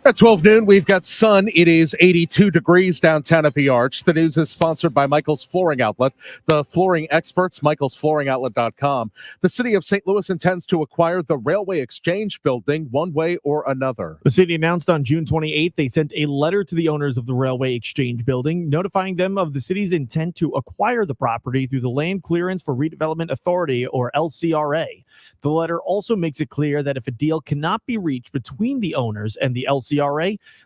S17: At 12 noon, we've got sun. It is 82 degrees downtown at the Arch. The news is sponsored by Michael's Flooring Outlet, the flooring experts, michaelsflooringoutlet.com. The city of St. Louis intends to acquire the Railway Exchange building one way or another.
S19: The city announced on June 28th they sent a letter to the owners of the Railway Exchange building, notifying them of the city's intent to acquire the property through the Land Clearance for Redevelopment Authority, or LCRA. The letter also makes it clear that if a deal cannot be reached between the owners and the LCRA,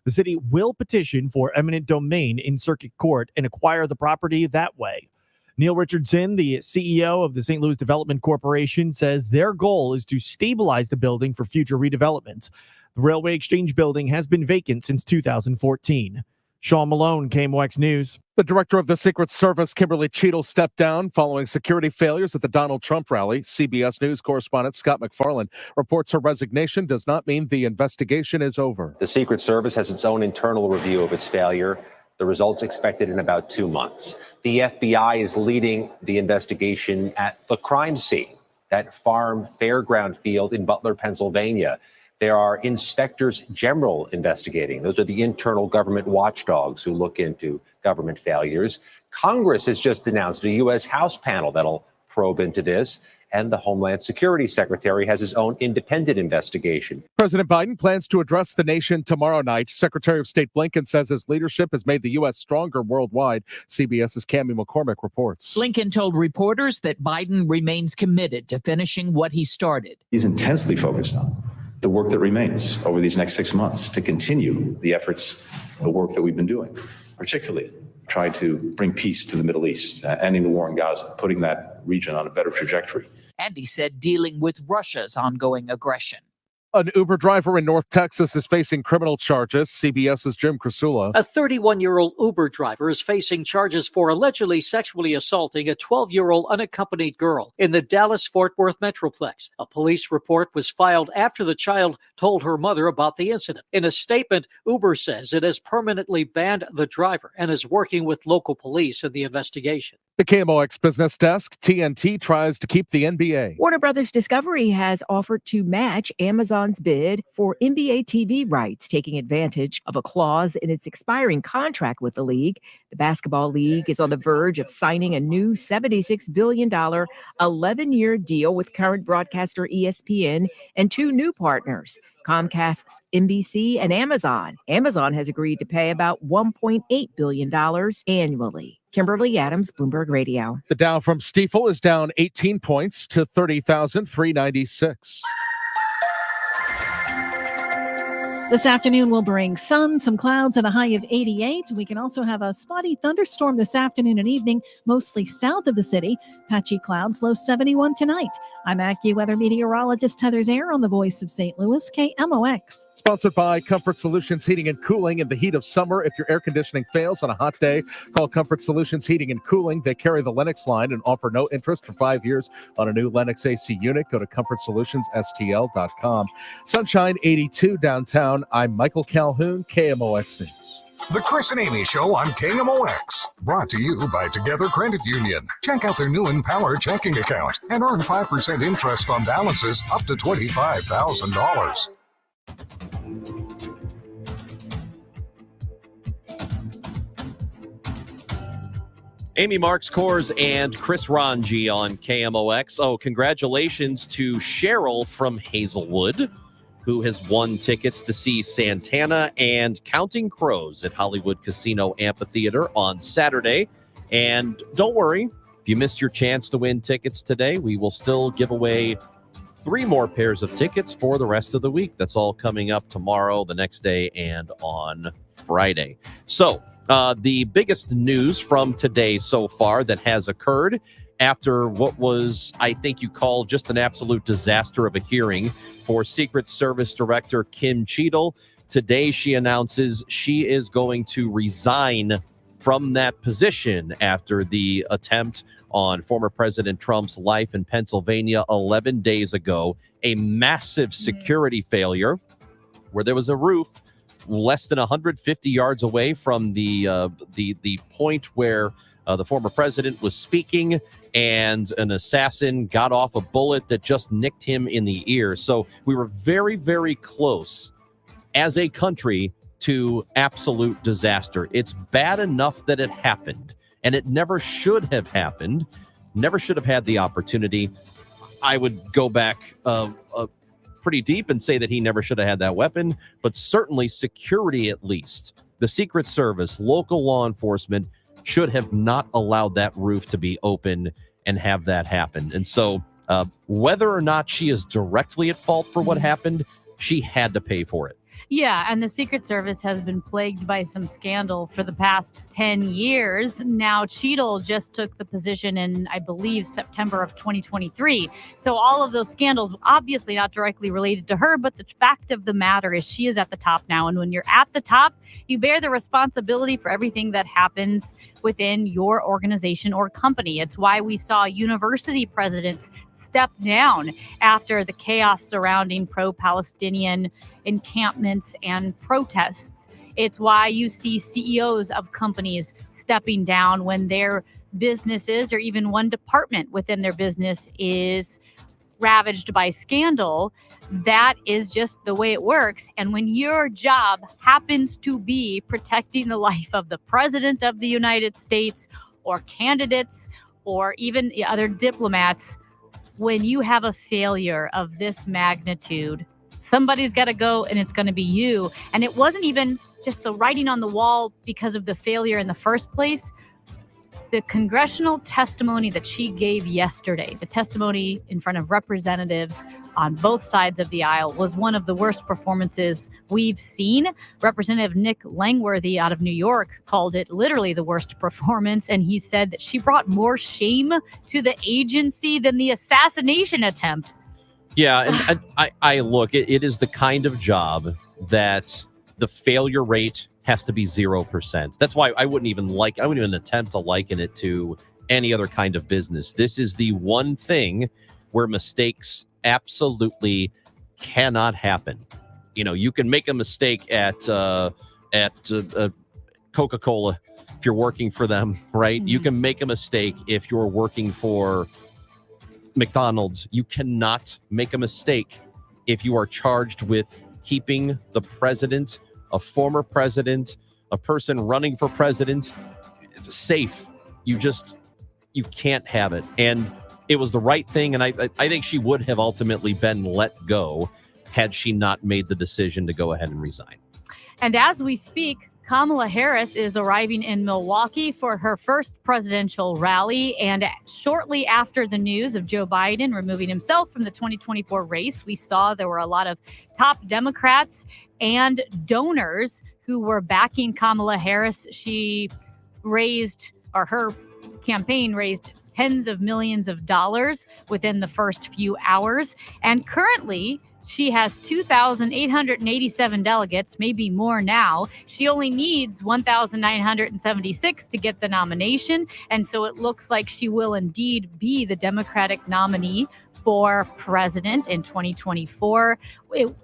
S19: the city will petition for eminent domain in circuit court and acquire the property that way. Neil Richardson, the CEO of the St. Louis Development Corporation, says their goal is to stabilize the building for future redevelopment. The Railway Exchange building has been vacant since 2014. Sean Malone, KMOX News.
S17: The director of the Secret Service, Kimberly Cheadle, stepped down following security failures at the Donald Trump rally. CBS News correspondent Scott McFarland reports her resignation does not mean the investigation is over.
S20: The Secret Service has its own internal review of its failure. The results expected in about 2 months. The FBI is leading the investigation at the crime scene, that farm fairground field in Butler, Pennsylvania. There are inspectors general investigating. Those are the internal government watchdogs who look into government failures. Congress has just announced a U.S. House panel that'll probe into this. And the Homeland Security Secretary has his own independent investigation.
S17: President Biden plans to address the nation tomorrow night. Secretary of State Blinken says his leadership has made the U.S. stronger worldwide. CBS's Cammie McCormick reports.
S21: Blinken told reporters that Biden remains committed to finishing what he started.
S22: He's intensely focused on the work that remains over these next 6 months to continue the efforts, the work that we've been doing, particularly try to bring peace to the Middle East, ending the war in Gaza, putting that region on a better trajectory.
S21: And he said dealing with Russia's ongoing aggression.
S17: An Uber driver in North Texas is facing criminal charges. CBS's Jim Krasula.
S23: A 31-year-old Uber driver is facing charges for allegedly sexually assaulting a 12-year-old unaccompanied girl in the Dallas-Fort Worth Metroplex. A police report was filed after the child told her mother about the incident. In a statement, Uber says it has permanently banned the driver and is working with local police in the investigation.
S17: The KMOX Business Desk. TNT tries to keep the NBA.
S32: Warner Brothers Discovery has offered to match Amazon's bid for NBA TV rights, taking advantage of a clause in its expiring contract with the league. The basketball league is on the verge of signing a new $76 billion 11-year deal with current broadcaster ESPN and two new partners, Comcast's NBC and Amazon. Amazon has agreed to pay about $1.8 billion annually. Kimberly Adams, Bloomberg Radio.
S17: The Dow from Stifel is down 18 points to 30,396.
S2: This afternoon will bring sun, some clouds, and a high of 88. We can also have a spotty thunderstorm this afternoon and evening, mostly south of the city. Patchy clouds, low 71 tonight. I'm AccuWeather meteorologist Heather Zare on the Voice of St. Louis, KMOX.
S17: Sponsored by Comfort Solutions Heating and Cooling. In the heat of summer, if your air conditioning fails on a hot day, call Comfort Solutions Heating and Cooling. They carry the Lennox line and offer no interest for 5 years on a new Lennox AC unit. Go to ComfortSolutionsSTL.com. Sunshine 82 downtown. I'm Michael Calhoun, KMOX News.
S1: The Chris and Amy Show on KMOX. Brought to you by Together Credit Union. Check out their new Empower checking account and earn 5% interest on balances up to $25,000.
S6: Amy Marks Kors and Chris Ranji on KMOX. Oh, congratulations to Cheryl from Hazelwood, who has won tickets to see Santana and Counting Crows at Hollywood Casino Amphitheater on Saturday. And don't worry, if you missed your chance to win tickets today, we will still give away 3 more pairs of tickets for the rest of the week. That's all coming up tomorrow, the next day, and on Friday. So, the biggest news from today so far that has occurred after what was, I think you call just an absolute disaster of a hearing for Secret Service Director Kim Cheadle. Today, she announces she is going to resign from that position after the attempt on former President Trump's life in Pennsylvania 11 days ago, a massive security failure where there was a roof less than 150 yards away from the point where the former president was speaking, and an assassin got off a bullet that just nicked him in the ear. So we were very, very close as a country to absolute disaster. It's bad enough that it happened, and it never should have happened, never should have had the opportunity. I would go back pretty deep and say that he never should have had that weapon, but certainly security, at least. The Secret Service, local law enforcement should have not allowed that roof to be open and have that happen. And so whether or not she is directly at fault for what happened, she had to pay for it.
S3: Yeah, and the Secret Service has been plagued by some scandal for the past 10 years. Now, Cheadle just took the position in, I believe, September of 2023. So all of those scandals, obviously not directly related to her, but the fact of the matter is she is at the top now. And when you're at the top, you bear the responsibility for everything that happens within your organization or company. It's why we saw university presidents step down after the chaos surrounding pro-Palestinian encampments and protests. It's why you see CEOs of companies stepping down when their businesses or even one department within their business is ravaged by scandal. That is just the way it works. And when your job happens to be protecting the life of the president of the United States or candidates or even other diplomats, when you have a failure of this magnitude, somebody's got to go, and it's going to be you. And it wasn't even just the writing on the wall because of the failure in the first place. The congressional testimony that she gave yesterday, the testimony in front of representatives on both sides of the aisle, was one of the worst performances we've seen. Representative Nick Langworthy out of New York called it literally the worst performance, and he said that she brought more shame to the agency than the assassination attempt.
S6: Yeah, and I look, it is the kind of job that the failure rate has to be 0%. That's why I wouldn't even attempt to liken it to any other kind of business. This is the one thing where mistakes absolutely cannot happen. You know, you can make a mistake at Coca-Cola if you're working for them, right? Mm-hmm. You can make a mistake if you're working for McDonald's. You cannot make a mistake if you are charged with keeping the president, a former president, a person running for president, safe. You can't have it. And it was the right thing. And I think she would have ultimately been let go had she not made the decision to go ahead and resign.
S3: And as we speak, Kamala Harris is arriving in Milwaukee for her first presidential rally. And shortly after the news of Joe Biden removing himself from the 2024 race, we saw there were a lot of top Democrats and donors who were backing Kamala Harris. She raised, or her campaign raised, tens of millions of dollars within the first few hours. And currently, she has 2,887 delegates, maybe more now. She only needs 1,976 to get the nomination. And so it looks like she will indeed be the Democratic nominee for president in 2024.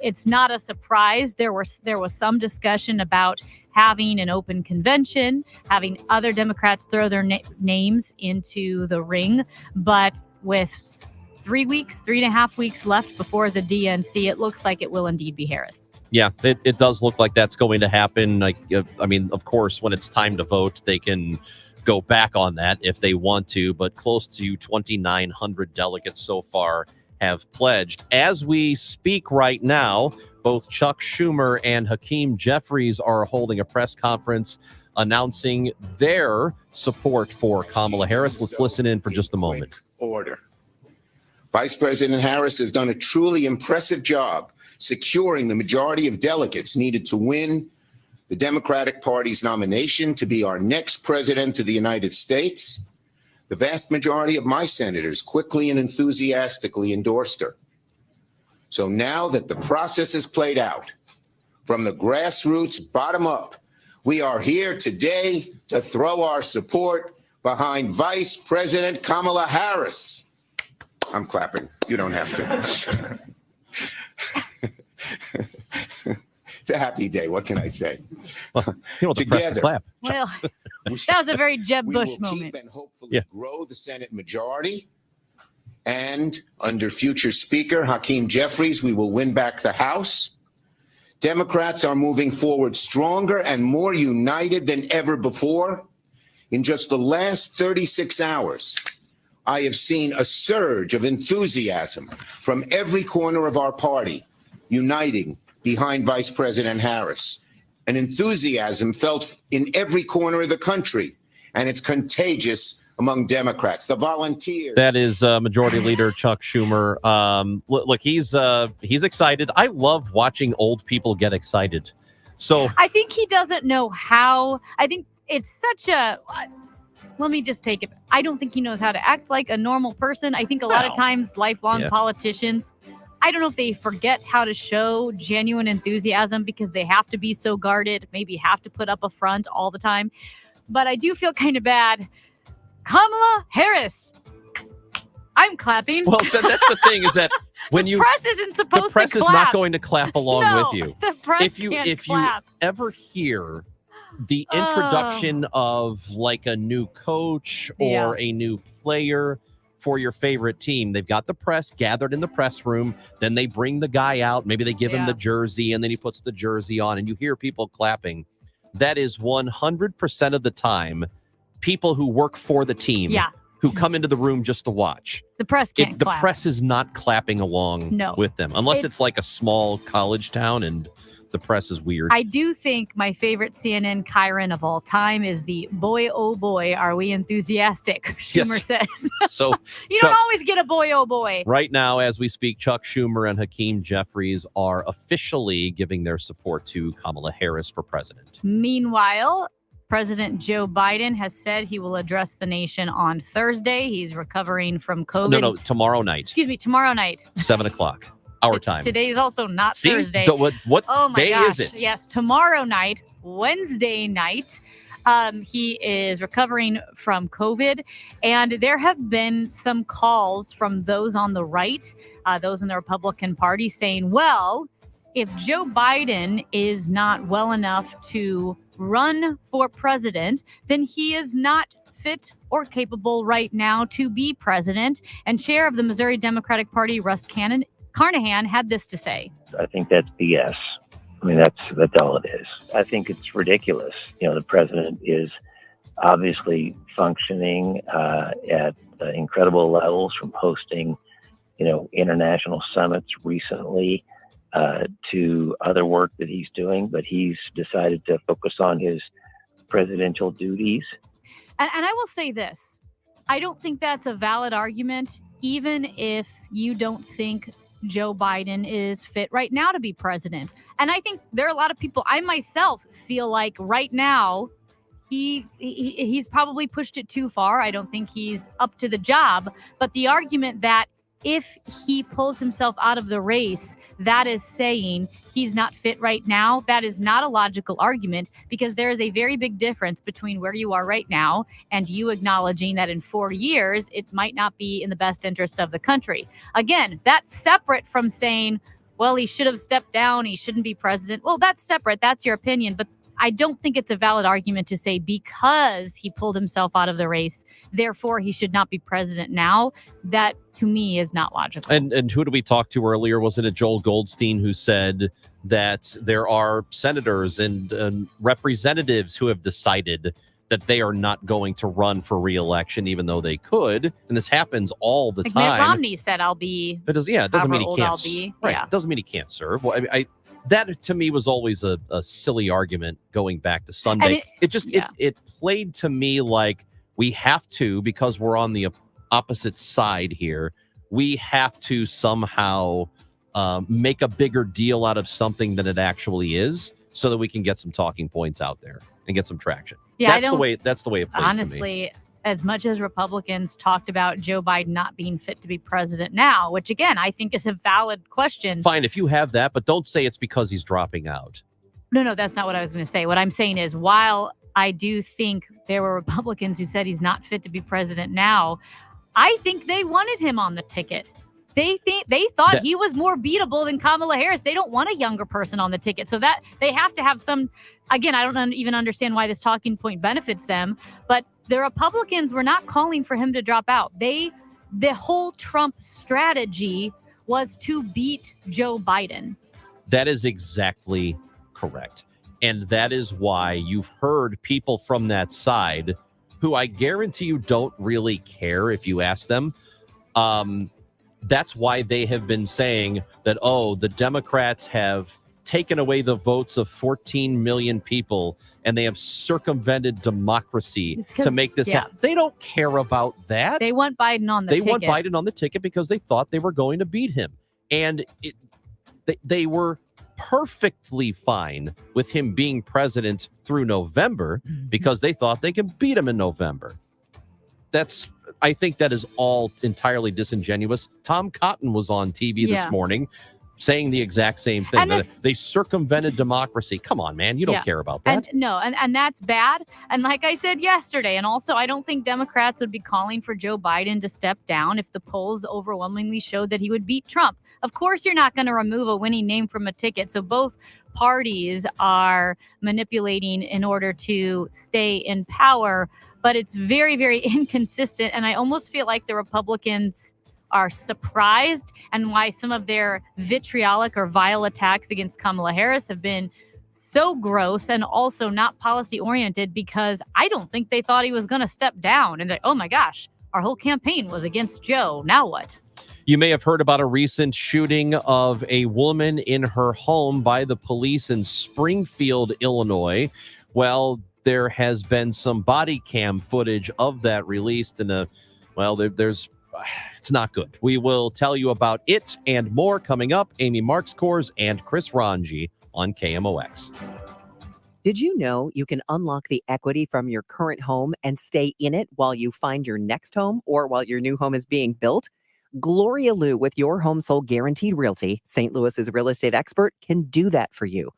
S3: It's not a surprise. There was some discussion about having an open convention, having other Democrats throw their names into the ring. But with 3.5 weeks left before the DNC, it looks like it will indeed be Harris.
S6: Yeah, it does look like that's going to happen. Like, I mean, of course, when it's time to vote, they can go back on that if they want to, but close to 2,900 delegates so far have pledged. As we speak right now, both Chuck Schumer and Hakeem Jeffries are holding a press conference announcing their support for Kamala Harris. Let's listen in for just a moment.
S5: Order. Vice President Harris has done a truly impressive job securing the majority of delegates needed to win the Democratic Party's nomination to be our next president of the United States. The vast majority of my senators quickly and enthusiastically endorsed her. So now that the process is played out, from the grassroots bottom up, we are here today to throw our support behind Vice President Kamala Harris. I'm clapping. You don't have to. It's a happy day. What can I say?
S6: Well, you want the press to clap.
S3: Well, that was a very Jeb Bush moment.
S5: And hopefully grow the Senate majority. And under future Speaker Hakeem Jeffries, we will win back the House. Democrats are moving forward stronger and more united than ever before. In just the last 36 hours, I have seen a surge of enthusiasm from every corner of our party, uniting behind Vice President Harris. An enthusiasm felt in every corner of the country, and it's contagious among Democrats. The volunteers.
S6: That is Majority Leader Chuck Schumer. Look, he's excited. I love watching old people get excited. So
S3: I think he doesn't know how. I think it's such a. Let me just take it. I don't think he knows how to act like a normal person. I think a lot of times lifelong politicians, I don't know if they forget how to show genuine enthusiasm because they have to be so guarded, maybe have to put up a front all the time. But I do feel kind of bad. Kamala Harris. I'm clapping.
S6: Well, so that's the thing is that when
S3: the press isn't supposed to clap.
S6: The press is not going to clap along with you.
S3: The press
S6: if you ever hear the introduction of like a new coach or a new player for your favorite team, they've got the press gathered in the press room. Then they bring the guy out. Maybe they give him the jersey and then he puts the jersey on and you hear people clapping. That is 100% of the time people who work for the team who come into the room just to watch.
S3: The press can't
S6: The
S3: clap.
S6: press is not clapping along with them unless it's like a small college town and the press is weird.
S3: I do think my favorite CNN Chiron of all time is the boy, oh boy, are we enthusiastic? Schumer says.
S6: So
S3: you don't always get a boy, oh boy.
S6: Right now, as we speak, Chuck Schumer and Hakeem Jeffries are officially giving their support to Kamala Harris for president.
S3: Meanwhile, President Joe Biden has said he will address the nation on Thursday. He's recovering from COVID.
S6: No, tomorrow night.
S3: Excuse me, tomorrow night.
S6: 7:00. Our time.
S3: Today's also not
S6: See?
S3: Thursday.
S6: What
S3: oh my
S6: day
S3: gosh.
S6: is it?
S3: Yes, tomorrow night, Wednesday night. He is recovering from COVID. And there have been some calls from those on the right, those in the Republican Party saying, well, if Joe Biden is not well enough to run for president, then he is not fit or capable right now to be president. And chair of the Missouri Democratic Party, Russ Carnahan, had this to say.
S7: I think that's BS. I mean, that's all it is. I think it's ridiculous. You know, the president is obviously functioning at incredible levels from hosting, international summits recently, to other work that he's doing, but he's decided to focus on his presidential duties.
S3: And I will say this. I don't think that's a valid argument, even if you don't think Joe Biden is fit right now to be president. And I think there are a lot of people, I myself feel like right now, he's probably pushed it too far. I don't think he's up to the job. But the argument that if he pulls himself out of the race, that is saying he's not fit right now. That is not a logical argument, because there is a very big difference between where you are right now and you acknowledging that in 4 years, it might not be in the best interest of the country. Again, that's separate from saying, well, he should have stepped down, he shouldn't be president. Well, that's separate. That's your opinion. But I don't think it's a valid argument to say because he pulled himself out of the race, therefore he should not be president now. That, to me, is not logical.
S6: And who did we talk to earlier? Wasn't it Joel Goldstein who said that there are senators and representatives who have decided that they are not going to run for re-election, even though they could? And this happens all the
S3: like
S6: time.
S3: Mitt Romney said, "I'll be."
S6: It doesn't mean he can't.
S3: I'll be.
S6: Right.
S3: Yeah.
S6: It doesn't mean he can't serve. Well, that to me was always a silly argument going back to Sunday. It played to me like we have to, because we're on the opposite side here, we have to somehow make a bigger deal out of something than it actually is, so that we can get some talking points out there and get some traction.
S3: Yeah,
S6: that's the way it plays
S3: honestly,
S6: to me.
S3: As much as Republicans talked about Joe Biden not being fit to be president now, which again, I think is a valid question.
S6: Fine, if you have that, but don't say it's because he's dropping out.
S3: No, that's not what I was going to say. What I'm saying is, while I do think there were Republicans who said he's not fit to be president now, I think they wanted him on the ticket. They thought he was more beatable than Kamala Harris. They don't want a younger person on the ticket. So that they have to have some, again, I don't even understand why this talking point benefits them, but the Republicans were not calling for him to drop out. The whole Trump strategy was to beat Joe Biden.
S6: That is exactly correct. And that is why you've heard people from that side who I guarantee you don't really care if you ask them. That's why they have been saying that, the Democrats have taken away the votes of 14 million people and they have circumvented democracy to make this happen. They don't care about that.
S3: They want Biden on the ticket.
S6: They want Biden on the ticket because they thought they were going to beat him. And they were perfectly fine with him being president through November because they thought they could beat him in November. I think that is all entirely disingenuous. Tom Cotton was on TV this morning saying the exact same thing.
S3: And
S6: they circumvented democracy. Come on, man. You don't care about that.
S3: And that's bad. And like I said yesterday, and also I don't think Democrats would be calling for Joe Biden to step down if the polls overwhelmingly showed that he would beat Trump. Of course, you're not going to remove a winning name from a ticket. So both parties are manipulating in order to stay in power. But it's very, very inconsistent. And I almost feel like the Republicans are surprised, and why some of their vitriolic or vile attacks against Kamala Harris have been so gross and also not policy oriented, because I don't think they thought he was going to step down. And oh my gosh, our whole campaign was against Joe. Now what?
S6: You may have heard about a recent shooting of a woman in her home by the police in Springfield, Illinois. Well, there has been some body cam footage of that released, and it's not good. We will tell you about it and more coming up. Amy Marks-Kors and Chris Ranji on KMOX.
S8: Did you know you can unlock the equity from your current home and stay in it while you find your next home or while your new home is being built? Gloria Liu with Your Home Sold Guaranteed Realty, St. Louis's real estate expert, can do that for you.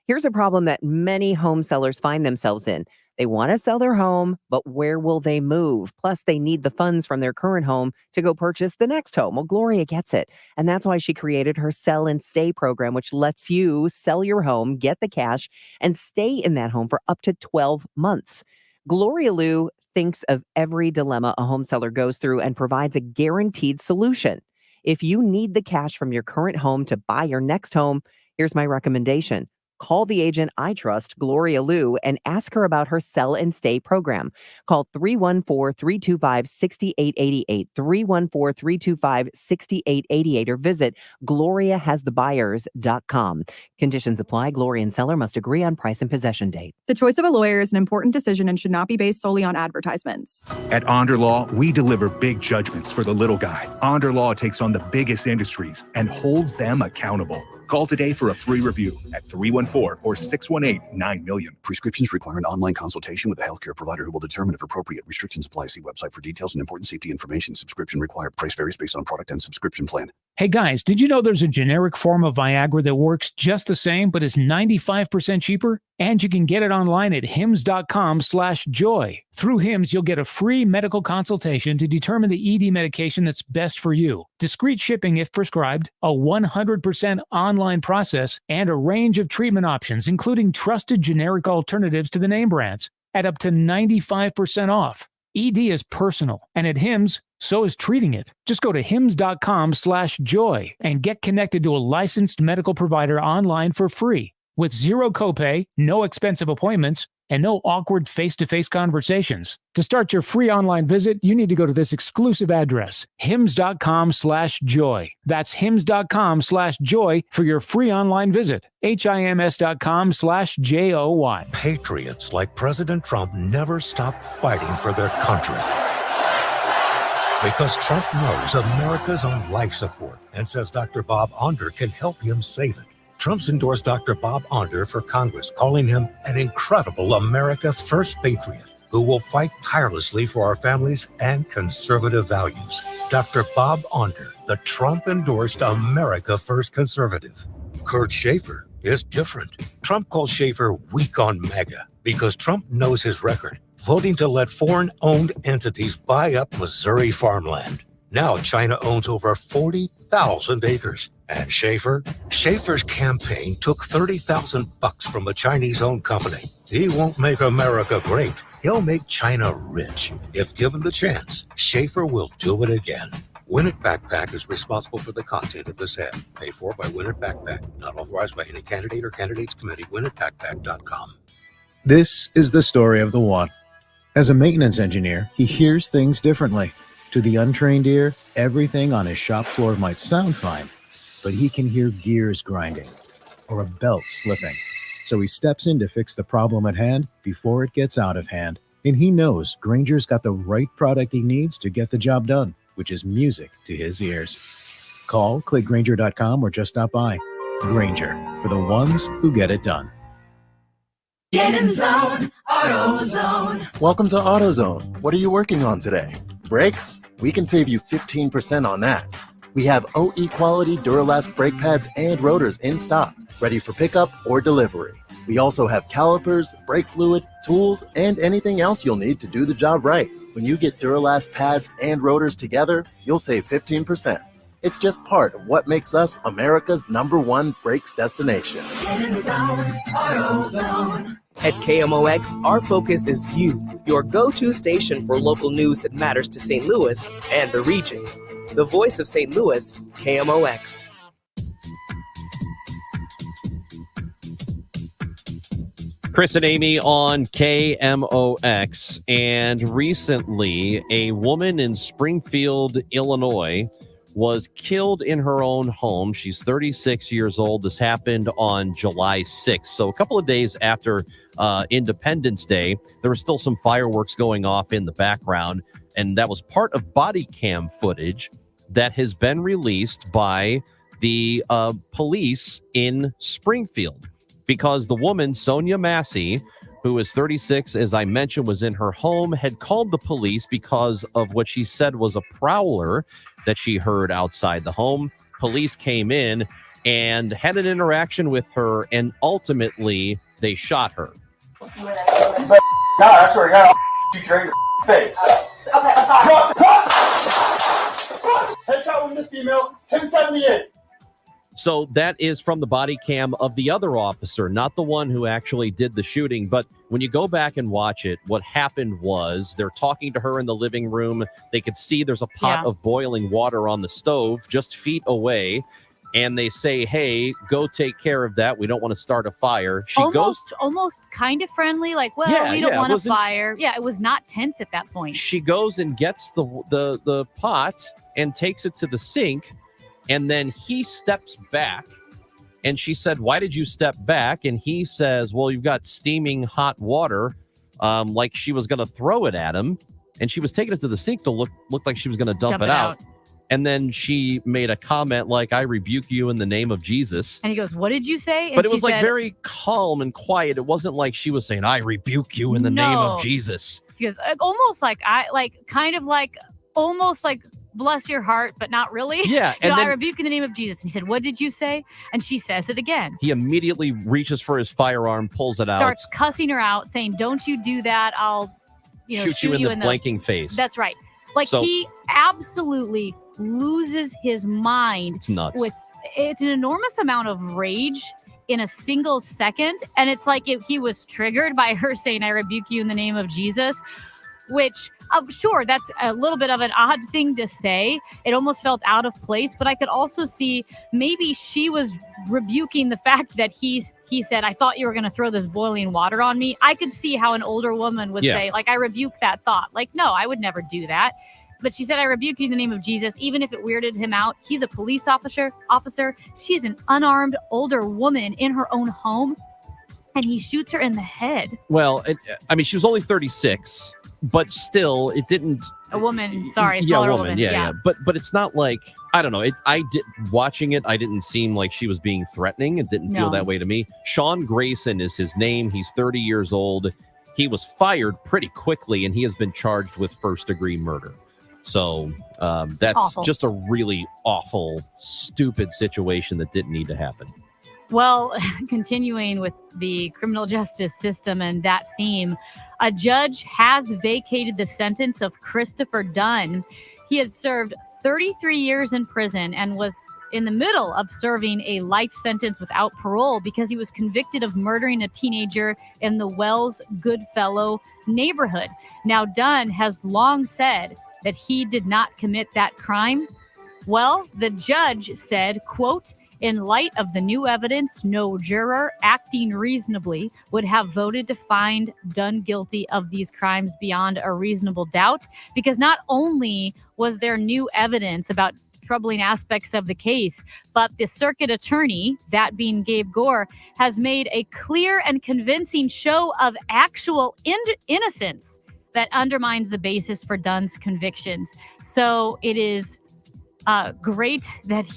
S8: Here's a problem that many home sellers find themselves in. They want to sell their home, but where will they move? Plus, they need the funds from their current home to go purchase the next home. Well, Gloria gets it. And that's why she created her Sell and Stay program, which lets you sell your home, get the cash, and stay in that home for up to 12 months. Gloria Liu thinks of every dilemma a home seller goes through and provides a guaranteed solution. If you need the cash from your current home to buy your next home, here's my recommendation. Call the agent I trust, Gloria Liu, and ask her about her Sell and Stay program. Call 314-325-6888, 314-325-6888, or visit GloriaHasTheBuyers.com. Conditions apply. Gloria and seller must agree on price and possession date.
S9: The choice of a lawyer is an important decision and should not be based solely on advertisements.
S10: At Onder Law, we deliver big judgments for the little guy. Onder Law takes on the biggest industries and holds them accountable. Call today for a free review at 314 or 618-9000000.
S11: Prescriptions require an online consultation with a healthcare provider who will determine if appropriate. Restrictions apply. See website for details and important safety information. Subscription required. Price varies based on product and subscription plan.
S12: Hey guys, did you know there's a generic form of Viagra that works just the same but is 95% cheaper? And you can get it online at hims.com/joy. Through Hims, you'll get a free medical consultation to determine the ED medication that's best for you, discreet shipping if prescribed, a 100% online process, and a range of treatment options, including trusted generic alternatives to the name brands, at up to 95% off. ED is personal, and at Hims, so is treating it. Just go to hims.com/joy and get connected to a licensed medical provider online for free with zero copay, no expensive appointments, and no awkward face-to-face conversations. To start your free online visit, you need to go to this exclusive address, hims.com/joy. That's hims.com/joy for your free online visit. hims.com/joy.
S13: Patriots like President Trump never stop fighting for their country. Because Trump knows America's on life support and says Dr. Bob Onder can help him save it. Trump's endorsed Dr. Bob Onder for Congress, calling him an incredible America First patriot who will fight tirelessly for our families and conservative values. Dr. Bob Onder, the Trump-endorsed America First conservative. Kurt Schaefer is different. Trump calls Schaefer weak on MAGA because Trump knows his record, voting to let foreign-owned entities buy up Missouri farmland. Now China owns over 40,000 acres. And Schaefer's campaign took $30,000 from a Chinese-owned company. He won't make America great. He'll make China rich. If given the chance, Schaefer will do it again. Win It Backpack is responsible for the content of this ad. Paid for by Win It Backpack. Not authorized by any candidate or candidates committee. WinItBackpack.com.
S18: This is the story of the one. As a maintenance engineer, he hears things differently. To the untrained ear, everything on his shop floor might sound fine, but he can hear gears grinding or a belt slipping. So he steps in to fix the problem at hand before it gets out of hand. And he knows Grainger's got the right product he needs to get the job done, which is music to his ears. Call, click Grainger.com, or just stop by. Grainger, for the ones who get it done.
S24: Get in zone, AutoZone.
S25: Welcome to AutoZone. What are you working on today? Brakes? We can save you 15% on that. We have OE quality Duralast brake pads and rotors in stock, ready for pickup or delivery. We also have calipers, brake fluid, tools, and anything else you'll need to do the job right. When you get Duralast pads and rotors together, you'll save 15%. It's just part of what makes us America's #1 brakes destination.
S24: Get in the zone, AutoZone.
S4: At KMOX, our focus is you, your go-to station for local news that matters to St. Louis and the region. The voice of St. Louis, KMOX.
S6: Chris and Amy on KMOX. And recently, a woman in Springfield, Illinois, was killed in her own home. She's 36 years old. This happened on July 6th. So a couple of days after Independence Day, there was still some fireworks going off in the background. And that was part of body cam footage that has been released by the police in Springfield. Because the woman, Sonia Massey, who is 36, as I mentioned, was in her home, had called the police because of what she said was a prowler that she heard outside the home. Police came in and had an interaction with her, and ultimately they shot her.
S26: No, I swear to God, I'll shoot you right in your face. Okay, drop. Headshot with the female, 1078.
S6: So that is from the body cam of the other officer, not the one who actually did the shooting. But when you go back and watch it, what happened was they're talking to her in the living room. They could see there's a pot of boiling water on the stove just feet away. and they say, hey, go take care of that. We don't want to start a fire. She goes
S3: almost kind of friendly, like, well,
S6: Yeah,
S3: we don't
S6: yeah, it
S3: want a
S6: wasn't-
S3: fire. Yeah, it was not tense at that point.
S6: She goes and gets the pot and takes it to the sink, and then he steps back. And she said, why did you step back? And he says, well, you've got steaming hot water, like she was going to throw it at him. And she was taking it to the sink to look like she was going to dump it out. And then she made a comment like, I rebuke you in the name of Jesus.
S3: And he goes, what did you say? And
S6: But it
S3: she
S6: was like
S3: said-
S6: very calm and quiet. It wasn't like she was saying, I rebuke you in the name
S3: No.
S6: of Jesus.
S3: She goes, almost like almost like bless your heart, but not really.
S6: Yeah,
S3: You know,
S6: and
S3: I
S6: then-
S3: rebuke in the name of Jesus. And he said, what did you say? And she says it again.
S6: He immediately reaches for his firearm, pulls it out,
S3: Starts cussing her out, saying, don't you do that. I'll
S6: shoot you in the blanking face.
S3: That's right. Like
S6: So-
S3: he absolutely loses his mind.
S6: It's nuts.
S3: It's an enormous amount of rage in a single second. And it's like he was triggered by her saying, I rebuke you in the name of Jesus, which sure, that's a little bit of an odd thing to say. It almost felt out of place, but I could also see maybe she was rebuking the fact that he said, I thought you were going to throw this boiling water on me. I could see how an older woman would
S6: Yeah.
S3: say, like, I rebuke that thought. Like, no, I would never do that. But she said, I rebuke you in the name of Jesus, even if it weirded him out. He's a police officer. She's an unarmed older woman in her own home, and he shoots her in the head.
S6: Well, she was only 36, but still, it didn't.
S3: A woman, sorry,
S6: Yeah,
S3: smaller
S6: woman. Yeah. But it's not like, I don't know. Watching it, I didn't seem like she was being threatening. It didn't feel
S3: No.
S6: that way to me. Sean Grayson is his name. He's 30 years old. He was fired pretty quickly, and he has been charged with first-degree murder. So that's
S3: Awful.
S6: just a really awful, stupid situation that didn't need to happen.
S3: Well, continuing with the criminal justice system and that theme, a judge has vacated the sentence of Christopher Dunn. He had served 33 years in prison and was in the middle of serving a life sentence without parole because he was convicted of murdering a teenager in the Wells Goodfellow neighborhood. Now, Dunn has long said that he did not commit that crime. Well, the judge said, quote, in light of the new evidence, no juror acting reasonably would have voted to find Dunn guilty of these crimes beyond a reasonable doubt, because not only was there new evidence about troubling aspects of the case, but the circuit attorney, that being Gabe Gore, has made a clear and convincing show of actual innocence that undermines the basis for Dunn's convictions. So it is great that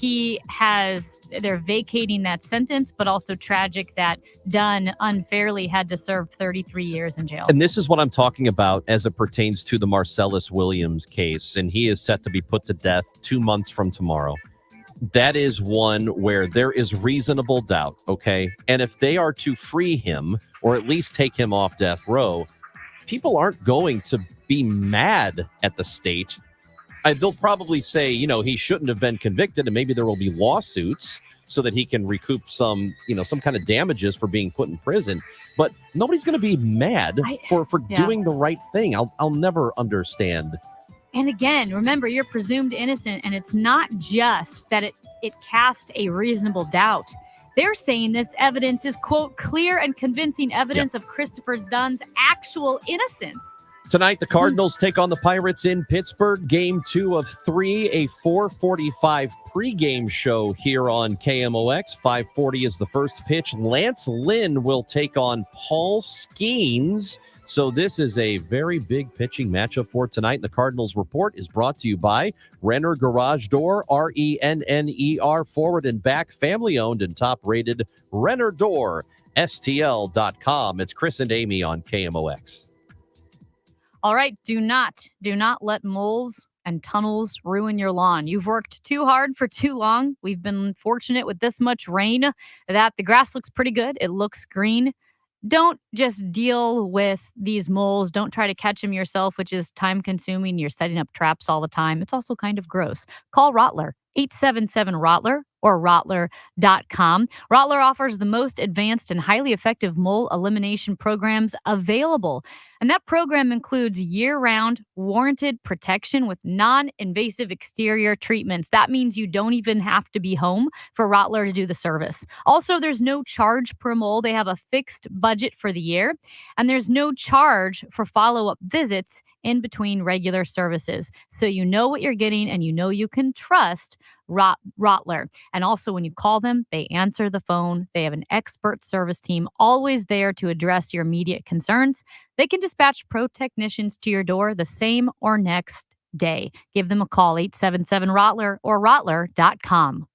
S3: they're vacating that sentence, but also tragic that Dunn unfairly had to serve 33 years in jail.
S6: And this is what I'm talking about as it pertains to the Marcellus Williams case. And he is set to be put to death 2 months from tomorrow. That is one where there is reasonable doubt, okay? And if they are to free him, or at least take him off death row, people aren't going to be mad at the state. They'll probably say, he shouldn't have been convicted, and maybe there will be lawsuits so that he can recoup some kind of damages for being put in prison. But nobody's going to be mad for
S3: Yeah.
S6: doing the right thing. I'll never understand.
S3: And again, remember, you're presumed innocent, and it's not just that it cast a reasonable doubt. They're saying this evidence is, quote, clear and convincing evidence of Christopher Dunn's actual innocence.
S6: Tonight, the Cardinals take on the Pirates in Pittsburgh. Game 2 of 3, a 4:45 pregame show here on KMOX. 5:40 is the first pitch. Lance Lynn will take on Paul Skeens. So this is a very big pitching matchup for tonight. The Cardinals Report is brought to you by Renner Garage Door, RENNER, forward and back, family-owned and top-rated Renner Door, STL.com. It's Chris and Amy on KMOX.
S3: All right, do not let moles and tunnels ruin your lawn. You've worked too hard for too long. We've been fortunate with this much rain that the grass looks pretty good. It looks green. Don't just deal with these moles. Don't try to catch them yourself, which is time consuming. You're setting up traps all the time. It's also kind of gross. Call Rottler, 877-ROTTLER or Rottler.com. Rottler offers the most advanced and highly effective mole elimination programs available. And that program includes year-round warranted protection with non-invasive exterior treatments. That means you don't even have to be home for Rottler to do the service. Also, there's no charge per mole. They have a fixed budget for the year, and there's no charge for follow-up visits in between regular services. So you know what you're getting, and you know you can trust Rottler. And also, when you call them, they answer the phone. They have an expert service team always there to address your immediate concerns. They can dispatch pro technicians to your door the same or next day. Give them a call, 877-ROTTLER or Rottler.com.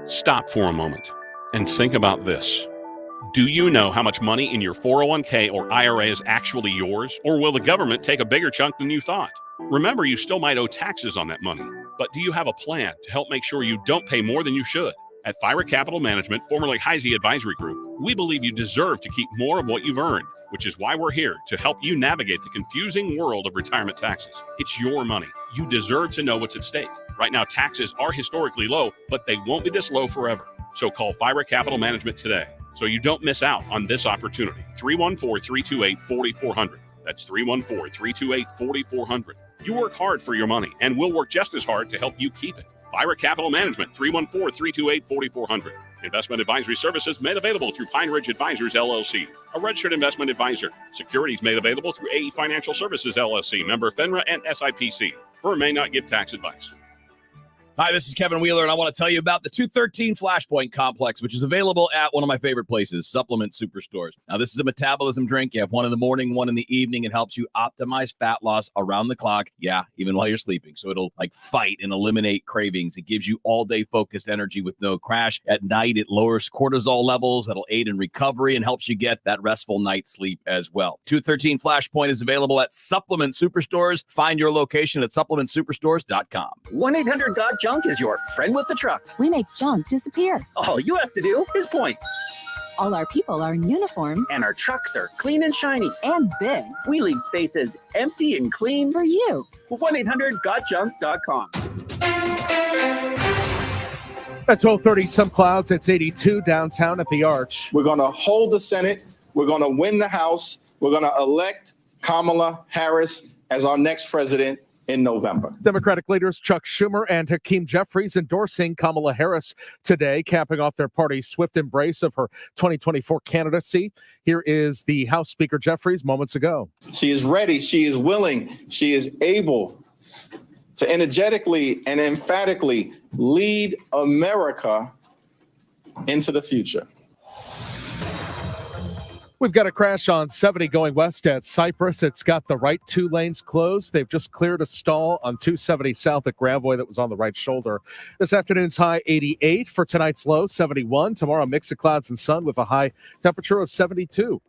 S14: Stop for a moment and think about this. Do you know how much money in your 401k or IRA is actually yours? Or will the government take a bigger chunk than you thought? Remember, you still might owe taxes on that money. But do you have a plan to help make sure you don't pay more than you should? At Fira Capital Management, formerly Heisey Advisory Group, we believe you deserve to keep more of what you've earned, which is why we're here to help you navigate the confusing world of retirement taxes. It's your money. You deserve to know what's at stake. Right now, taxes are historically low, but they won't be this low forever. So call Fira Capital Management today so you don't miss out on this opportunity. 314-328-4400. That's 314-328-4400. You work hard for your money, and we'll work just as hard to help you keep it. Fira Capital Management, 314-328-4400. Investment advisory services made available through Pine Ridge Advisors, LLC, a registered investment advisor. Securities made available through AE Financial Services, LLC, member FINRA and SIPC. Firm may not give tax advice.
S15: Hi, this is Kevin Wheeler, and I want to tell you about the 213 Flashpoint Complex, which is available at one of my favorite places, Supplement Superstores. Now, this is a metabolism drink. You have one in the morning, one in the evening. It helps you optimize fat loss around the clock. Yeah, even while you're sleeping. So it'll fight and eliminate cravings. It gives you all-day focused energy with no crash. At night, it lowers cortisol levels. That'll aid in recovery and helps you get that restful night's sleep as well. 213 Flashpoint is available at Supplement Superstores. Find your location at supplementsuperstores.com.
S16: 1-800-GOT Junk is your friend with the truck.
S14: We make junk disappear.
S16: All you have to do is point.
S14: All our people are in uniforms.
S16: And our trucks are clean and shiny.
S14: And big.
S16: We leave spaces empty and clean.
S14: For you.
S16: 1-800-GOT-JUNK.com.
S17: At 12:30, some clouds. It's 82 downtown at the Arch.
S23: We're going to hold the Senate. We're going to win the House. We're going to elect Kamala Harris as our next president in November.
S17: Democratic leaders Chuck Schumer and Hakeem Jeffries endorsing Kamala Harris today, capping off their party's swift embrace of her 2024 candidacy. Here is the House Speaker Jeffries moments ago.
S23: She is ready. She is willing. She is able to energetically and emphatically lead America into the future.
S17: We've got a crash on 70 going west at Cypress. It's got the right two lanes closed. They've just cleared a stall on 270 south at Gravois that was on the right shoulder. This afternoon's high 88. For tonight's low 71. Tomorrow mix of clouds and sun with a high temperature of 92.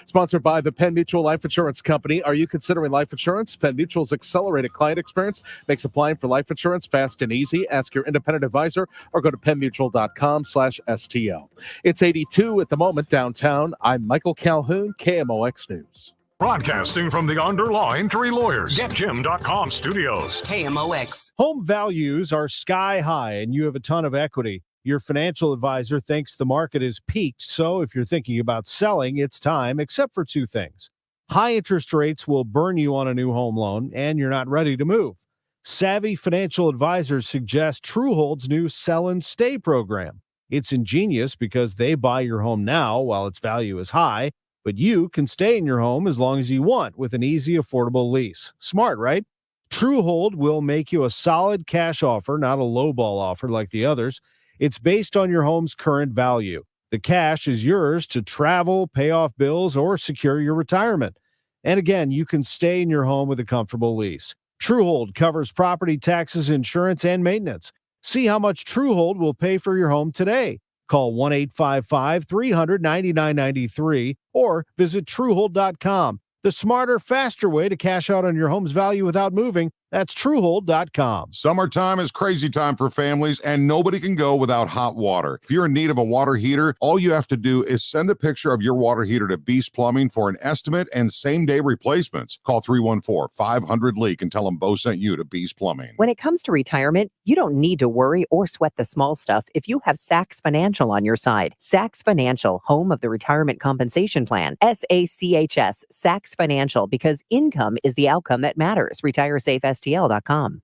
S17: Sponsored by the Penn Mutual Life Insurance Company. Are you considering life insurance? Penn Mutual's accelerated client experience makes applying for life insurance fast and easy. Ask your independent advisor or go to pennmutual.com/STL. It's 82 at the moment downtown. I'm Michael Calhoun, KMOX News.
S1: Broadcasting from the Underlaw Injury Lawyers, GetJim.com studios.
S19: KMOX. Home values are sky high and you have a ton of equity. Your financial advisor thinks the market is peaked, so if you're thinking about selling, it's time, except for two things. High interest rates will burn you on a new home loan, and you're not ready to move. Savvy financial advisors suggest Truehold's new Sell and Stay program. It's ingenious because they buy your home now while its value is high, but you can stay in your home as long as you want with an easy, affordable lease. Smart, right? Truehold will make you a solid cash offer, not a lowball offer like the others. It's based on your home's current value. The cash is yours to travel, pay off bills, or secure your retirement. And again, you can stay in your home with a comfortable lease. Truehold covers property taxes, insurance, and maintenance. See how much Truehold will pay for your home today. Call 1-855-300-9993 or visit Truehold.com. The smarter, faster way to cash out on your home's value without moving. That's Truehold.com.
S2: Summertime is crazy time for families, and nobody can go without hot water. If you're in need of a water heater, all you have to do is send a picture of your water heater to Beast Plumbing for an estimate and same-day replacements. Call 314-500-LEAK and tell them Bo sent you to Beast Plumbing.
S8: When it comes to retirement, you don't need to worry or sweat the small stuff if you have Sachs Financial on your side. Sachs Financial, home of the Retirement Compensation Plan. SACHS, Sachs Financial, because income is the outcome that matters. RetireSafeSTL.com.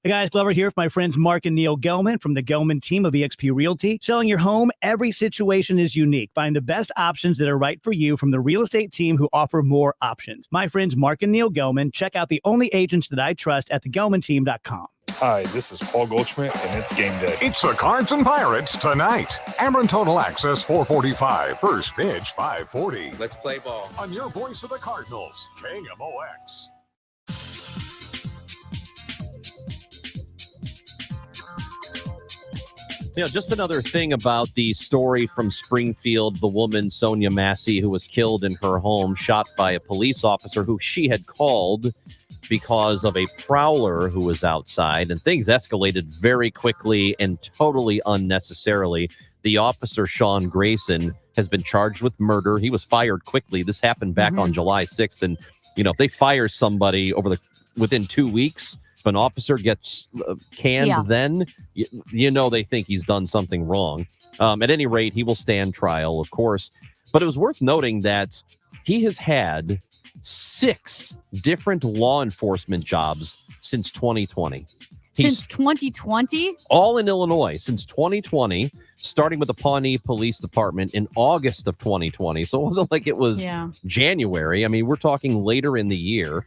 S5: Hey guys, Glover here with my friends Mark and Neil Gelman from the Gelman team of eXp Realty. Selling your home, every situation is unique. Find the best options that are right for you from the real estate team who offer more options. My friends Mark and Neil Gelman. Check out the only agents that I trust at thegelmanteam.com.
S7: Hi, this is Paul Goldschmidt, and it's game day.
S1: It's the Cards and Pirates tonight. Ameren Total Access 445. First pitch 540.
S20: Let's play ball.
S1: On your voice of the Cardinals, KMOX.
S6: Just another thing about the story from Springfield, the woman, Sonia Massey, who was killed in her home, shot by a police officer who she had called because of a prowler who was outside, and things escalated very quickly and totally unnecessarily. The officer, Sean Grayson, has been charged with murder. He was fired quickly. This happened back on July 6th, and, if they fire somebody within 2 weeks, if an officer gets canned, then they think he's done something wrong. At any rate, he will stand trial, of course. But it was worth noting that he has had 6 different law enforcement jobs since 2020.
S3: Since 2020?
S6: All in Illinois since 2020, starting with the Pawnee Police Department in August of 2020. So it wasn't like it was January. I mean, we're talking later in the year.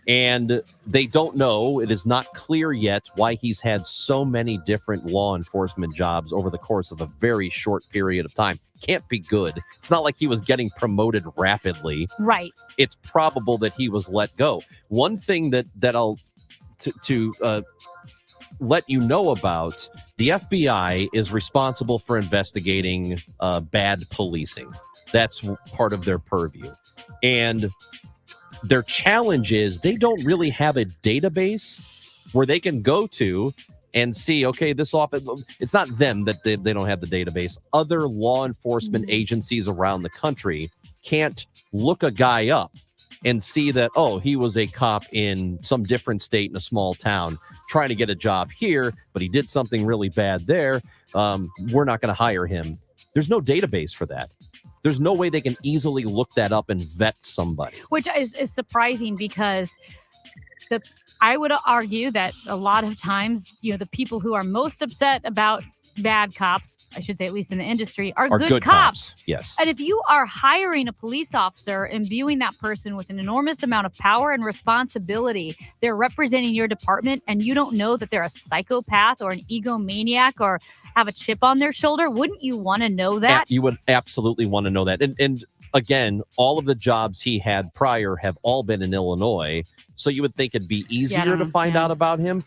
S6: And they don't know, it is not clear yet why he's had so many different law enforcement jobs over the course of a very short period of time. Can't be good. It's not like he was getting promoted rapidly.
S3: Right.
S6: It's probable that he was let go. One thing that I'll let you know about, the FBI is responsible for investigating bad policing. That's part of their purview. And their challenge is they don't really have a database where they can go to and see, okay, this office, it's not them that they don't have the database. Other law enforcement agencies around the country can't look a guy up and see that, oh, he was a cop in some different state in a small town trying to get a job here, but he did something really bad there. We're not going to hire him. There's no database for that. There's no way they can easily look that up and vet somebody.
S3: Which is surprising because I would argue that a lot of times, the people who are most upset about bad cops, I should say at least in the industry, are good cops.
S6: Yes.
S3: And if you are hiring a police officer, imbuing that person with an enormous amount of power and responsibility, they're representing your department, and you don't know that they're a psychopath or an egomaniac or have a chip on their shoulder, wouldn't you want to know that?
S6: You would absolutely want to know that. And again, all of the jobs he had prior have all been in Illinois, so you would think it'd be easier to find out about him.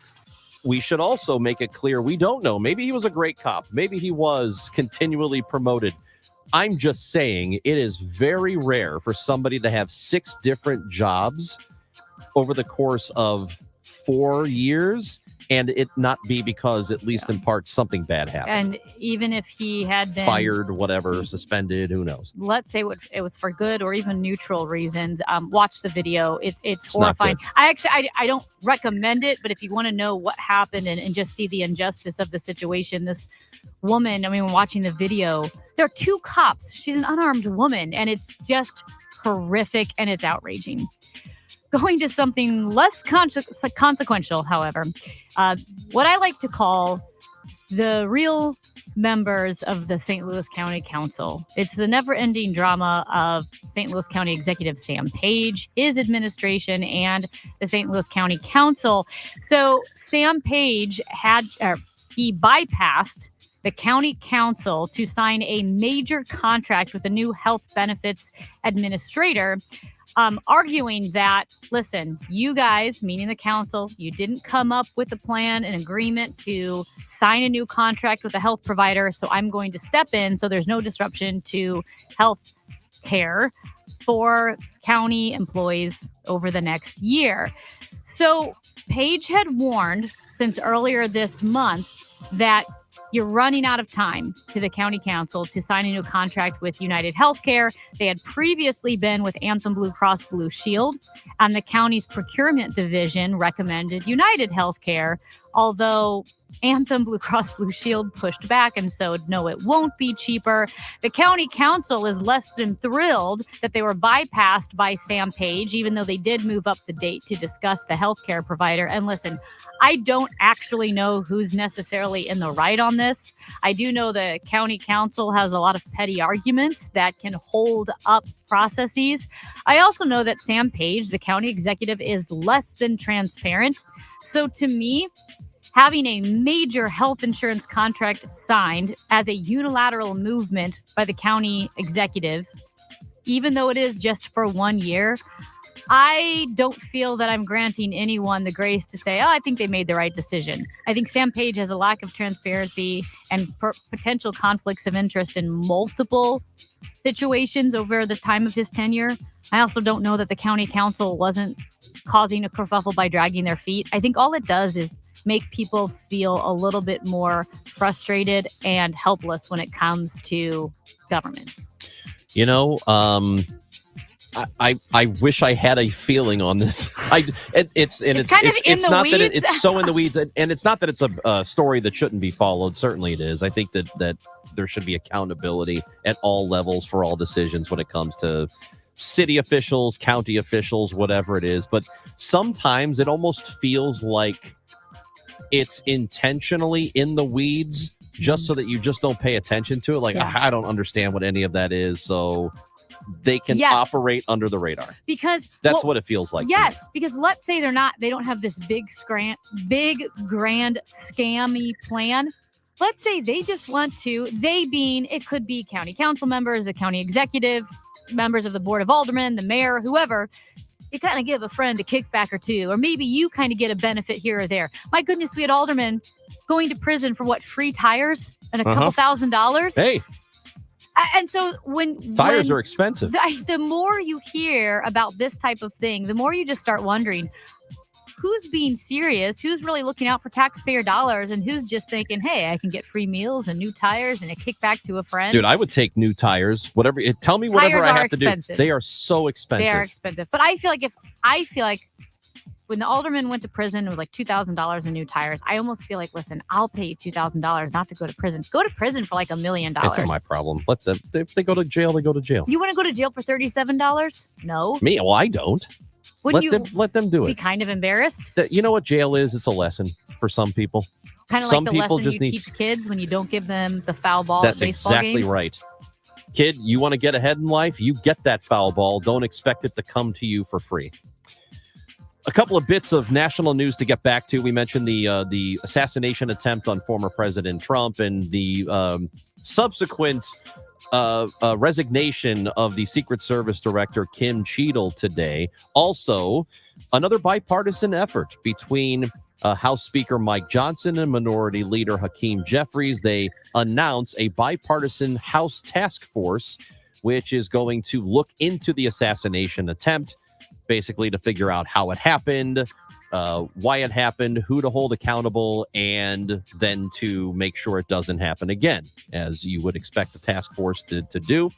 S6: We should also make it clear we don't know. Maybe he was a great cop. Maybe he was continually promoted. I'm just saying it is very rare for somebody to have 6 different jobs over the course of 4 years and it not be because, at least in part, something bad happened.
S3: And even if he had been
S6: fired, whatever, suspended, who knows?
S3: Let's say it was for good or even neutral reasons. Watch the video. It's
S6: not
S3: horrifying.
S6: good.
S3: I don't recommend it, but if you want to know what happened and just see the injustice of the situation, this woman, watching the video, there are 2 cops. She's an unarmed woman, and it's just horrific and it's outraging. Going to something less consequential, however, what I like to call the real members of the St. Louis County Council. It's the never-ending drama of St. Louis County Executive Sam Page, his administration, and the St. Louis County Council. So Sam Page he bypassed the county council to sign a major contract with a new health benefits administrator, arguing that, listen, you guys, meaning the council, you didn't come up with a plan, an agreement to sign a new contract with a health provider, so I'm going to step in so there's no disruption to health care for county employees over the next year. So Page had warned since earlier this month that you're running out of time to the county council to sign a new contract with United Healthcare. They had previously been with Anthem Blue Cross Blue Shield, and the county's procurement division recommended United Healthcare, although Anthem Blue Cross Blue Shield pushed back and said, no, it won't be cheaper. The county council is less than thrilled that they were bypassed by Sam Page, even though they did move up the date to discuss the healthcare provider. And listen, I don't actually know who's necessarily in the right on this. I do know the county council has a lot of petty arguments that can hold up processes. I also know that Sam Page, the county executive, is less than transparent. So to me, having a major health insurance contract signed as a unilateral movement by the county executive, even though it is just for 1 year, I don't feel that I'm granting anyone the grace to say, oh, I think they made the right decision. I think Sam Page has a lack of transparency and potential conflicts of interest in multiple situations over the time of his tenure. I also don't know that the county council wasn't causing a kerfuffle by dragging their feet. I think all it does is make people feel a little bit more frustrated and helpless when it comes to government.
S6: You know, I wish I had a feeling on this. It's not that it's so in the weeds, and it's not that it's a story that shouldn't be followed. Certainly it is. I think that there should be accountability at all levels for all decisions when it comes to city officials, county officials, whatever it is. But sometimes it almost feels like it's intentionally in the weeds just so that you just don't pay attention to it. Like, yeah. I don't understand what any of that is. So they can operate under the radar.
S3: Because
S6: that's what it feels like.
S3: Yes, because let's say they don't have this big grand scammy plan. Let's say they just want to, it could be county council members, the county executive, members of the board of aldermen, the mayor, whoever. You kind of give a friend a kickback or two, or maybe you kind of get a benefit here or there. My goodness, we had aldermen going to prison for free tires and a couple $1,000s.
S6: Hey.
S3: And so when
S6: tires are expensive,
S3: the more you hear about this type of thing, the more you just start wondering who's being serious, who's really looking out for taxpayer dollars, and who's just thinking, hey, I can get free meals and new tires and a kickback to a friend.
S6: Dude, I would take new tires. Whatever. Tell me whatever I have to do. They are so expensive.
S3: They are expensive. But I feel like when the alderman went to prison, it was like $2,000 in new tires. I almost feel like, listen, I'll pay $2,000 not to go to prison. Go to prison for like $1 million.
S6: That's not my problem. Let them. If they go to jail, they go to jail.
S3: You want to go to jail for $37? No.
S6: Me? Well, I don't. Let them do it.
S3: Be kind of embarrassed?
S6: You know what jail is? It's a lesson for some people.
S3: Kind of like the lesson you teach kids when you don't give them the foul ball at baseball games.
S6: That's exactly right. Kid, you want to get ahead in life? You get that foul ball. Don't expect it to come to you for free. A couple of bits of national news to get back to. We mentioned the assassination attempt on former President Trump and the subsequent resignation of the Secret Service Director Kim Cheadle today. Also, another bipartisan effort between House Speaker Mike Johnson and Minority Leader Hakeem Jeffries. They announce a bipartisan House task force, which is going to look into the assassination attempt, basically to figure out how it happened, why it happened, who to hold accountable, and then to make sure it doesn't happen again, as you would expect the task force to do.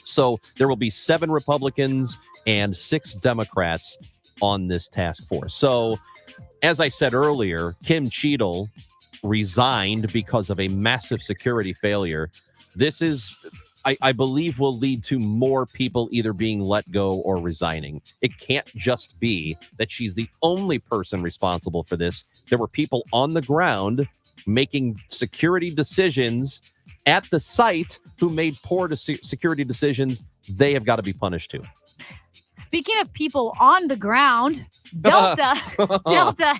S6: So there will be 7 Republicans and 6 Democrats on this task force. So, as I said earlier, Kim Cheadle resigned because of a massive security failure. This is, I believe, will lead to more people either being let go or resigning. It can't just be that she's the only person responsible for this. There were people on the ground making security decisions at the site who made poor security decisions. They have got to be punished too.
S3: Speaking of people on the ground, Delta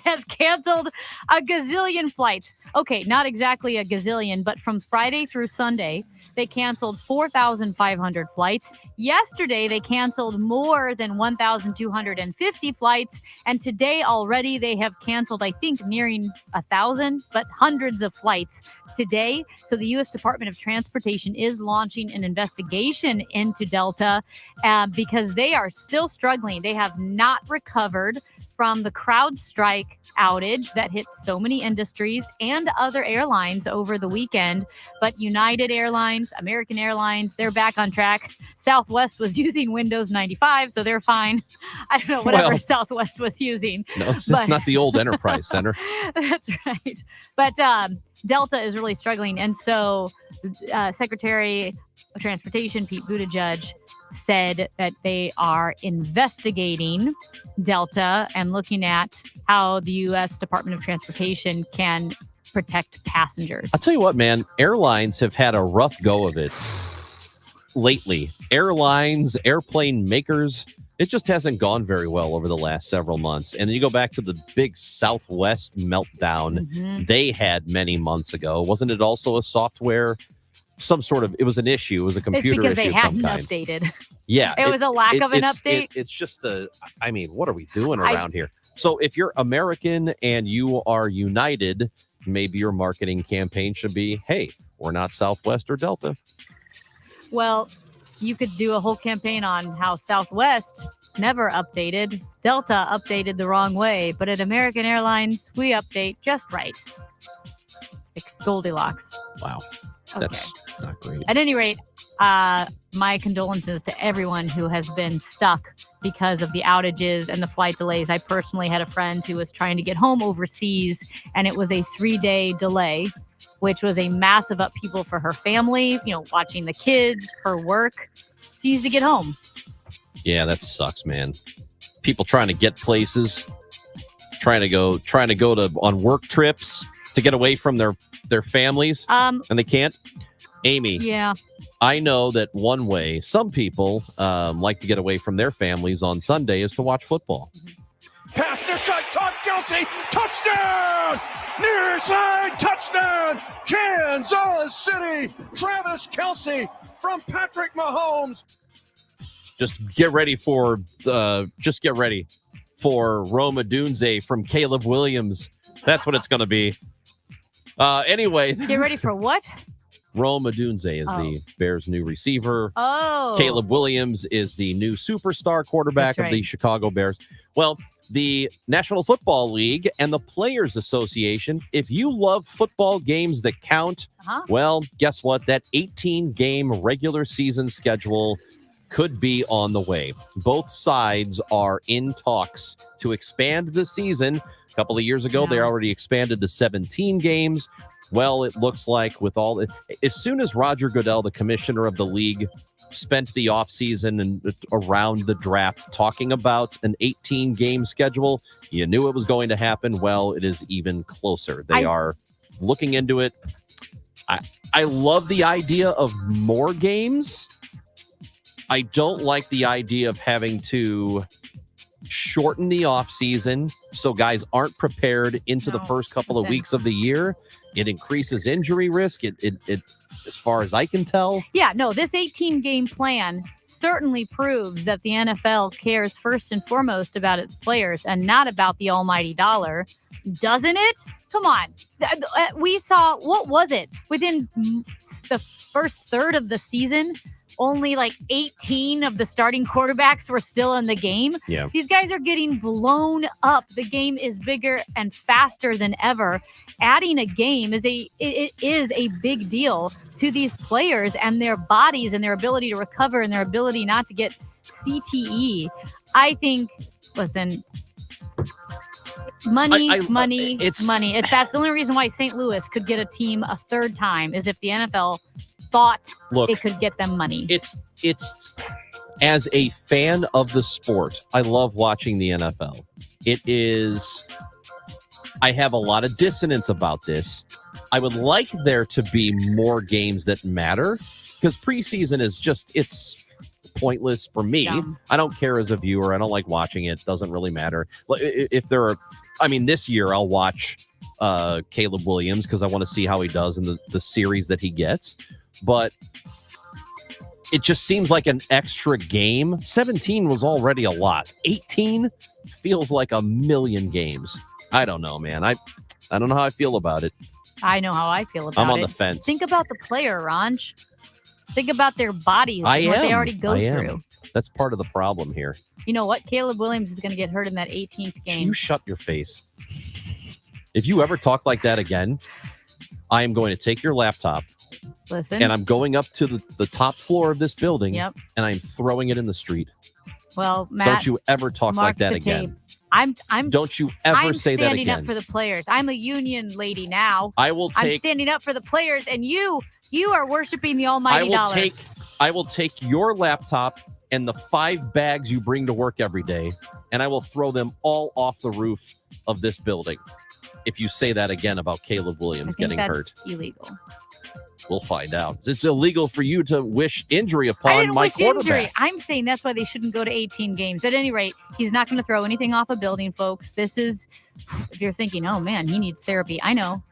S3: has canceled a gazillion flights. Okay, not exactly a gazillion, but from Friday through Sunday, they canceled 4,500 flights. Yesterday, they canceled more than 1,250 flights. And today already, they have canceled, I think, nearing 1,000, but hundreds of flights today. So the U.S. Department of Transportation is launching an investigation into Delta because they are still struggling. They have not recovered from the CrowdStrike outage that hit so many industries and other airlines over the weekend. But United Airlines, American Airlines, they're back on track. Southwest was using Windows 95, so they're fine. I don't know, whatever
S6: Well,
S3: Southwest was using.
S6: No, it's
S3: But-
S6: not the old Enterprise Center.
S3: That's right. But Delta is really struggling. And so Secretary of Transportation, Pete Buttigieg, said that they are investigating Delta and looking at how the U.S. Department of Transportation can protect passengers.
S6: I'll tell you what, man, airlines have had a rough go of it lately. Airlines, airplane makers, it just hasn't gone very well over the last several months. And then you go back to the big Southwest meltdown they had many months ago. Wasn't it also a software, some sort of, it was an issue, it was a
S3: It's
S6: computer
S3: because
S6: issue
S3: they
S6: of some
S3: hadn't
S6: kind.
S3: updated.
S6: Yeah.
S3: It was a lack of an update.
S6: It's just I mean, what are we doing around here? So if you're American and you are United, maybe your marketing campaign should be, hey, we're not Southwest or Delta.
S3: Well, you could do a whole campaign on how Southwest never updated. Delta updated the wrong way. But at American Airlines, we update just right. It's Goldilocks.
S6: Wow. That's not great.
S3: At any rate, my condolences to everyone who has been stuck because of the outages and the flight delays. I personally had a friend who was trying to get home overseas, and it was a 3-day delay, which was a massive upheaval for her family, watching the kids, her work. She needs to get home.
S6: Yeah, that sucks, man. People trying to get places, trying to go on work trips to get away from their families, and they can't. Amy,
S3: Yeah.
S6: I know that one way some people like to get away from their families on Sunday is to watch football.
S9: Pass near side, Todd Kelsey, touchdown! Near side, touchdown! Kansas City, Travis Kelsey from Patrick Mahomes.
S6: Just get ready for Roma Dunze from Caleb Williams. That's what it's going to be. Anyway,
S3: Get ready for what?
S6: Roma Dunze is the Bears' new receiver.
S3: Oh.
S6: Caleb Williams is the new superstar quarterback
S3: That's
S6: of the
S3: right.
S6: Chicago Bears. Well, the National Football League and the Players Association, if you love football games that count, well, guess what? That 18-game regular season schedule could be on the way. Both sides are in talks to expand the season. A couple of years ago, they already expanded to 17 games. Well, it looks like with all as soon as Roger Goodell, the commissioner of the league, spent the offseason and around the draft talking about an 18-game schedule, you knew it was going to happen. Well, it is even closer. They are looking into it. I love the idea of more games. I don't like the idea of having to shorten the offseason so guys aren't prepared into the first couple of weeks of the year. It increases injury risk. It as far as I can tell.
S3: Yeah, no, this 18-game plan certainly proves that the NFL cares first and foremost about its players and not about the almighty dollar. Doesn't it? Come on. We saw, what was it? Within the first third of the season, only like 18 of the starting quarterbacks were still in the game.
S6: Yeah.
S3: These guys are getting blown up. The game is bigger and faster than ever. Adding a game is a big deal to these players and their bodies and their ability to recover and their ability not to get CTE. I think, listen, money. That's the only reason why St. Louis could get a team a third time is if the NFL thought it could get them money.
S6: It's as a fan of the sport, I love watching the NFL. It is, I have a lot of dissonance about this. I would like there to be more games that matter because preseason is just, it's pointless for me.
S3: Dumb.
S6: I don't care as a viewer. I don't like watching it. Doesn't really matter. If there are, this year I'll watch Caleb Williams because I want to see how he does in the series that he gets. But it just seems like an extra game. 17 was already a lot. 18 feels like a million games. I don't know, man. I don't know how I feel about it.
S3: I know how I feel about it.
S6: I'm on the fence.
S3: Think about the player, Ranj. Think about their bodies and what they already go through.
S6: That's part of the problem here.
S3: You know what? Caleb Williams is going to get hurt in that 18th game.
S6: You shut your face. If you ever talk like that again, I am going to take your laptop.
S3: Listen.
S6: And I'm going up to the top floor of this building.
S3: Yep.
S6: And I'm throwing it in the street.
S3: Well, Matt,
S6: don't you ever talk
S3: mark
S6: like that
S3: the
S6: again.
S3: tape. Don't
S6: you ever say that
S3: standing
S6: again.
S3: up for the players. I'm a union lady now.
S6: I'm
S3: standing up for the players, and you are worshiping the almighty dollar.
S6: I will take your laptop and the 5 bags you bring to work every day, and I will throw them all off the roof of this building. If you say that again about Caleb Williams getting hurt,
S3: illegal.
S6: We'll find out. It's illegal for you to wish injury upon
S3: I didn't
S6: my
S3: wish
S6: quarterback.
S3: injury. I'm saying that's why they shouldn't go to 18 games. At any rate, he's not going to throw anything off a building, folks. This is, if you're thinking, oh man, he needs therapy. I know.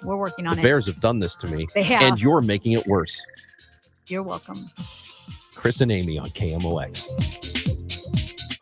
S3: We're working on
S6: The
S3: it.
S6: Bears have done this to me.
S3: They have.
S6: And you're making it worse.
S3: You're welcome.
S6: Chris and Amy on KMOX.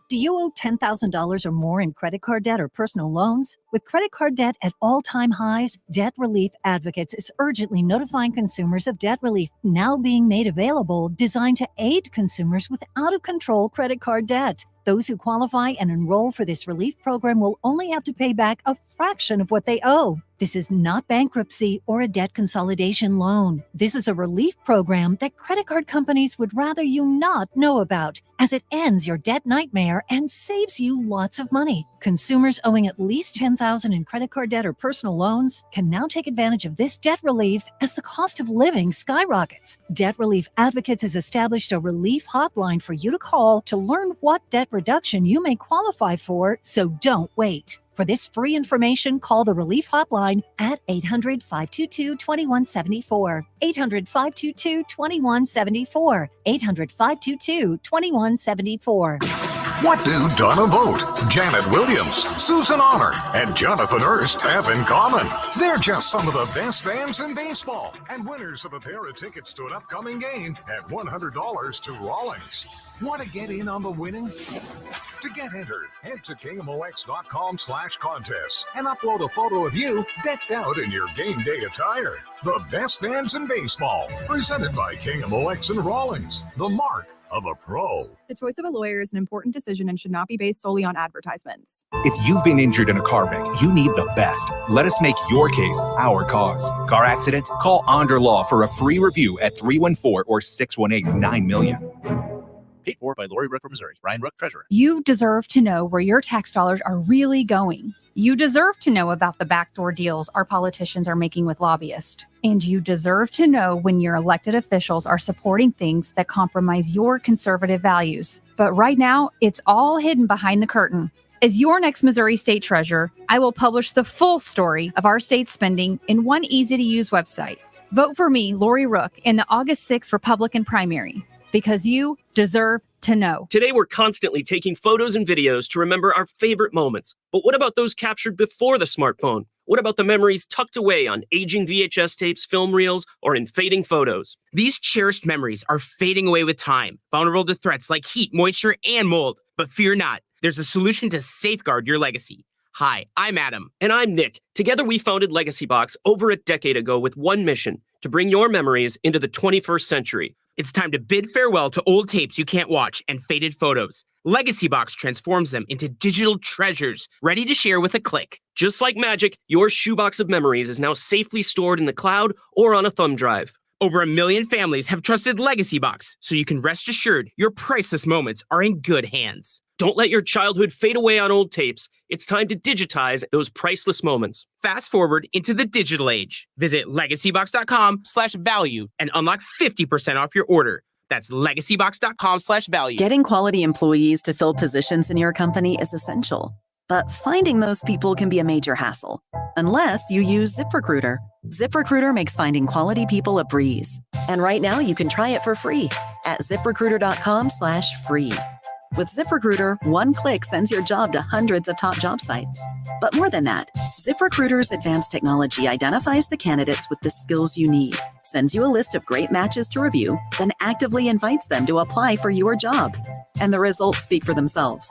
S10: Do you owe $10,000 or more in credit card debt or personal loans? With credit card debt at all-time highs, Debt Relief Advocates is urgently notifying consumers of debt relief now being made available, designed to aid consumers with out-of-control credit card debt. Those who qualify and enroll for this relief program will only have to pay back a fraction of what they owe. This is not bankruptcy or a debt consolidation loan. This is a relief program that credit card companies would rather you not know about, as it ends your debt nightmare and saves you lots of money. Consumers owing at least $10,000 in credit card debt or personal loans can now take advantage of this debt relief as the cost of living skyrockets. Debt Relief Advocates has established a relief hotline for you to call to learn what debt reduction you may qualify for, so don't wait. For this free information, call the Relief Hotline at 800-522-2174. 800-522-2174. 800-522-2174.
S1: What do Donna Vogt, Janet Williams, Susan Honor, and Jonathan Erst have in common? They're just some of the best fans in baseball and winners of a pair of tickets to an upcoming game at $100 to Rawlings. Want to get in on the winning? To get entered, head to KMOX.com/contests and upload a photo of you decked out in your game day attire. The best fans in baseball, presented by KMOX and Rawlings, the mark of a pro.
S11: The choice of a lawyer is an important decision and should not be based solely on advertisements.
S12: If you've been injured in a car wreck, you need the best. Let us make your case our cause. Car accident? Call Onder Law for a free review at 314 or 618-9000000.
S20: Paid for by Lori Rook from Missouri. Ryan Rook, Treasurer.
S21: You deserve to know where your tax dollars are really going. You deserve to know about the backdoor deals our politicians are making with lobbyists. And you deserve to know when your elected officials are supporting things that compromise your conservative values. But right now, it's all hidden behind the curtain. As your next Missouri State Treasurer, I will publish the full story of our state's spending in one easy-to-use website. Vote for me, Lori Rook, in the August 6th Republican primary, because you deserve to know.
S22: Today, we're constantly taking photos and videos to remember our favorite moments. But what about those captured before the smartphone? What about the memories tucked away on aging VHS tapes, film reels, or in fading photos?
S27: These cherished memories are fading away with time, vulnerable to threats like heat, moisture, and mold. But fear not, there's a solution to safeguard your legacy. Hi, I'm Adam.
S22: And I'm Nick. Together, we founded Legacy Box over a decade ago with one mission: to bring your memories into the 21st century.
S27: It's time to bid farewell to old tapes you can't watch and faded photos. Legacy Box transforms them into digital treasures, ready to share with a click.
S22: Just like magic, your shoebox of memories is now safely stored in the cloud or on a thumb drive.
S27: Over 1 million families have trusted Legacy Box, so you can rest assured your priceless moments are in good hands.
S22: Don't let your childhood fade away on old tapes. It's time to digitize those priceless moments.
S27: Fast forward into the digital age. Visit legacybox.com/value and unlock 50% off your order. That's legacybox.com/value.
S28: Getting quality employees to fill positions in your company is essential, but finding those people can be a major hassle, unless you use ZipRecruiter. ZipRecruiter makes finding quality people a breeze. And right now you can try it for free at ZipRecruiter.com/free. With ZipRecruiter, one click sends your job to hundreds of top job sites. But more than that, ZipRecruiter's advanced technology identifies the candidates with the skills you need, sends you a list of great matches to review, then actively invites them to apply for your job. And the results speak for themselves.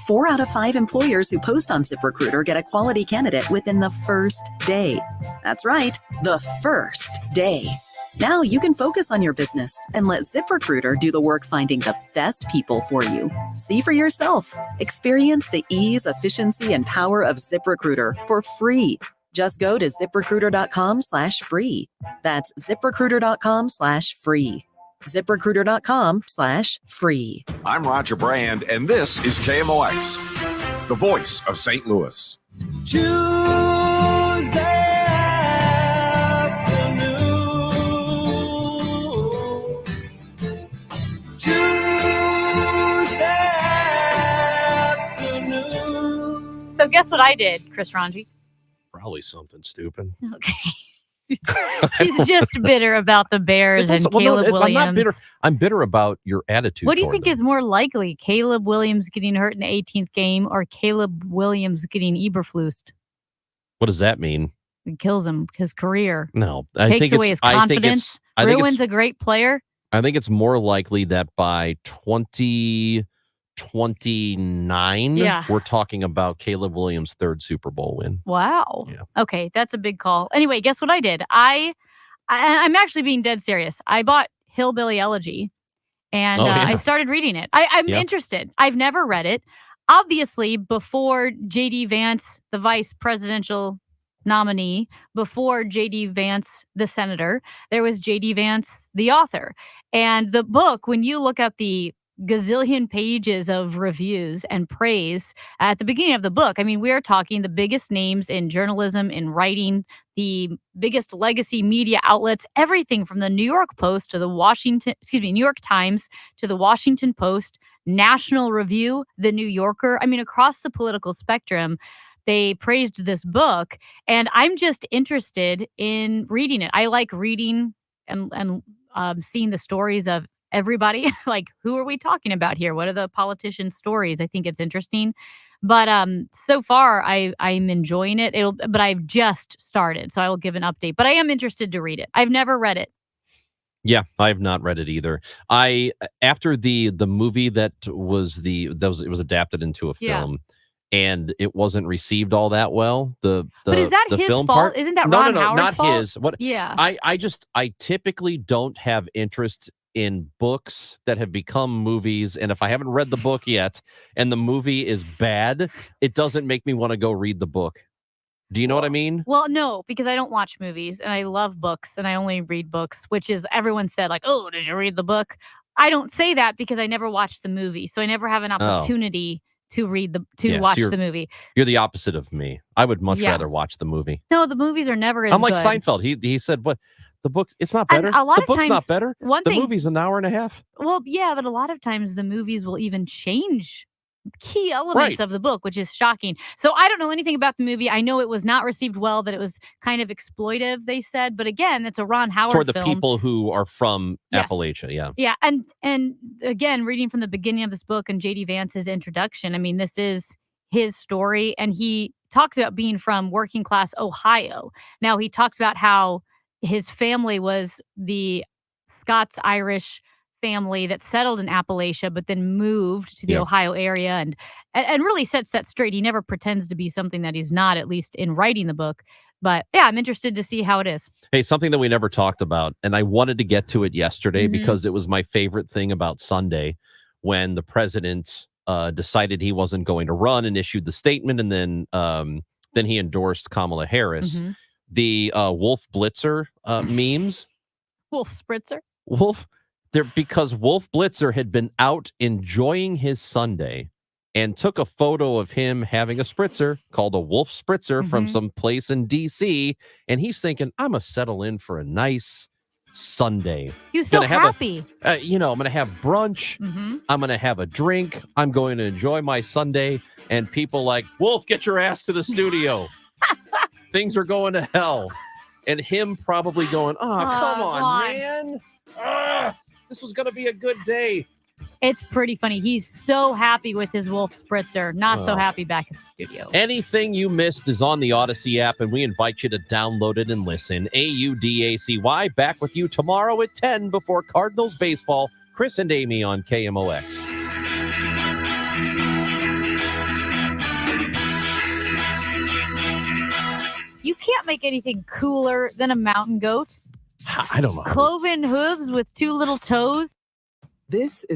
S28: 4 out of 5 employers who post on ZipRecruiter get a quality candidate within the first day. That's right, the first day. Now you can focus on your business and let ZipRecruiter do the work finding the best people for you. See for yourself. Experience the ease, efficiency, and power of ZipRecruiter for free. Just go to ZipRecruiter.com/free. That's ZipRecruiter.com/free. ZipRecruiter.com/free.
S4: I'm Roger Brand, and this is KMOX, the voice of St. Louis.
S9: Tuesday afternoon.
S3: So guess what I did, Chris Ranji?
S6: Probably something stupid.
S3: Okay. He's just bitter about the Bears and Caleb Williams.
S6: I'm not bitter. I'm bitter about your attitude.
S3: What do you
S6: toward
S3: think
S6: them.
S3: is more likely, Caleb Williams getting hurt in the 18th game or Caleb Williams getting Eberflused?
S6: What does that mean?
S3: It kills him, his career.
S6: No,
S3: Takes away his confidence, ruins a great player.
S6: I think it's more likely that by 2029, we're talking about Caleb Williams' third Super Bowl win.
S3: Wow. Yeah. Okay, that's a big call. Anyway, guess what I did? I'm actually being dead serious. I bought Hillbilly Elegy, and I started reading it. I'm interested. I've never read it. Obviously, before J.D. Vance, the vice presidential nominee, before J.D. Vance, the senator, there was J.D. Vance, the author. And the book, when you look at the gazillion pages of reviews and praise at the beginning of the book, I mean, we're talking the biggest names in journalism, in writing, the biggest legacy media outlets, everything from the New York Post to the New York Times to the Washington Post, National Review, the New Yorker. I mean, across the political spectrum, they praised this book, and I'm just interested in reading it. I like reading and seeing the stories of everybody. Like, who are we talking about here? What are the politicians' stories? I think it's interesting. But so far, I'm enjoying it. But I've just started, so I will give an update. But I am interested to read it. I've never read it.
S6: Yeah, I have not read it either. After the movie it was adapted into a film. And it wasn't received all that well. But is that
S3: his
S6: film
S3: fault?
S6: Part?
S3: Isn't that
S6: no,
S3: Ron
S6: no,
S3: Howard's
S6: not
S3: fault?
S6: his. What?
S3: Yeah.
S6: I typically don't have interest in books that have become movies, and if I haven't read the book yet and the movie is bad, it doesn't make me want to go read the book. Do you know what I mean?
S3: Well, no, because I don't watch movies and I love books and I only read books, which is everyone said like, oh, did you read the book? I don't say that because I never watched the movie, so I never have an opportunity to watch the movie.
S6: You're the opposite of me. I would much rather watch the movie.
S3: No, the movies are never as
S6: I'm like
S3: good.
S6: Seinfeld. He said, "What? The book? It's not better.
S3: A lot
S6: the
S3: of
S6: book's
S3: times,
S6: not better.
S3: The
S6: movie's an hour and a half."
S3: Well, yeah, but a lot of times the movies will even change key elements of the book, which is shocking. So I don't know anything about the movie. I know it was not received well, that it was kind of exploitive, they said. But again, it's a Ron Howard
S6: Toward the
S3: film.
S6: people who are from Appalachia, yeah.
S3: Yeah, and again, reading from the beginning of this book and J.D. Vance's introduction, I mean, this is his story, and he talks about being from working class Ohio. Now, he talks about how his family was the Scots-Irish family that settled in Appalachia, but then moved to the Ohio area, and really sets that straight. He never pretends to be something that he's not, at least in writing the book. But yeah, I'm interested to see how it is.
S6: Hey, something that we never talked about, and I wanted to get to it yesterday because it was my favorite thing about Sunday when the president decided he wasn't going to run and issued the statement, and then he endorsed Kamala Harris. The Wolf Blitzer memes.
S3: Wolf Spritzer?
S6: Because Wolf Blitzer had been out enjoying his Sunday and took a photo of him having a spritzer called a Wolf Spritzer from some place in D.C. And he's thinking, I'm going to settle in for a nice Sunday.
S3: He was so happy.
S6: I'm going to have brunch. I'm going to have a drink. I'm going to enjoy my Sunday. And people like, Wolf, get your ass to the studio. Things are going to hell. And him probably going, come on, man. This was going to be a good day.
S3: It's pretty funny. He's so happy with his Wolf Spritzer. Not so happy back at the studio.
S6: Anything you missed is on the Odyssey app, and we invite you to download it and listen. AUDACY. Back with you tomorrow at 10 before Cardinals baseball. Chris and Amy on KMOX.
S3: You can't make anything cooler than a mountain goat.
S13: I don't know.
S3: Cloven hooves with two little toes.
S14: This is